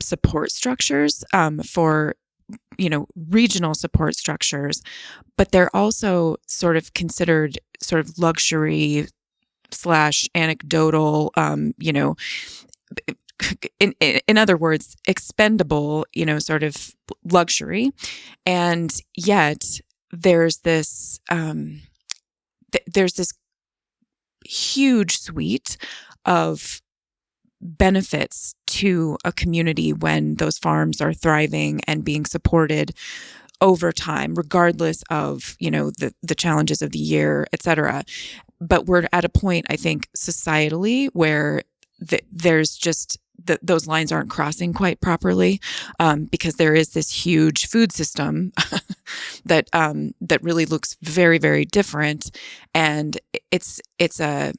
support structures for, regional support structures, but they're also sort of considered sort of luxury / anecdotal, in other words, expendable, sort of luxury. And yet there's this huge suite of benefits to a community when those farms are thriving and being supported over time, regardless of, the challenges of the year, et cetera. But we're at a point, I think, societally where there's just those lines aren't crossing quite properly, because there is this huge food system that really looks very, very different, and it's a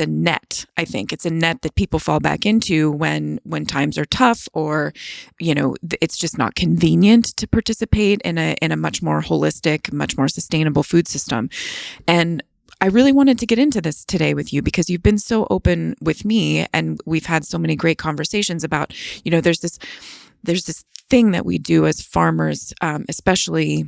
net. I think it's a net that people fall back into when times are tough, or it's just not convenient to participate in a much more holistic, much more sustainable food system. And I really wanted to get into this today with you because you've been so open with me, and we've had so many great conversations about, there's this thing that we do as farmers, especially,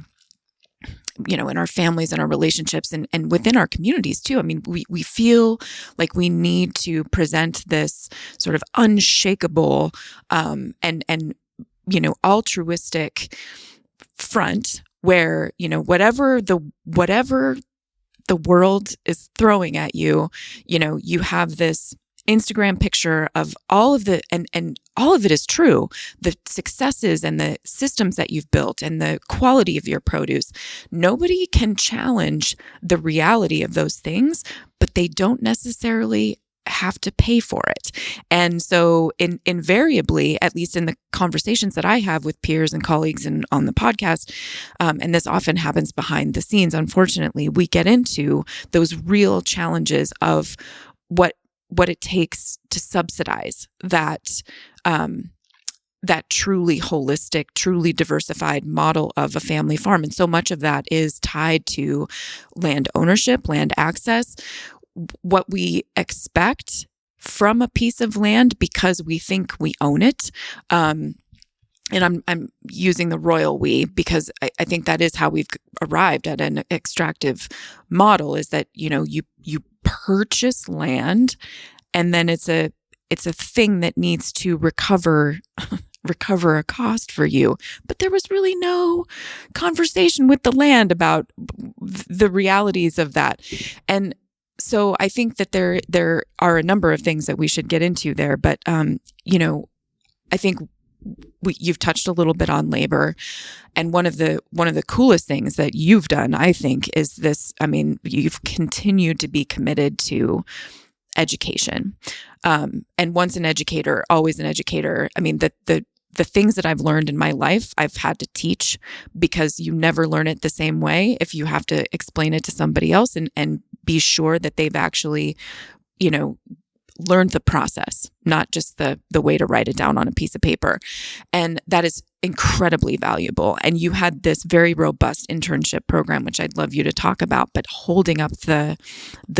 in our families and our relationships and within our communities too. I mean, we feel like we need to present this sort of unshakable, and altruistic front where, whatever the world is throwing at you, you have this Instagram picture of all of the, and all of it is true, the successes and the systems that you've built and the quality of your produce. Nobody can challenge the reality of those things, but they don't necessarily have to pay for it. And so invariably, at least in the conversations that I have with peers and colleagues and on the podcast, and this often happens behind the scenes, unfortunately, we get into those real challenges of what it takes to subsidize that truly holistic, truly diversified model of a family farm. And so much of that is tied to land ownership, land access, what we expect from a piece of land because we think we own it. And I'm using the royal we because I think that is how we've arrived at an extractive model, is that, you purchase land and then it's a thing that needs to recover a cost for you. But there was really no conversation with the land about the realities of that. And so I think that there are a number of things that we should get into there. But, I think you've touched a little bit on labor. And one of the coolest things that you've done, I think, is this. I mean, you've continued to be committed to education. And once an educator, always an educator. I mean, the things that I've learned in my life, I've had to teach, because you never learn it the same way if you have to explain it to somebody else and be sure that they've actually, learned the process, not just the way to write it down on a piece of paper. And that is incredibly valuable. And you had this very robust internship program, which I'd love you to talk about, but holding up the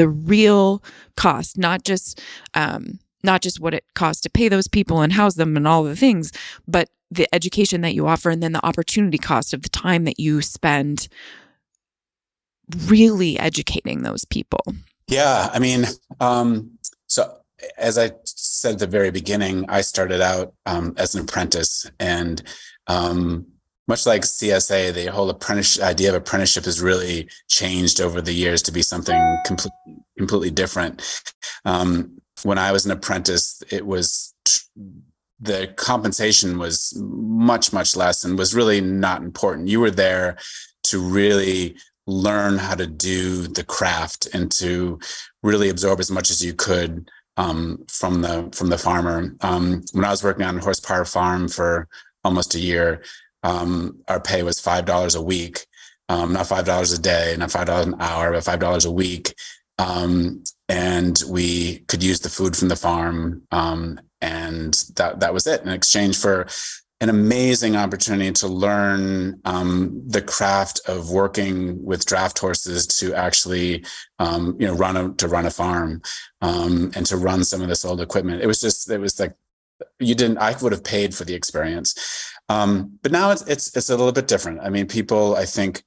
real cost, not just what it costs to pay those people and house them and all the things, but the education that you offer, and then the opportunity cost of the time that you spend really educating those people. Yeah. I mean, so as I said at the very beginning, I started out as an apprentice, and much like CSA, the whole idea of apprenticeship has really changed over the years to be something completely different. When I was an apprentice, it was the compensation was much, much less and was really not important. You were there to really learn how to do the craft and to really absorb as much as you could from the farmer. When I was working on a horsepower farm for almost a year, our pay was $5 a week, not $5 a day, not $5 an hour, but $5 a week. And we could use the food from the farm, and that was it, in exchange for an amazing opportunity to learn the craft of working with draft horses to actually run a farm, and to run some of this old equipment. It was like I would have paid for the experience, but now it's a little bit different. I mean, people, I think,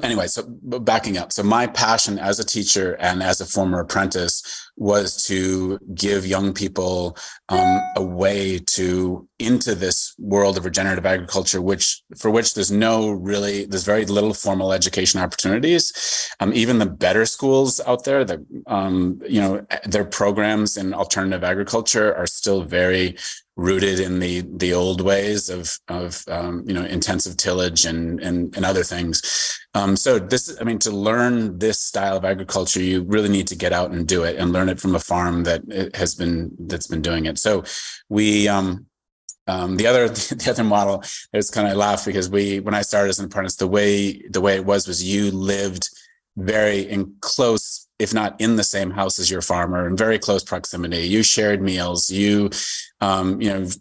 Anyway, so backing up. So my passion as a teacher and as a former apprentice was to give young people a way into this world of regenerative agriculture, for which there's very little formal education opportunities. Even the better schools out there, their programs in alternative agriculture are still very rooted in the old ways of intensive tillage and other things. To learn this style of agriculture, you really need to get out and do it and learn it from a farm that's been doing it. So we the other model is kind of, I laugh because when I started as an apprentice, the way it was you lived very in close, if not in the same house as your farmer, in very close proximity. You shared meals, you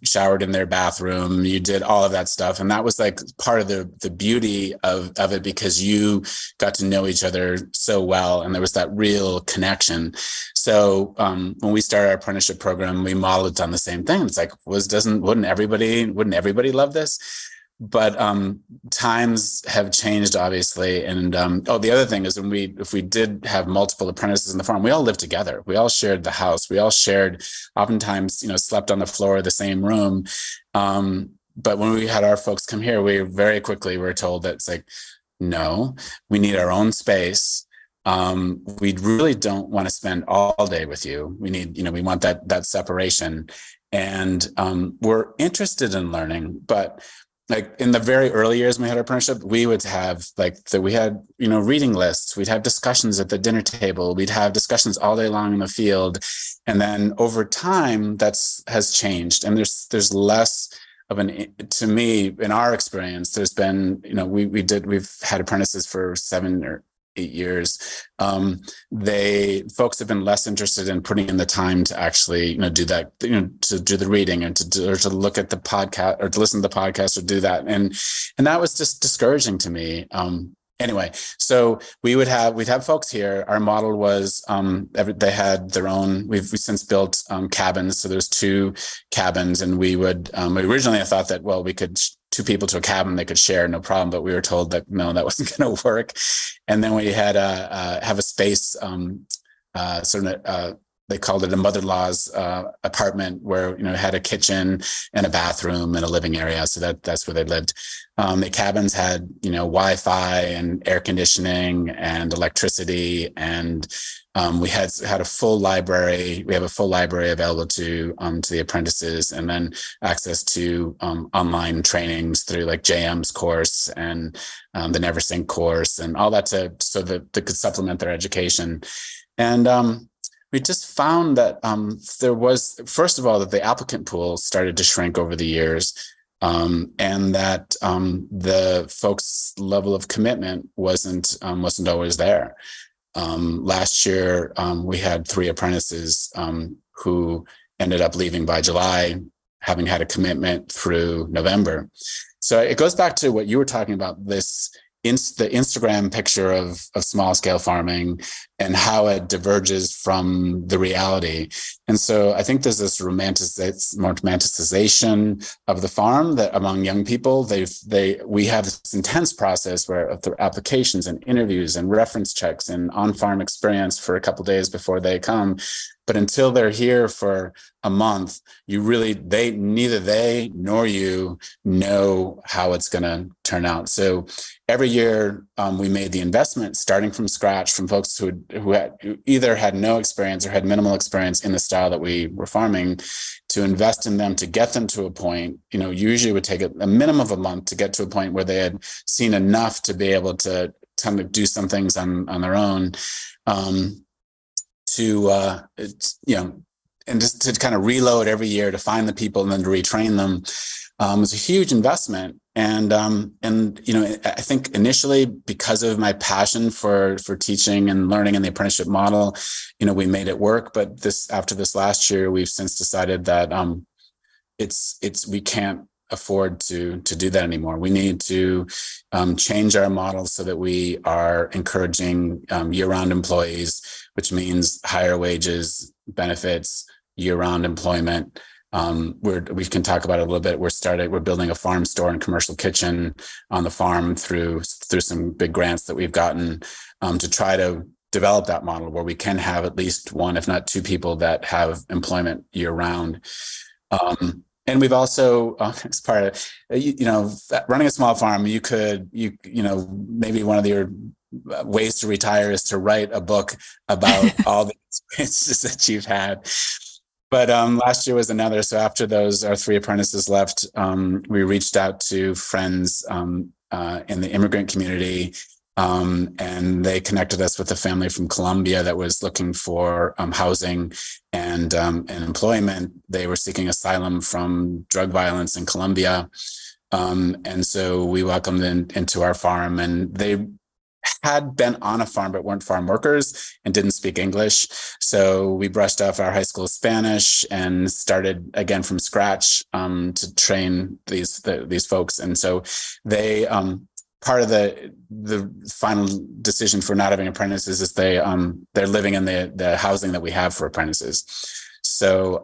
showered in their bathroom, you did all of that stuff. And that was like part of the beauty of it, because you got to know each other so well. And there was that real connection. So when we started our apprenticeship program, we modeled it on the same thing. It's like, wouldn't everybody love this? But times have changed, obviously. And the other thing is, if we did have multiple apprentices in the farm, we all lived together. We all shared the house. We all shared, oftentimes, slept on the floor of the same room. But when we had our folks come here, we very quickly were told that it's like, no, we need our own space. We really don't want to spend all day with you. We need, we want that separation. And we're interested in learning, but like in the very early years when we had our apprenticeship, we would have we had, reading lists. We'd have discussions at the dinner table. We'd have discussions all day long in the field. And then over time, has changed. And there's less of to me, in our experience, there's been, we've had apprentices for 7 or 8 years. Folks have been less interested in putting in the time to actually, do that, to do the reading and to look at the podcast or to listen to the podcast or do that. And that was just discouraging to me. Anyway, so we'd have folks here. Our model was, they had their own, we've since built cabins. So there's 2 cabins, and we originally I thought that, well, we could 2 people to a cabin, they could share, no problem. But we were told that no, that wasn't going to work. And then we had have a space, they called it a mother-in-law's apartment, where it had a kitchen and a bathroom and a living area. So that's where they lived. The cabins had Wi-Fi and air conditioning and electricity, and we had a full library. We have a full library available to the apprentices, and then access to online trainings through like JM's course and the Never Sink course and all that, so that they could supplement their education. And we just found that there was, first of all, that the applicant pool started to shrink over the years, and that the folks' level of commitment wasn't always there. Last year, we had 3 apprentices who ended up leaving by July, having had a commitment through November. So it goes back to what you were talking about, the Instagram picture of small scale farming and how it diverges from the reality. And so I think there's this romanticization of the farm that among young people, we have this intense process where through applications and interviews and reference checks and on-farm experience for a couple of days before they come. But until they're here for a month, neither they nor you know how it's going to turn out. So every year we made the investment, starting from scratch, from folks who either had no experience or had minimal experience in the style that we were farming, to invest in them, to get them to a point, usually it would take a minimum of a month to get to a point where they had seen enough to be able to do some things on their own. And just to kind of reload every year to find the people and then to retrain them was a huge investment. And I think initially, because of my passion for teaching and learning in the apprenticeship model, we made it work. But after this last year, we've since decided that we can't afford to do that anymore. We need to change our model so that we are encouraging year-round employees, which means higher wages, benefits, year-round employment, We can talk about it a little bit. We're building a farm store and commercial kitchen on the farm through some big grants that we've gotten to try to develop that model where we can have at least one, if not two people that have employment year round. And we've also, as part of, running a small farm, maybe one of your ways to retire is to write a book about all the experiences that you've had. But last year was another. So after our 3 apprentices left, we reached out to friends in the immigrant community, and they connected us with a family from Colombia that was looking for housing and employment. They were seeking asylum from drug violence in Colombia. And so we welcomed them into our farm, and they had been on a farm but weren't farm workers and didn't speak English. So we brushed off our high school Spanish and started again from scratch to train these folks. And so they part of the final decision for not having apprentices is they're living in the housing that we have for apprentices. So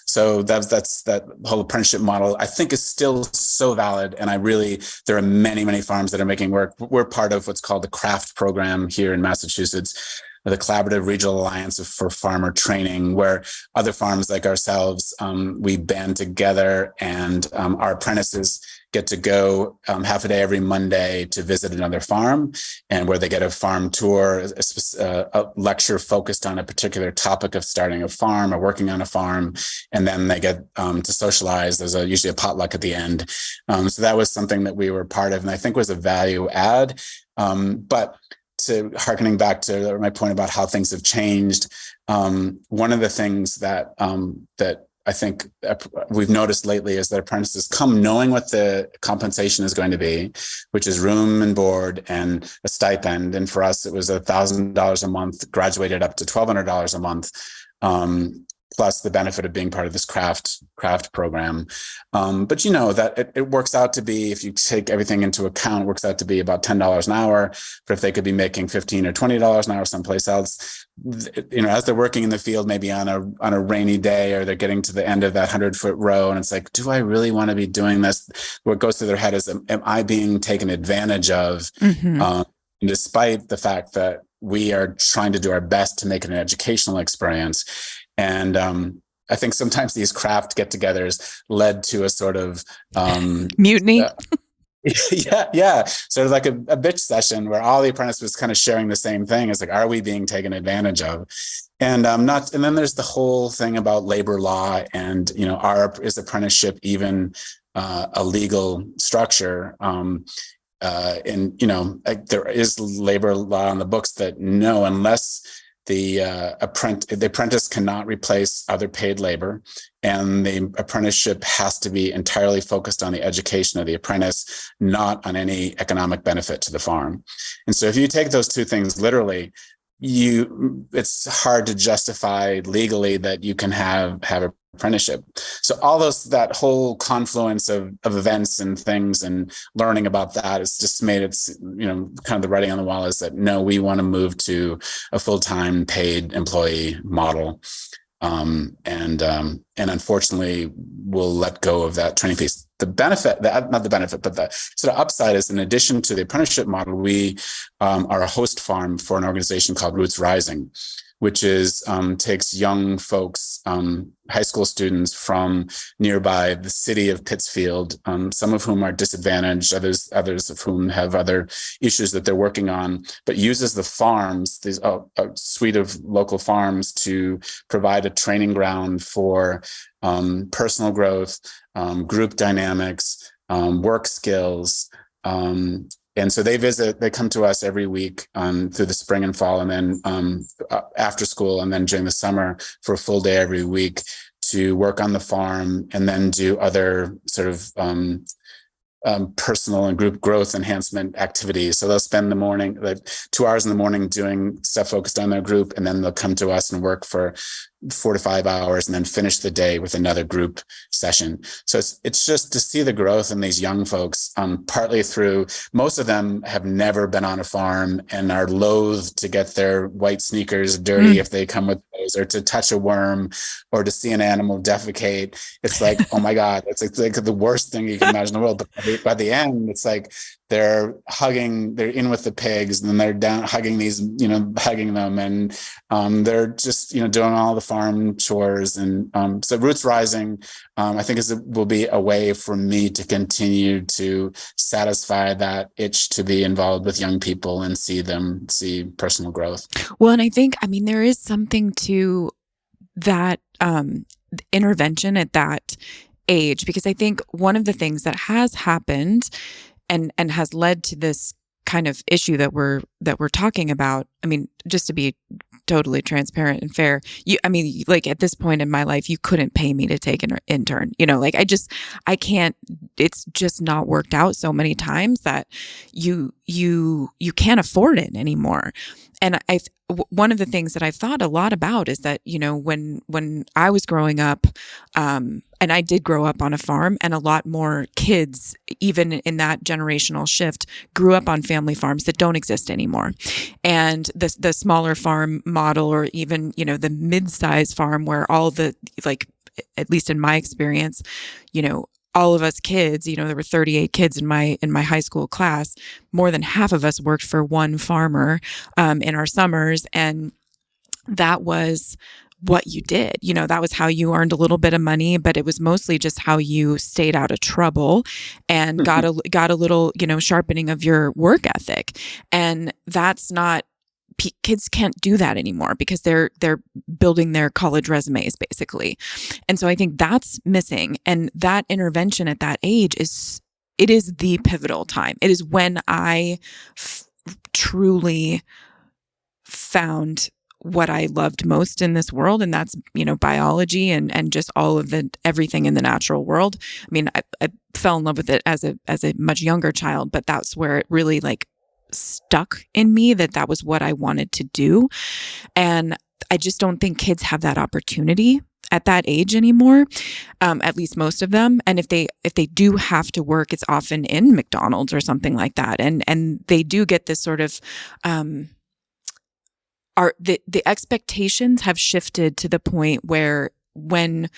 so that's that whole apprenticeship model, I think, is still so valid. And there are many, many farms that are making work. We're part of what's called the CRAFT program here in Massachusetts, the Collaborative Regional Alliance for Farmer Training, where other farms like ourselves, we band together, and our apprentices get to go half a day every Monday to visit another farm, and where they get a farm tour, a lecture focused on a particular topic of starting a farm or working on a farm, and then they get to socialize. There's usually a potluck at the end. So that was something that we were part of, and I think was a value add. But harkening back to my point about how things have changed, one of the things that I think we've noticed lately is that apprentices come knowing what the compensation is going to be, which is room and board and a stipend. And for us, it was $1,000 a month, graduated up to $1,200 a month, plus the benefit of being part of this craft program. But that it works out to be, if you take everything into account, it works out to be about $10 an hour. But if they could be making $15 or $20 an hour someplace else, as they're working in the field, maybe on a rainy day, or they're getting to the end of that 100-foot row, and it's like, do I really want to be doing this? What goes through their head is, am I being taken advantage of? Mm-hmm. Despite the fact that we are trying to do our best to make it an educational experience. And I think sometimes these craft get-togethers led to a sort of mutiny. Yeah, sort of like a bitch session where all the apprentices was kind of sharing the same thing. It's like, are we being taken advantage of? And And then there's the whole thing about labor law, and is apprenticeship even a legal structure? There is labor law on the books that no, unless the apprentice cannot replace other paid labor, and the apprenticeship has to be entirely focused on the education of the apprentice, not on any economic benefit to the farm. And so if you take those two things literally, it's hard to justify legally that you can have apprenticeship. So that whole confluence of events and things and learning about that has just made it, kind of the writing on the wall is that, no, we want to move to a full-time paid employee model. And unfortunately, we'll let go of that training piece. The benefit, not the benefit, but the sort of upside is, in addition to the apprenticeship model, we are a host farm for an organization called Roots Rising, which takes young folks, high school students from nearby the city of Pittsfield, some of whom are disadvantaged, others of whom have other issues that they're working on, but uses the farms, a suite of local farms, to provide a training ground for personal growth, group dynamics, work skills. And so they come to us every week through the spring and fall, and then after school, and then during the summer for a full day every week to work on the farm, and then do other sort of personal and group growth enhancement activities. So they'll spend the morning, like 2 hours in the morning, doing stuff focused on their group, and then they'll come to us and work for 4 to 5 hours and then finish the day with another group session. So it's just to see the growth in these young folks, partly through, most of them have never been on a farm and are loath to get their white sneakers dirty if they come with those, or to touch a worm, or to see an animal defecate. It's like, oh my God, it's like the worst thing you can imagine in the world. But by the end, it's like they're in with the pigs, and then they're down hugging them, and they're just, doing all the farm chores. And so Roots Rising, I think will be a way for me to continue to satisfy that itch to be involved with young people and see personal growth. Well, and I think, there is something to that intervention at that age, because I think one of the things that has happened and has led to this kind of issue that we're talking about. Just to be totally transparent and fair, at this point in my life, you couldn't pay me to take an intern. I can't. It's just not worked out so many times that you can't afford it anymore. And one of the things that I've thought a lot about is that, when I was growing up, and I did grow up on a farm, and a lot more kids, even in that generational shift, grew up on family farms that don't exist anymore. And the smaller farm model, or even, the mid-size farm where all the, at least in my experience, all of us kids, there were 38 kids in my high school class. More than half of us worked for one farmer in our summers. And that was what you did. That was how you earned a little bit of money, but it was mostly just how you stayed out of trouble and got a little, sharpening of your work ethic. And that's not, kids can't do that anymore because they're building their college resumes basically. And so I think that's missing. And that intervention at that age is the pivotal time. It is when I truly found what I loved most in this world. And that's, biology and just all of everything in the natural world. I fell in love with it as a much younger child, but that's where it really stuck in me that was what I wanted to do. And I just don't think kids have that opportunity at that age anymore, at least most of them. And if they do have to work, it's often in McDonald's or something like that. And they do get this sort of, the expectations have shifted to the point where when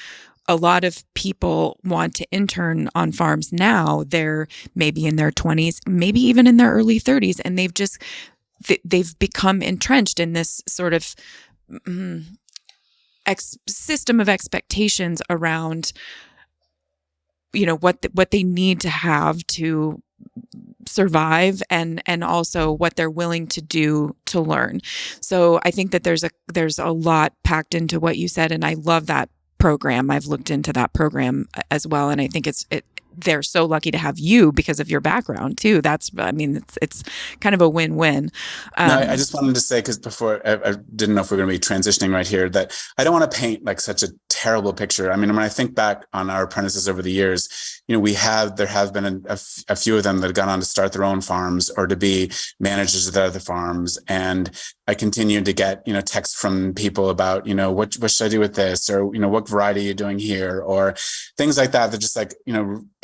a lot of people want to intern on farms now, they're maybe in their 20s, maybe even in their early 30s, and they've become entrenched in this sort of system of expectations around, what they need to have to survive and also what they're willing to do to learn. So I think that there's a lot packed into what you said, and I love that program. I've looked into that program as well, and I think they're so lucky to have you because of your background too. It's kind of a win-win. I just wanted to say, because before I didn't know if we were going to be transitioning right here, that I don't want to paint such a terrible picture. When I think back on our apprentices over the years, there have been a few of them that have gone on to start their own farms or to be managers of the other farms. And I continue to get, texts from people about, what should I do with this? Or, what variety are you doing here? Or things like that just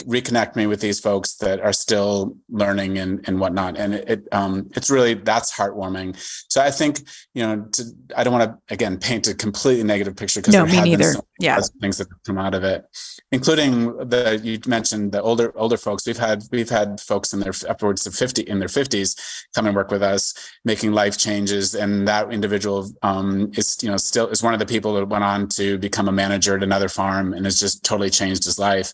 reconnect me with these folks that are still learning and whatnot. And it's really, that's heartwarming. So I think, I don't want to, again, paint a completely negative picture, because no, me neither. Yeah. Things that come out of it, including you mentioned the older folks. We've had folks in their upwards of 50 in their 50s come and work with us, making life changes. And that individual still is one of the people that went on to become a manager at another farm and has just totally changed his life.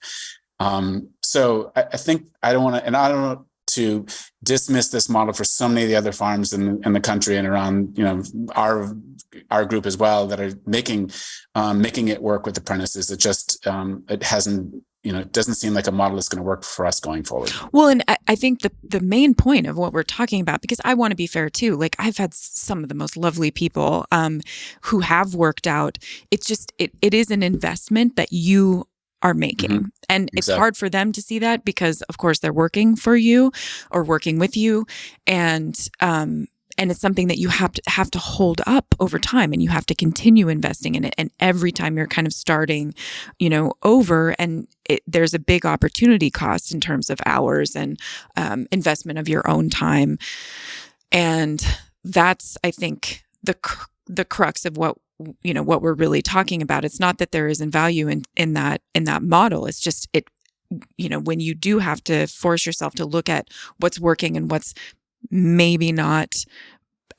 So I think I don't want to dismiss this model for so many of the other farms in the country and around, our group as well, that are making it work with apprentices. It just, it hasn't, it doesn't seem like a model that's going to work for us going forward. Well, and I think the main point of what we're talking about, because I want to be fair too, I've had some of the most lovely people, who have worked out. It's just, it is an investment that you are making. Mm-hmm. And it's hard for them to see that because of course they're working for you or working with you. And and it's something that you have to hold up over time, and you have to continue investing in it. And every time you're kind of starting, over, and there's a big opportunity cost in terms of hours and investment of your own time. And that's, I think, the crux of what we're really talking about. It's not that there isn't value in that model. It's just when you do have to force yourself to look at what's working and what's maybe not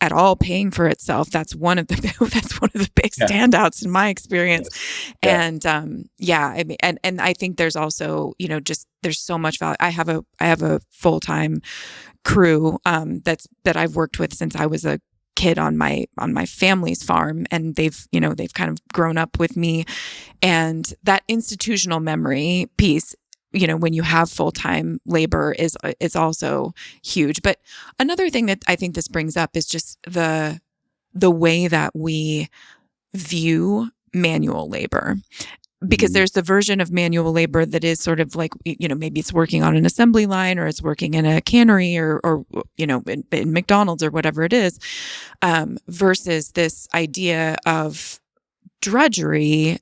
at all paying for itself. That's one of the big standouts in my experience. Yeah. And I mean, and I think there's also there's so much value. I have a full-time crew that I've worked with since I was a kid on my family's farm, and they've kind of grown up with me, and that institutional memory piece, when you have full-time labor is also huge. But another thing that I think this brings up is just the way that we view manual labor. Because there's the version of manual labor that is sort of like, maybe it's working on an assembly line, or it's working in a cannery, or in McDonald's or whatever it is, versus this idea of drudgery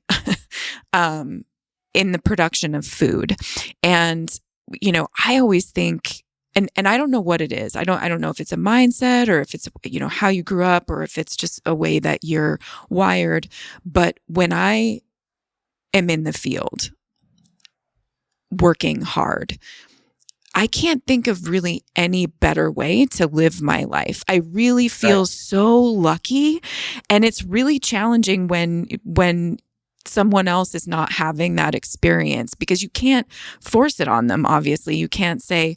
in the production of food. And, I always think, and I don't know what it is. I don't know if it's a mindset, or if it's, how you grew up, or if it's just a way that you're wired. But when I am in the field working hard, I can't think of really any better way to live my life. I really feel so lucky, and it's really challenging when someone else is not having that experience, because you can't force it on them. Obviously, you can't say,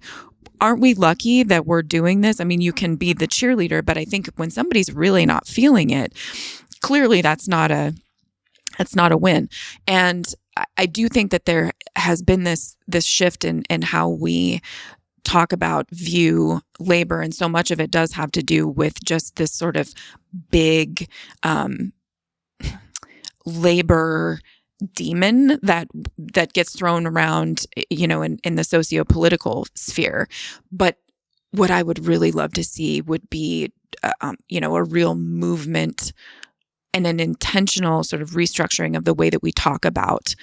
aren't we lucky that we're doing this? I mean, you can be the cheerleader, but I think when somebody's really not feeling it, clearly that's not a win. And I do think that there has been this shift in how we talk about, view labor, and so much of it does have to do with just this sort of big labor demon that gets thrown around, in the socio-political sphere. But what I would really love to see would be, a real movement and an intentional sort of restructuring of the way that we talk about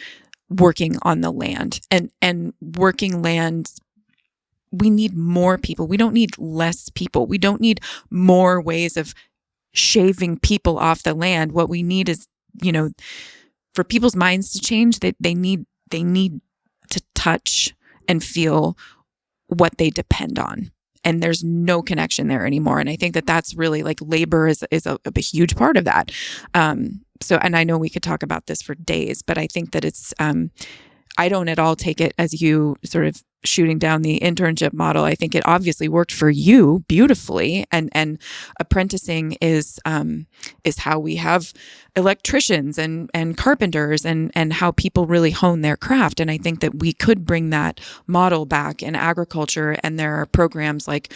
working on the land, and working land. We need more people. We don't need less people. We don't need more ways of shaving people off the land. What we need is, for people's minds to change, they need to touch and feel what they depend on. And there's no connection there anymore. And I think that that's really, like, labor is a huge part of that. And I know we could talk about this for days, but I think that it's, I don't at all take it as you sort of shooting down the internship model. I think it obviously worked for you beautifully, and apprenticing is how we have electricians and carpenters and how people really hone their craft. And I think that we could bring that model back in agriculture, and there are programs like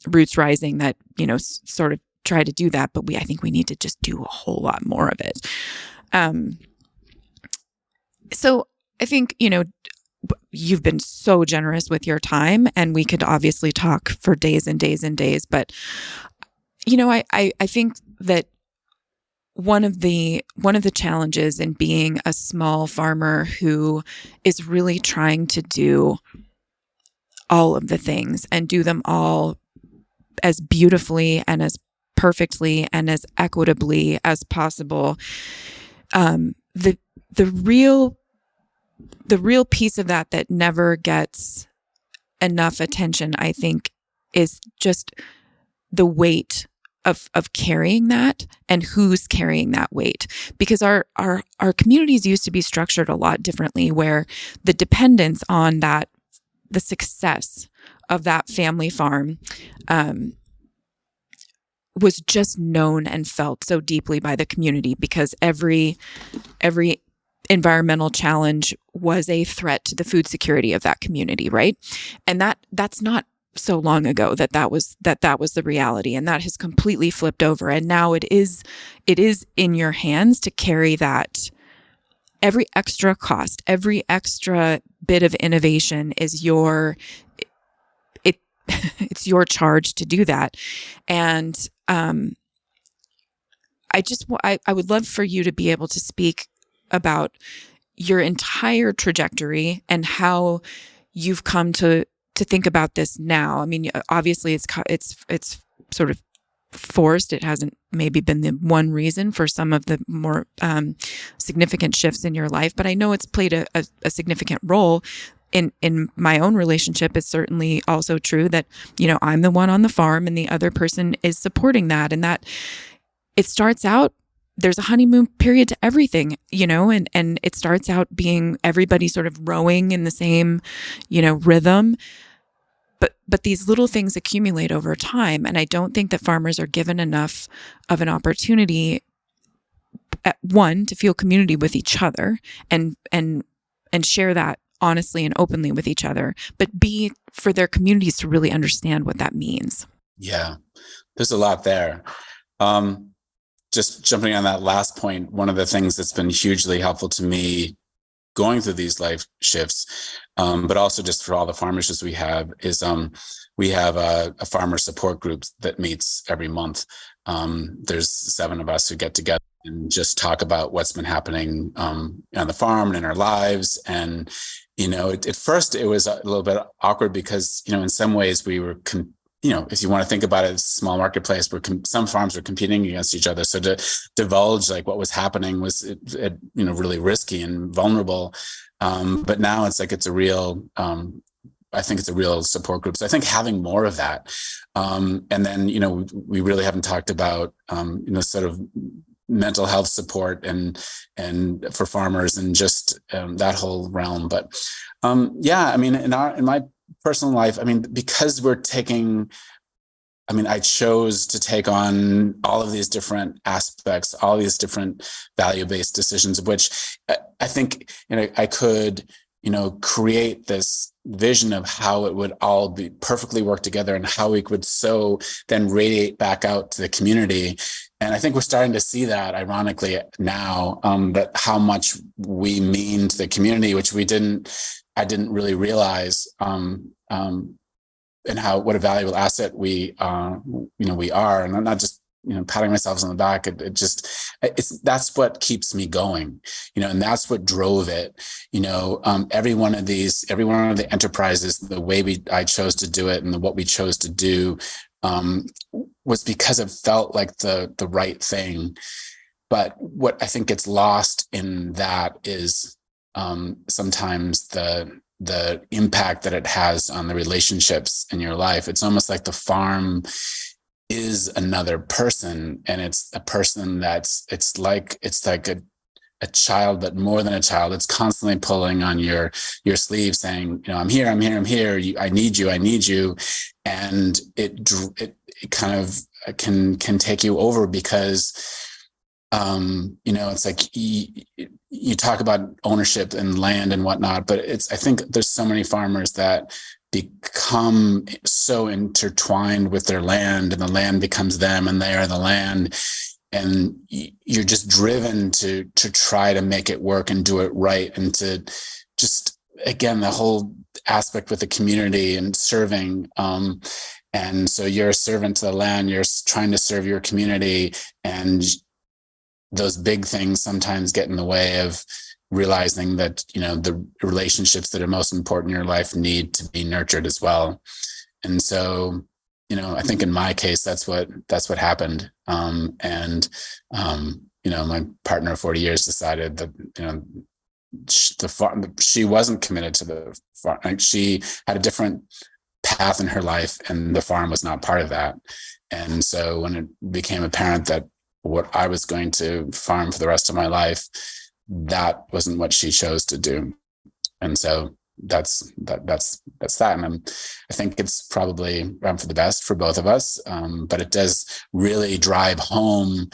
Roots Rising that sort of try to do that, but I think we need to just do a whole lot more of it. So I think, you've been so generous with your time, and we could obviously talk for days and days and days, but, I think that one of the challenges in being a small farmer who is really trying to do all of the things and do them all as beautifully and as perfectly and as equitably as possible, the real piece of that never gets enough attention, I think, is just the weight of carrying that, and who's carrying that weight. Because our communities used to be structured a lot differently, where the dependence on that, the success of that family farm, was just known and felt so deeply by the community, because every environmental challenge was a threat to the food security of that community, right? And that's not so long ago that was the reality, and that has completely flipped over. And now it is in your hands to carry that. Every extra cost, every extra bit of innovation is it's your charge to do that. And I would love for you to be able to speak about your entire trajectory and how you've come to think about this now. I mean, obviously it's sort of forced. It hasn't maybe been the one reason for some of the more significant shifts in your life, but I know it's played a significant role in my own relationship. It's certainly also true that, I'm the one on the farm and the other person is supporting that, and that it starts out, there's a honeymoon period to everything, and it starts out being everybody sort of rowing in the same, rhythm. But these little things accumulate over time. And I don't think that farmers are given enough of an opportunity, one, to feel community with each other and share that honestly and openly with each other, but B, for their communities to really understand what that means. Yeah, there's a lot there. Just jumping on that last point, one of the things that's been hugely helpful to me going through these life shifts, but also just for all the farmers we have, is we have a farmer support group that meets every month. There's 7 of us who get together and just talk about what's been happening on the farm and in our lives. And, at first it was a little bit awkward because, in some ways we were if you want to think about it, it's a small marketplace where some farms were competing against each other. So to divulge like what was happening was, really risky and vulnerable. But now it's like, it's a real, I think it's a real support group. So I think having more of that. And then, we really haven't talked about, sort of mental health support and for farmers and just that whole realm. But in my personal life, because I chose to take on all of these different aspects, all these different value-based decisions, of which I think, I could, create this vision of how it would all be perfectly work together and how we could so then radiate back out to the community. And I think we're starting to see that, ironically, now, that how much we mean to the community, which I didn't really realize, and what a valuable asset we are. And I'm not just, patting myself on the back. That's what keeps me going, and that's what drove it. Every one of the enterprises, the way I chose to do it and what we chose to do, was because it felt like the right thing. But what I think gets lost in that is, sometimes the impact that it has on the relationships in your life. It's almost like the farm is another person, and it's a person it's like a child, but more than a child. It's constantly pulling on your sleeve saying, I'm here. I need you. And it kind of can take you over because, it's like you talk about ownership and land and whatnot, but I think there's so many farmers that become so intertwined with their land, and the land becomes them and they are the land. And you're just driven to try to make it work and do it right. And to just, again, the whole aspect with the community and serving. And so you're a servant to the land, you're trying to serve your community, and those big things sometimes get in the way of realizing that, the relationships that are most important in your life need to be nurtured as well. And so, I think in my case, that's what happened. My partner of 40 years decided that, the farm, she wasn't committed to the farm. Like, she had a different path in her life, and the farm was not part of that. And so when it became apparent that what I was going to farm for the rest of my life, that wasn't what she chose to do. And so that's that. And I think it's probably for the best for both of us. But it does really drive home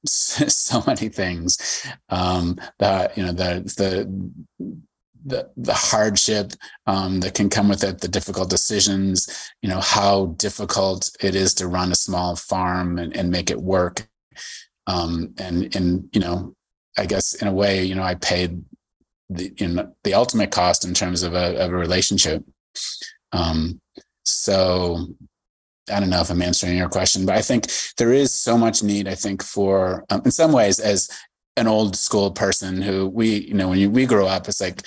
so many things. The hardship that can come with it, the difficult decisions, how difficult it is to run a small farm and make it work. I guess in a way, I paid the ultimate cost in terms of a relationship. so I don't know if I'm answering your question, but I think there is so much need, I think, for, in some ways, as an old school person who when we grow up, it's like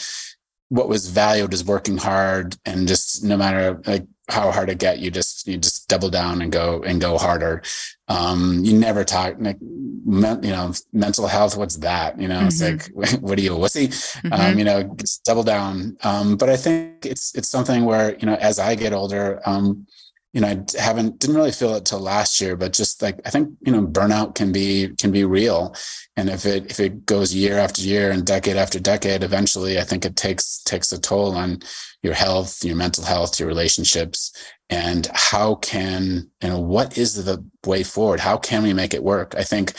what was valued is working hard, and just no matter like how hard it get, you just double down and go harder. You never talk like, mental health. What's that? It's like, what are you, a wussy? Just double down. But I think it's something where, as I get older, I didn't really feel it till last year, but just like, I think, burnout can be real. And if it goes year after year and decade after decade, eventually I think it takes a toll on your health, your mental health, your relationships. And how can, what is the way forward? How can we make it work? I think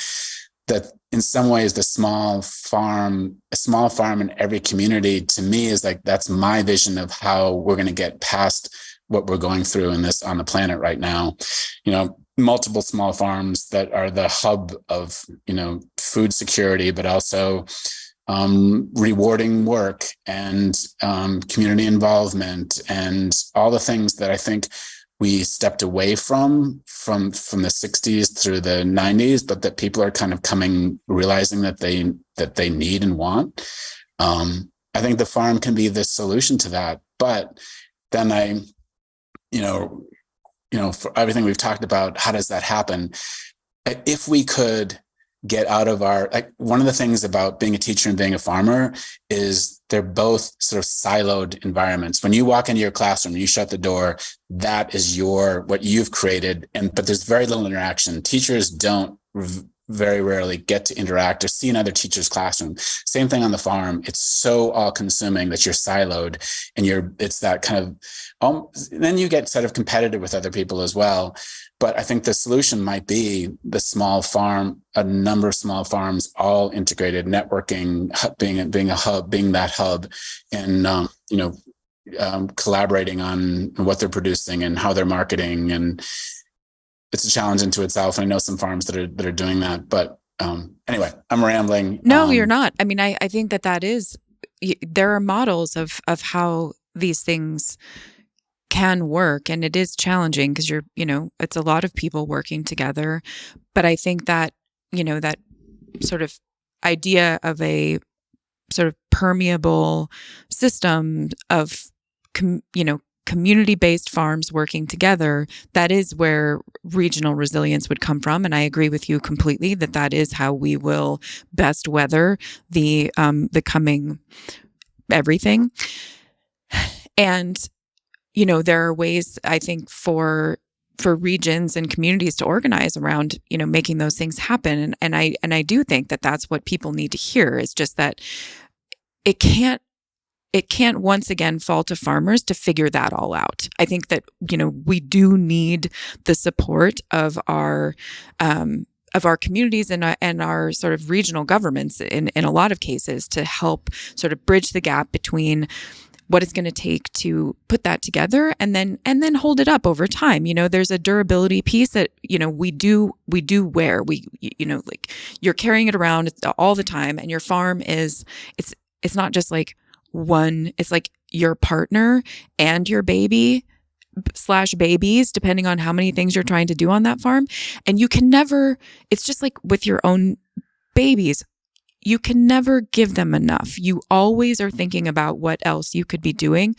that in some ways, a small farm in every community, to me, is like, that's my vision of how we're going to get past what we're going through on the planet right now. Multiple small farms that are the hub of, food security, but also rewarding work and community involvement and all the things that I think we stepped away from the 60s through the 90s, but that people are kind of realizing that they need and want. I think the farm can be the solution to that. But then for everything we've talked about, how does that happen? If we could get out of one of the things about being a teacher and being a farmer is they're both sort of siloed environments. When you walk into your classroom, you shut the door, that is what you've created. But there's very little interaction. Teachers don't very rarely get to interact or see another teacher's classroom. Same thing on the farm. It's so all consuming that you're siloed, and it's that kind of, then you get sort of competitive with other people as well. But I think the solution might be the small farm, a number of small farms, all integrated, networking, being a hub, being that hub, and, collaborating on what they're producing and how they're marketing. And it's a challenge into itself. And I know some farms that are doing that, but anyway, I'm rambling. No, you're not. I mean, I think that is, there are models of how these things can work, and it is challenging because it's a lot of people working together. But I think that, that sort of idea of a sort of permeable system of, community-based farms working together, that is where regional resilience would come from. And I agree with you completely that is how we will best weather the coming everything. And there are ways, I think, for regions and communities to organize around, making those things happen. And I do think that that's what people need to hear, is just that it can't once again fall to farmers to figure that all out. I think that, we do need the support of our communities and our sort of regional governments in a lot of cases to help sort of bridge the gap between what it's going to take to put that together and then hold it up over time. There's a durability piece that, we do wear. Like, you're carrying it around all the time, and your farm it's not just like one, it's like your partner and your baby / babies, depending on how many things you're trying to do on that farm. And you can never, it's just like with your own babies, you can never give them enough. You always are thinking about what else you could be doing.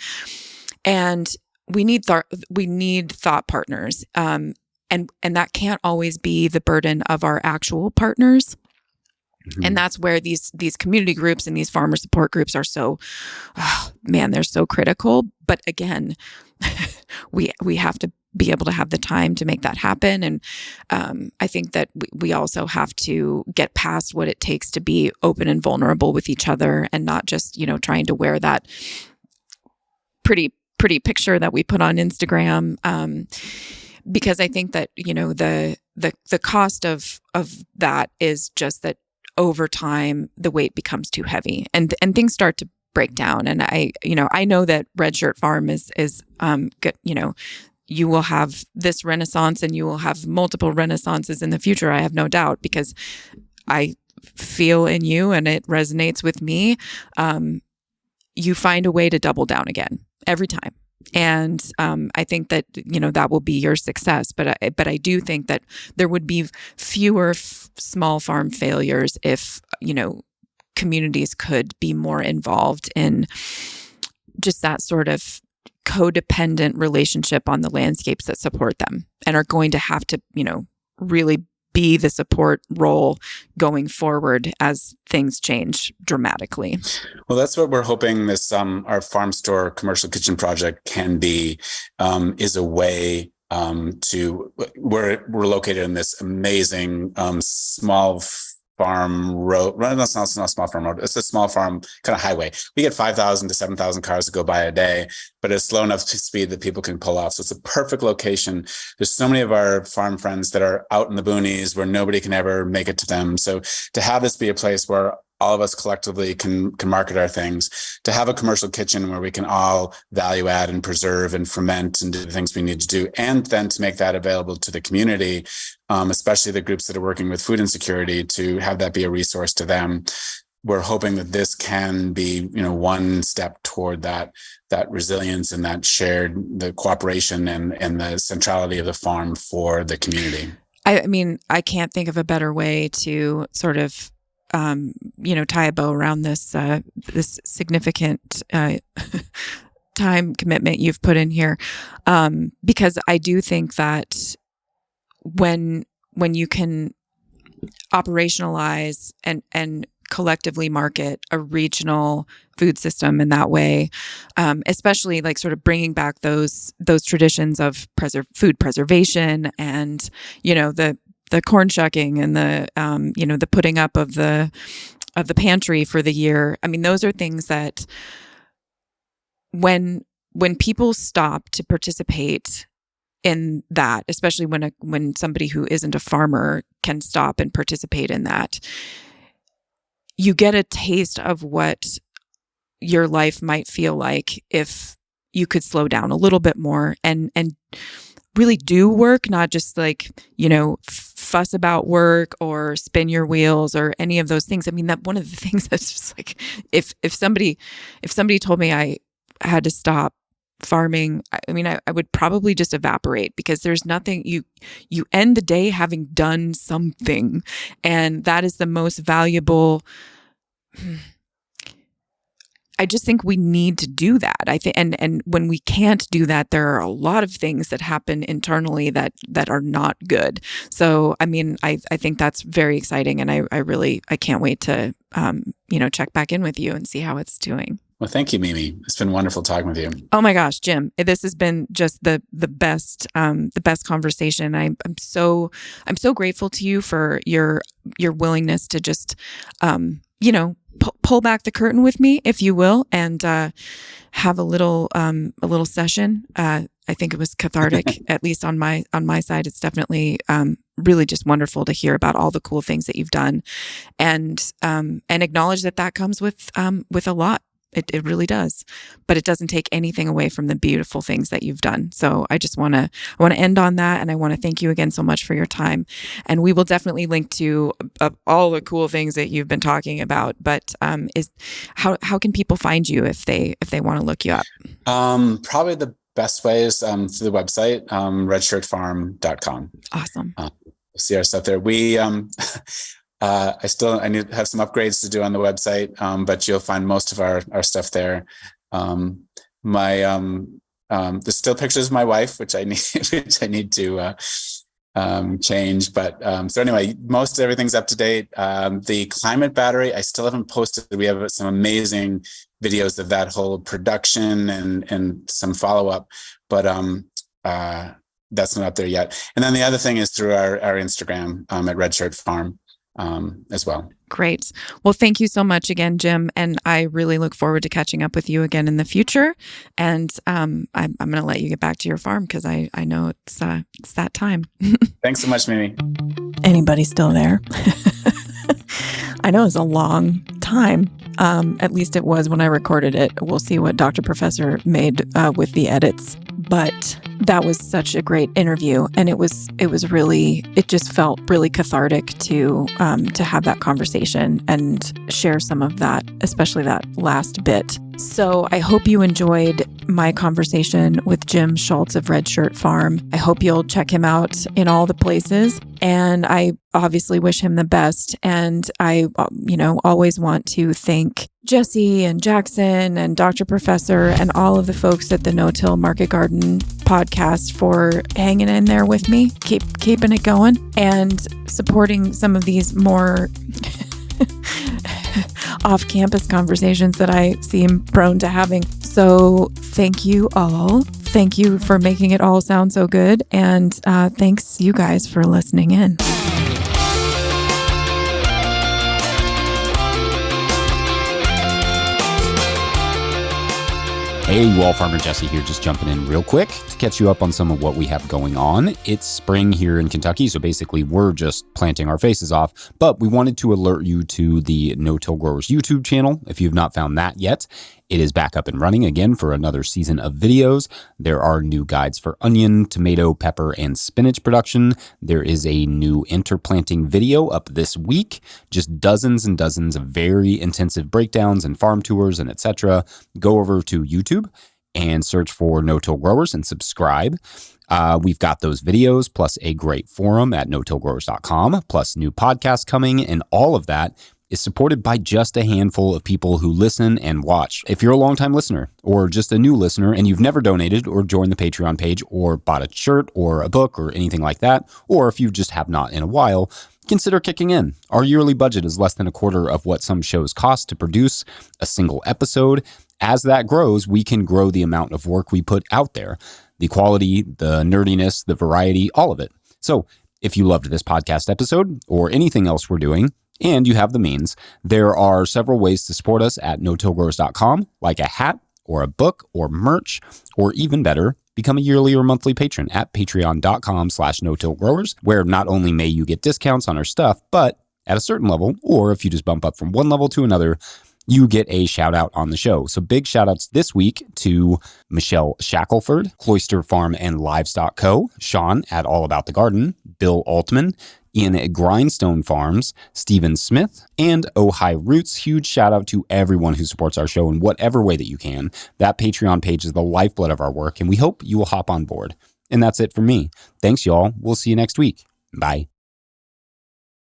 And we need thought partners. And that can't always be the burden of our actual partners. Mm-hmm. And that's where these community groups and these farmer support groups are they're so critical. But again, we have to be able to have the time to make that happen. And I think that we also have to get past what it takes to be open and vulnerable with each other, and not just, trying to wear that pretty picture that we put on Instagram. Because I think that, the cost of that is just that over time, the weight becomes too heavy and things start to break down. And I know that Red Shirt Farm is good. You will have this renaissance and you will have multiple renaissances in the future. I have no doubt, because I feel in you and it resonates with me. You find a way to double down again every time. And I think that, that will be your success. But I do think that there would be fewer small farm failures if, communities could be more involved in just that sort of codependent relationship on the landscapes that support them and are going to have to, really be the support role going forward as things change dramatically. Well, that's what we're hoping this our farm store commercial kitchen project can be, is a way to we're located in this amazing small farm road. That's not a small farm road. It's a small farm kind of highway. We get 5,000 to 7,000 cars to go by a day, but it's slow enough to speed that people can pull off. So it's a perfect location. There's so many of our farm friends that are out in the boonies where nobody can ever make it to them. So to have this be a place where all of us collectively can market our things, to have a commercial kitchen where we can all value add and preserve and ferment and do the things we need to do, and then to make that available to the community, especially the groups that are working with food insecurity, to have that be a resource to them. We're hoping that this can be, one step toward that resilience and that the cooperation and the centrality of the farm for the community. I mean, I can't think of a better way to sort of tie a bow around this this significant time commitment you've put in here, because I do think that when you can operationalize and collectively market a regional food system in that way, especially like sort of bringing back those traditions of food preservation and the corn shucking and the putting up of the pantry for the year. I mean, those are things that when people stop to participate in that, especially when somebody who isn't a farmer can stop and participate in that, you get a taste of what your life might feel like if you could slow down a little bit more and really do work, not just like, fuss about work or spin your wheels or any of those things. I mean, that one of the things that's just like, if somebody told me I had to stop farming, I mean, I would probably just evaporate, because there's nothing, you end the day having done something, and that is the most valuable. I just think we need to do that. I think, and when we can't do that, there are a lot of things that happen internally that are not good. So, I mean, I think that's very exciting, and I can't wait to check back in with you and see how it's doing. Well, thank you, Mimi. It's been wonderful talking with you. Oh my gosh, Jim, this has been just the best conversation. I'm so grateful to you for your willingness to just pull back the curtain with me, if you will, and have a little session. I think it was cathartic, at least on my side. It's definitely really just wonderful to hear about all the cool things that you've done, and acknowledge that comes with a lot. It really does, but it doesn't take anything away from the beautiful things that you've done. So I want to end on that, and I want to thank you again so much for your time. And we will definitely link to all the cool things that you've been talking about. But how can people find you if they want to look you up? Probably the best way is through the website, redshirtfarm.com. Awesome. See our stuff there. We I need to have some upgrades to do on the website, but you'll find most of our stuff there. There's still pictures of my wife, which I need to change. But so anyway, most everything's up to date. The climate battery, I still haven't posted. We have some amazing videos of that whole production and some follow up, but that's not up there yet. And then the other thing is through our Instagram at Redshirt Farm. As well. Great. Well, thank you so much again, Jim. And I really look forward to catching up with you again in the future. And I'm going to let you get back to your farm, because I know it's that time. Thanks so much, Mimi. Anybody still there? I know it's a long time. At least it was when I recorded it. We'll see what Dr. Professor made with the edits. But that was such a great interview, and it just felt really cathartic to have that conversation and share some of that, especially that last bit. So I hope you enjoyed my conversation with Jim Schultz of Red Shirt Farm. I hope you'll check him out in all the places. And I obviously wish him the best. And I, always want to thank Jesse and Jackson and Dr. Professor and all of the folks at the No-Till Market Garden podcast for hanging in there with me, keeping it going, and supporting some of these more off-campus conversations that I seem prone to having. So thank you all. Thank you for making it all sound so good. And thanks you guys for listening in. Hey, you all, Farmer Jesse here, just jumping in real quick to catch you up on some of what we have going on. It's spring here in Kentucky, so basically we're just planting our faces off, but we wanted to alert you to the No-Till Growers YouTube channel. If you've not found that yet, it is back up and running again for another season of videos. There are new guides for onion, tomato, pepper, and spinach production. There is a new interplanting video up this week. Just dozens and dozens of very intensive breakdowns and farm tours and etc. Go over to YouTube and search for No-Till Growers and subscribe. We've got those videos plus a great forum at no-tillgrowers.com, plus new podcasts coming, and all of that is supported by just a handful of people who listen and watch. If you're a longtime listener or just a new listener and you've never donated or joined the Patreon page or bought a shirt or a book or anything like that, or if you just have not in a while, consider kicking in. Our yearly budget is less than a quarter of what some shows cost to produce a single episode. As that grows, we can grow the amount of work we put out there. The quality, the nerdiness, the variety, all of it. So if you loved this podcast episode or anything else we're doing, and you have the means, there are several ways to support us at no-tillgrowers.com, like a hat or a book or merch, or even better, become a yearly or monthly patron at patreon.com/no-tillgrowers, where not only may you get discounts on our stuff, but at a certain level, or if you just bump up from one level to another, you get a shout out on the show. So big shout outs this week to Michelle Shackelford, Cloister Farm and Livestock Co., Sean at All About the Garden, Bill Altman, Ian at Grindstone Farms, Stephen Smith, and Oh High Roots. Huge shout out to everyone who supports our show in whatever way that you can. That Patreon page is the lifeblood of our work, and we hope you will hop on board. And that's it for me. Thanks, y'all. We'll see you next week. Bye.